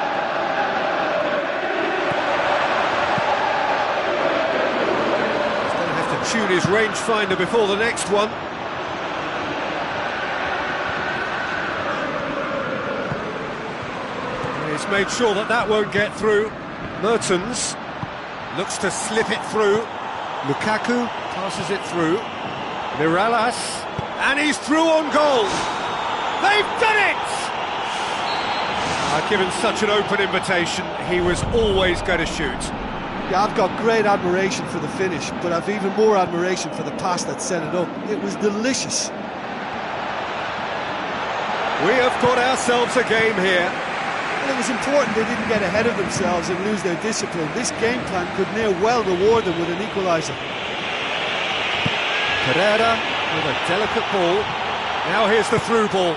He's going to have to tune his rangefinder before the next one. He's made sure that that won't get through. Mertens looks to slip it through. Lukaku passes it through. Mirallas, and he's through on goal. They've done it! Given such an open invitation, he was always going to shoot. Yeah, I've got great admiration for the finish, but I've even more admiration for the pass that set it up. It was delicious. We have got ourselves a game here. Well, it was important they didn't get ahead of themselves and lose their discipline. This game plan could near well reward them with an equaliser. Pereira with a delicate ball. Now here's the through ball.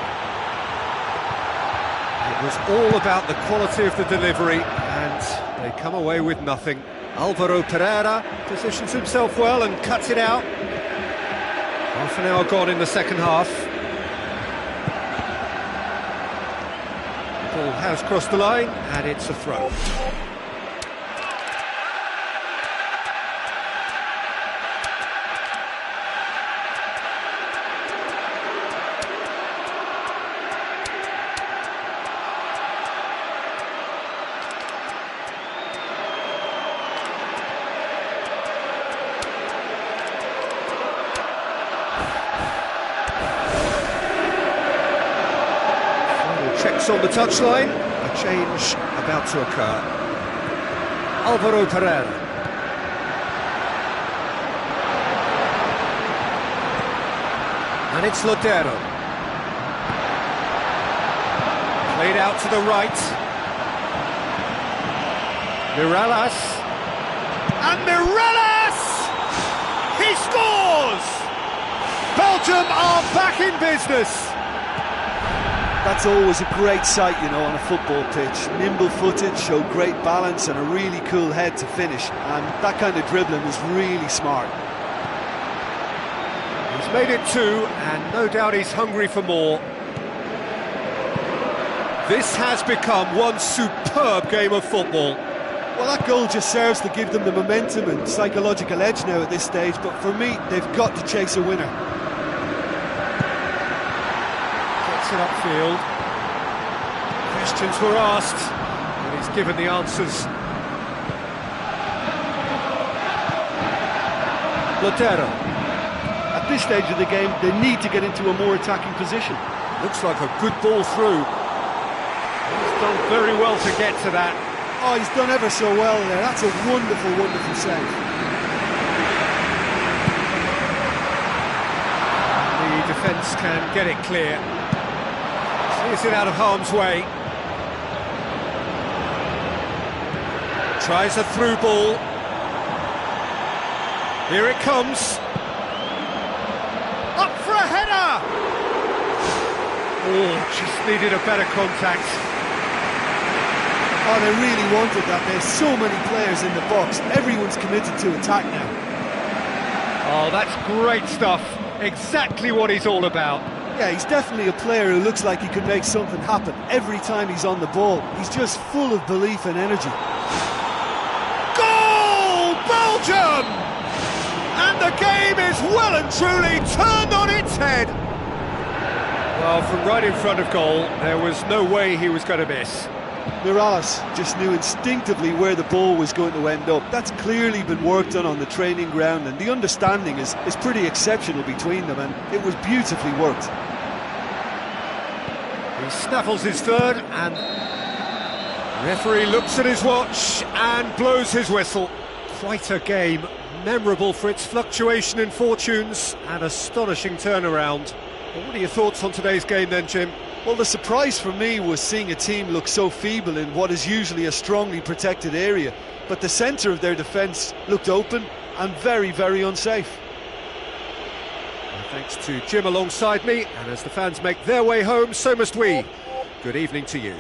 It was all about the quality of the delivery, and they come away with nothing. Alvaro Pereira positions himself well and cuts it out. Half an hour gone in the second half. The ball has crossed the line, and it's a throw. Checks on the touchline, a change about to occur. Alvaro Pereira. And it's Lodero. Played out to the right. Mirallas. And Mirallas! He scores! Belgium are back in business. That's always a great sight, you know, on a football pitch. Nimble-footed, showed great balance and a really cool head to finish. And that kind of dribbling was really smart. He's made it 2, and no doubt he's hungry for more. This has become one superb game of football. Well, that goal just serves to give them the momentum and psychological edge now at this stage, but for me, they've got to chase a winner. Gets it upfield. Questions were asked, and he's given the answers. Lodero. At this stage of the game, they need to get into a more attacking position. Looks like a good ball through. He's done very well to get to that. Oh, he's done ever so well there. That's a wonderful, wonderful save. The defence can get it clear. Clears it out of harm's way. Tries a through ball. Here it comes. Up for a header! Oh, just needed a better contact. Oh, they really wanted that. There's so many players in the box. Everyone's committed to attack now. Oh, that's great stuff. Exactly what he's all about. Yeah, he's definitely a player who looks like he could make something happen every time he's on the ball. He's just full of belief and energy. Goal! Belgium! And the game is well and truly turned on its head. Well, from right in front of goal, there was no way he was going to miss. Mirallas just knew instinctively where the ball was going to end up. That's clearly been worked on the training ground, and the understanding is pretty exceptional between them, and it was beautifully worked. He snaffles his third, and the referee looks at his watch and blows his whistle. Quite a game, memorable for its fluctuation in fortunes and astonishing turnaround. Well, what are your thoughts on today's game then, Jim? Well, the surprise for me was seeing a team look so feeble in what is usually a strongly protected area, but the centre of their defence looked open and very, very unsafe. Well, thanks to Jim alongside me, and as the fans make their way home, so must we. Good evening to you.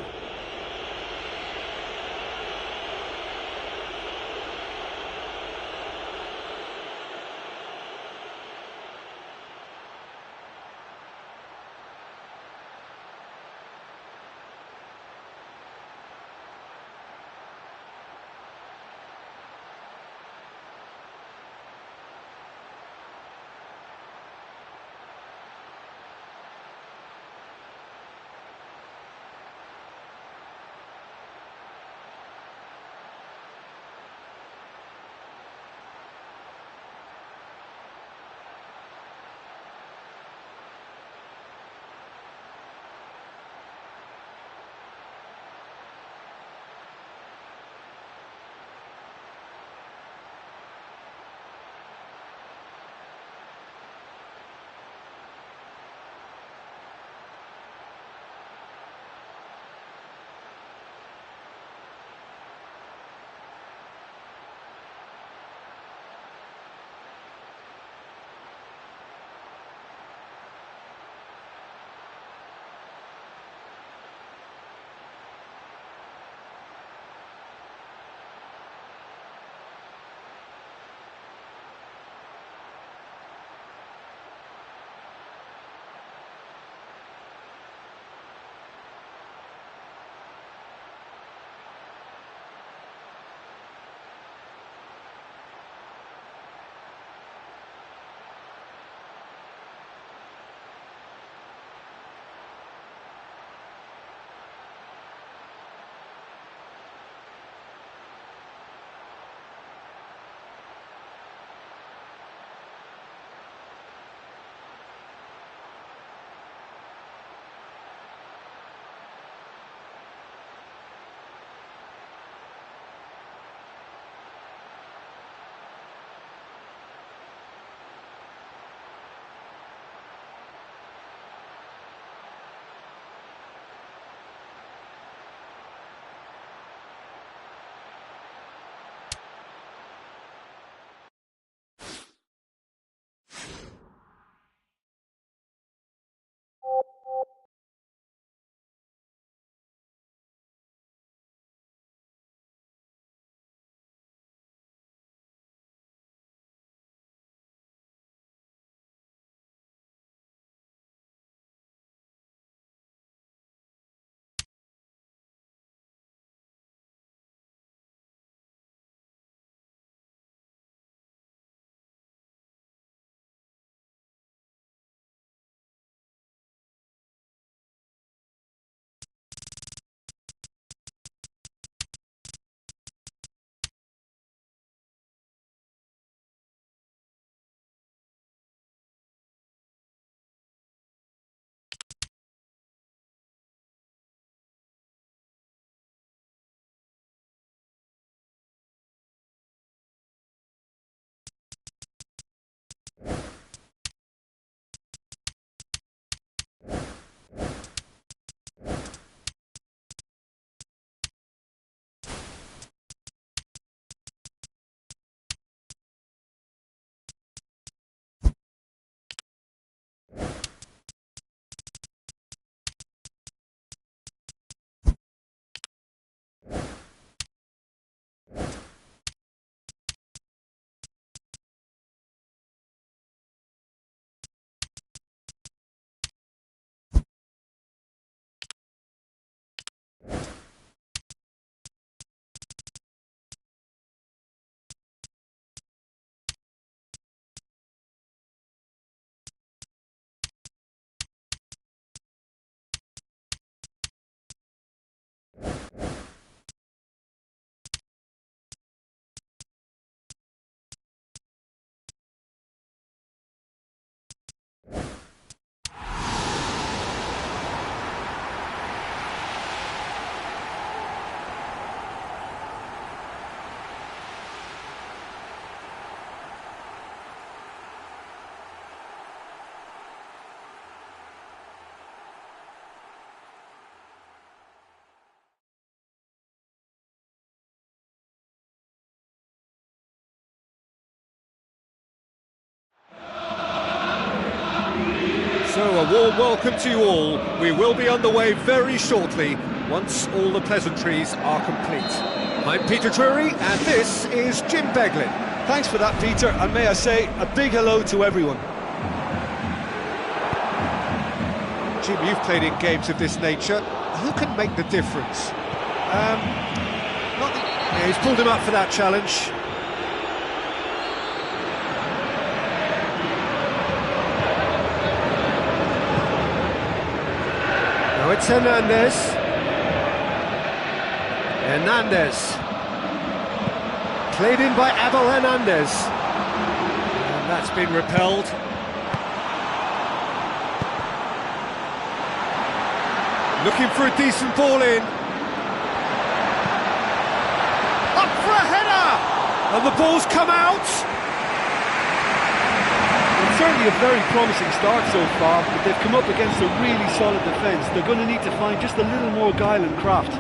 So a warm welcome to you all. We will be underway very shortly, once all the pleasantries are complete. I'm Peter Drury, and this is Jim Beglin. Thanks for that, Peter, and may I say a big hello to everyone. Jim, you've played in games of this nature. Who can make the difference? Yeah, he's pulled him up for that challenge. Now it's Hernandez. Hernandez. Played in by Abel Hernandez. And that's been repelled. Looking for a decent ball in. Up for a header! And the ball's come out! It's certainly a very promising start so far, but they've come up against a really solid defence. They're going to need to find just a little more guile and craft.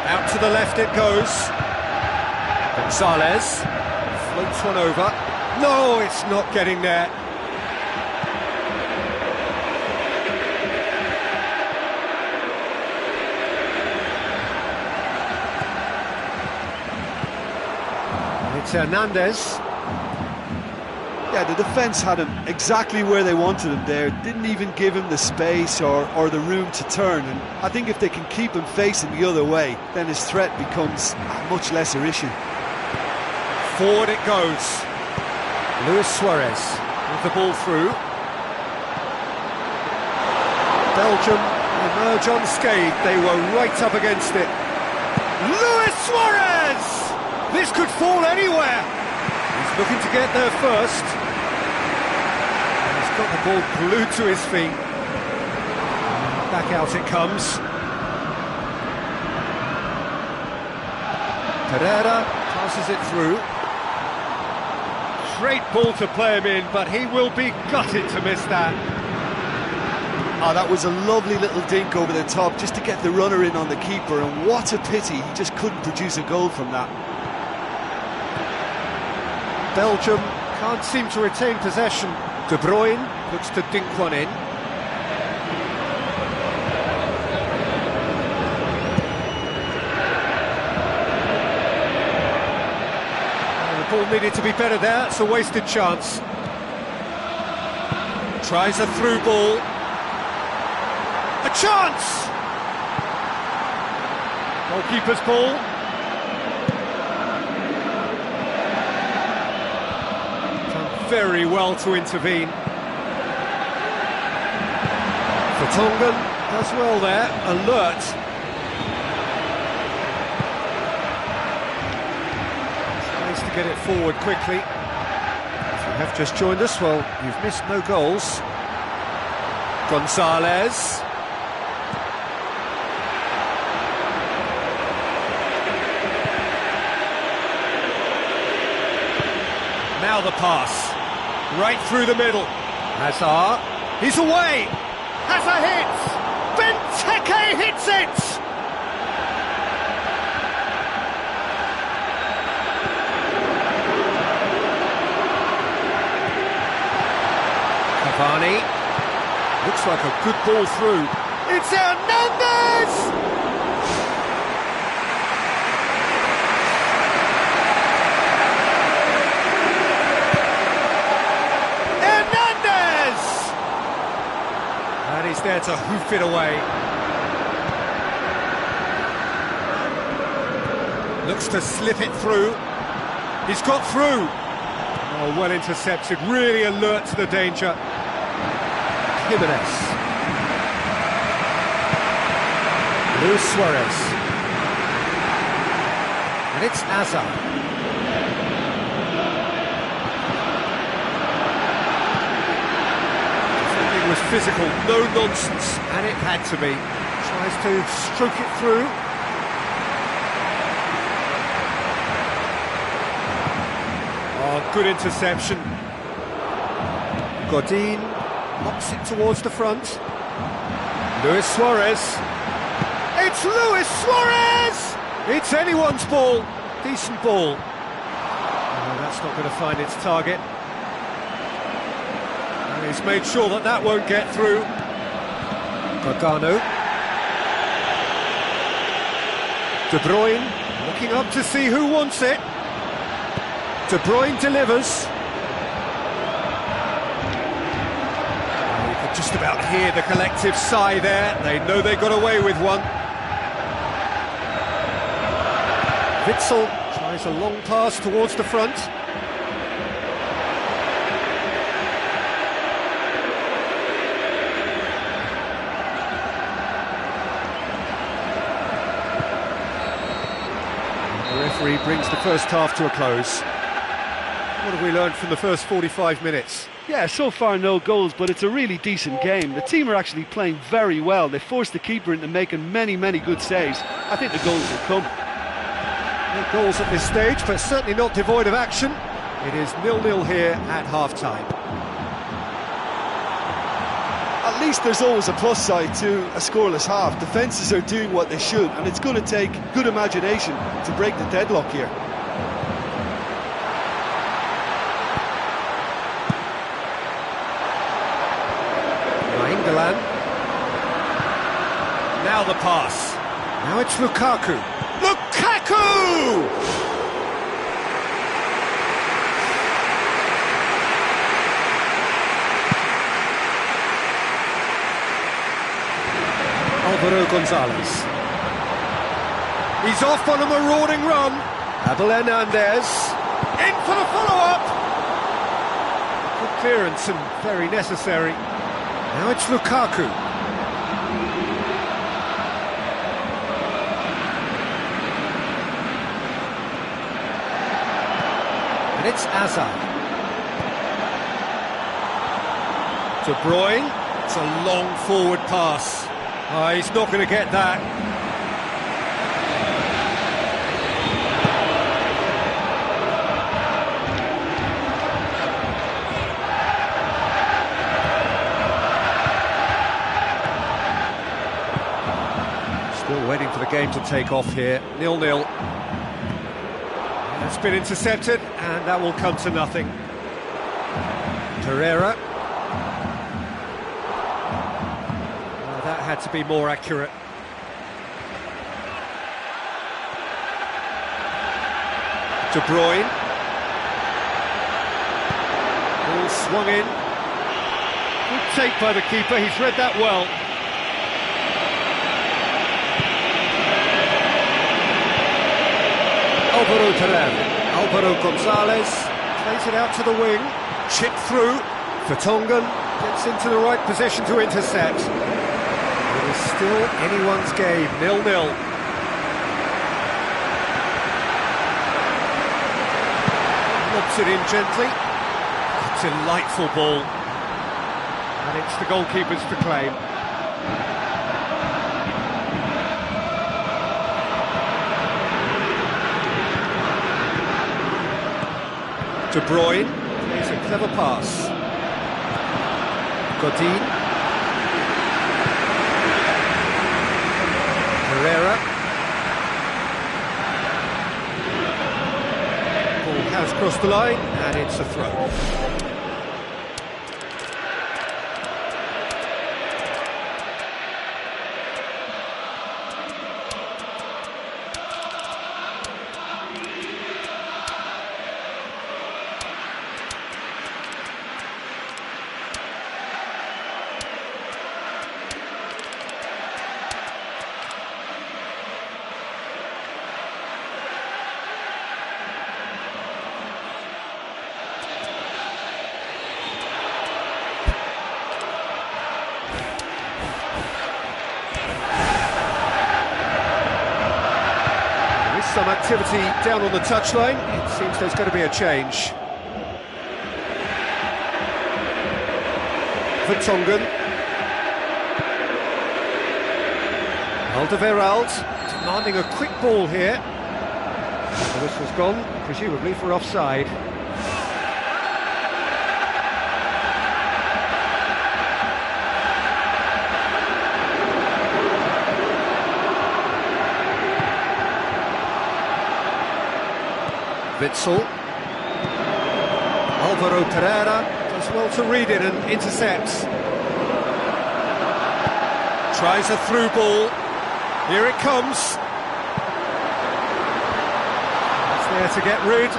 Out to the left it goes. Gonzalez floats one over. No, it's not getting there. It's Hernandez. Yeah, the defence had him exactly where they wanted him there. Didn't even give him the space or the room to turn. And I think if they can keep him facing the other way, then his threat becomes a much lesser issue. Forward it goes. Luis Suarez with the ball through. Belgium emerge unscathed. They were right up against it. Luis Suarez! This could fall anywhere. He's looking to get there first. He's got the ball glued to his feet. Back out it comes. Pereira passes it through. Great ball to play him in, but he will be gutted to miss that. Oh, that was a lovely little dink over the top just to get the runner in on the keeper, and what a pity he just couldn't produce a goal from that. Belgium can't seem to retain possession. De Bruyne looks to dink one in. The ball needed to be better there, it's a wasted chance. Tries a through ball. A chance! Goalkeeper's ball. Very well to intervene. Vertonghen does well there, alert. Tries to get it forward quickly. If you have just joined us, well, you've missed no goals. Gonzalez. Now the pass. Right through the middle. Hazard. He's away. Hazard hits. Benteke hits it. Cavani. Looks like a good ball through. It's Hernandez. He's there to hoof it away. Looks to slip it through. He's got through. Oh, well intercepted, really alert to the danger. Jimenez. Luis Suarez. And it's Hazard. Was physical, no nonsense, and it had to be. Tries to stroke it through. Oh, good interception. Godin knocks it towards the front. Luis Suarez. It's Luis Suarez! It's anyone's ball. Decent ball. Oh, that's not going to find its target. And he's made sure that that won't get through. Gargano. De Bruyne, looking up to see who wants it. De Bruyne delivers. You could just about hear the collective sigh there. They know they got away with one. Witsel tries a long pass towards the front. The referee brings the first half to a close. What have we learned from the first 45 minutes? Yeah, so far no goals, but it's a really decent game. The team are actually playing very well. They forced the keeper into making many good saves. I think the goals will come. No goals at this stage, but certainly not devoid of action. It is 0-0 here at half-time. At least there's always a plus side to a scoreless half. Defences are doing what they should, and it's going to take good imagination to break the deadlock here. England. Now the pass. Now it's Lukaku. Lukaku! Alvaro Gonzalez. He's off on a marauding run. Abel Hernandez. In for the follow-up. Good clearance and very necessary. Now it's Lukaku. And it's Hazard. De Bruyne. It's a long forward pass. Oh, he's not going to get that. Still waiting for the game to take off here. 0-0. It's been intercepted, and that will come to nothing. Pereira. That had to be more accurate. De Bruyne. Ball swung in. Good take by the keeper, he's read that well. Alvaro Gonzalez plays it out to the wing, chip through. Vertonghen gets into the right position to intercept. It is still anyone's game, 0-0. Lobs it in gently. Delightful ball. And it's the goalkeeper's to claim. De Bruyne plays a clever pass. Godin. Pereira. Ball has crossed the line, and it's a throw. Some activity down on the touchline. It seems there's going to be a change. Vertonghen. Alderweireld demanding a quick ball here. The whistle's gone, presumably for offside. Witsel. Alvaro Pereira does well to read it and intercepts. Tries a through ball. Here it comes. It's there to get rid.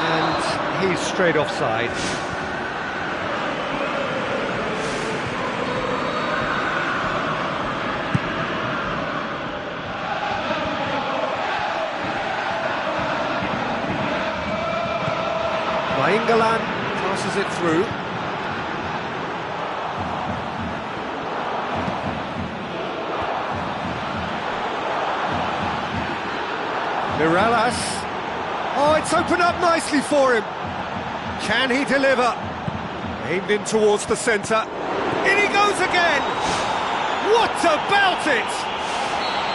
And he's straight offside. England passes it through. Mirallas. Oh, it's opened up nicely for him. Can he deliver? Aimed in towards the centre. In he goes again! What about it?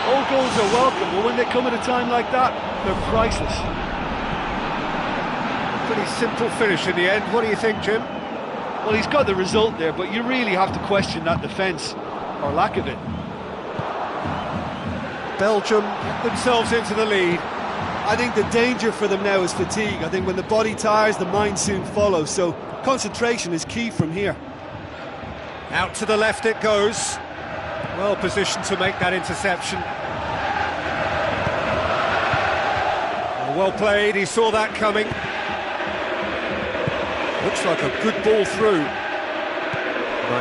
All goals are welcome, but when they come at a time like that, they're priceless. Pretty simple finish in the end. What do you think, Jim? Well, he's got the result there, but you really have to question that defence, or lack of it. Belgium get themselves into the lead. I think the danger for them now is fatigue. I think when the body tires, the mind soon follows, so concentration is key from here. Out to the left it goes. Well positioned to make that interception. Well played, he saw that coming. Looks like a good ball through.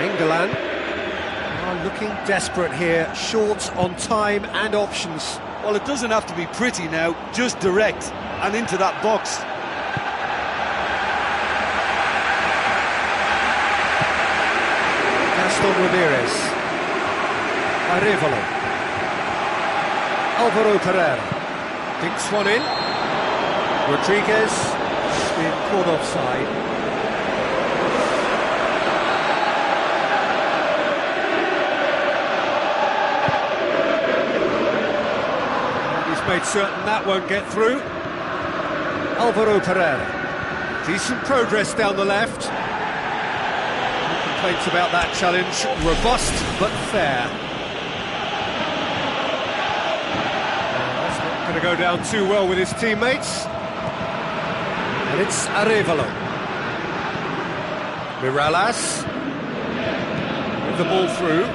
England are looking desperate here, short on time and options. Well, it doesn't have to be pretty now, just direct and into that box. Gaston Ramirez. Arevalo. Alvaro Pereira. Dinks one in. Rodriguez has been caught offside. Made certain that won't get through. Alvaro Pereira. Decent progress down the left. No complaints about that challenge. Robust but fair. That's not going to go down too well with his teammates. And it's Arevalo. Mirallas. With the ball through.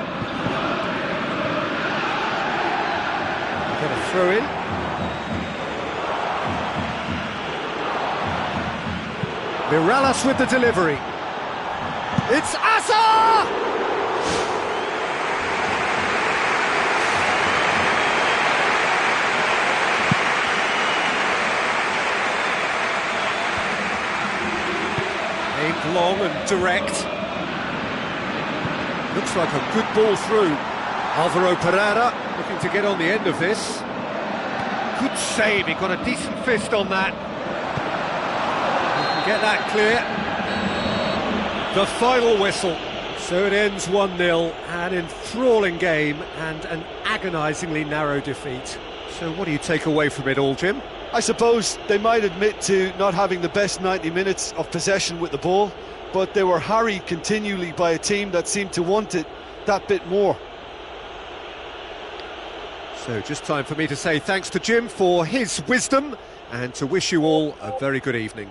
Going to throw in. Mirallas with the delivery. It's Asa! Aimed long and direct. Looks like a good ball through. Alvaro Pereira looking to get on the end of this. Good save, he got a decent fist on that. Get that clear. The final whistle. So it ends 1-0, an enthralling game and an agonisingly narrow defeat. So what do you take away from it all, Jim? I suppose they might admit to not having the best 90 minutes of possession with the ball, but they were harried continually by a team that seemed to want it that bit more. So just time for me to say thanks to Jim for his wisdom and to wish you all a very good evening.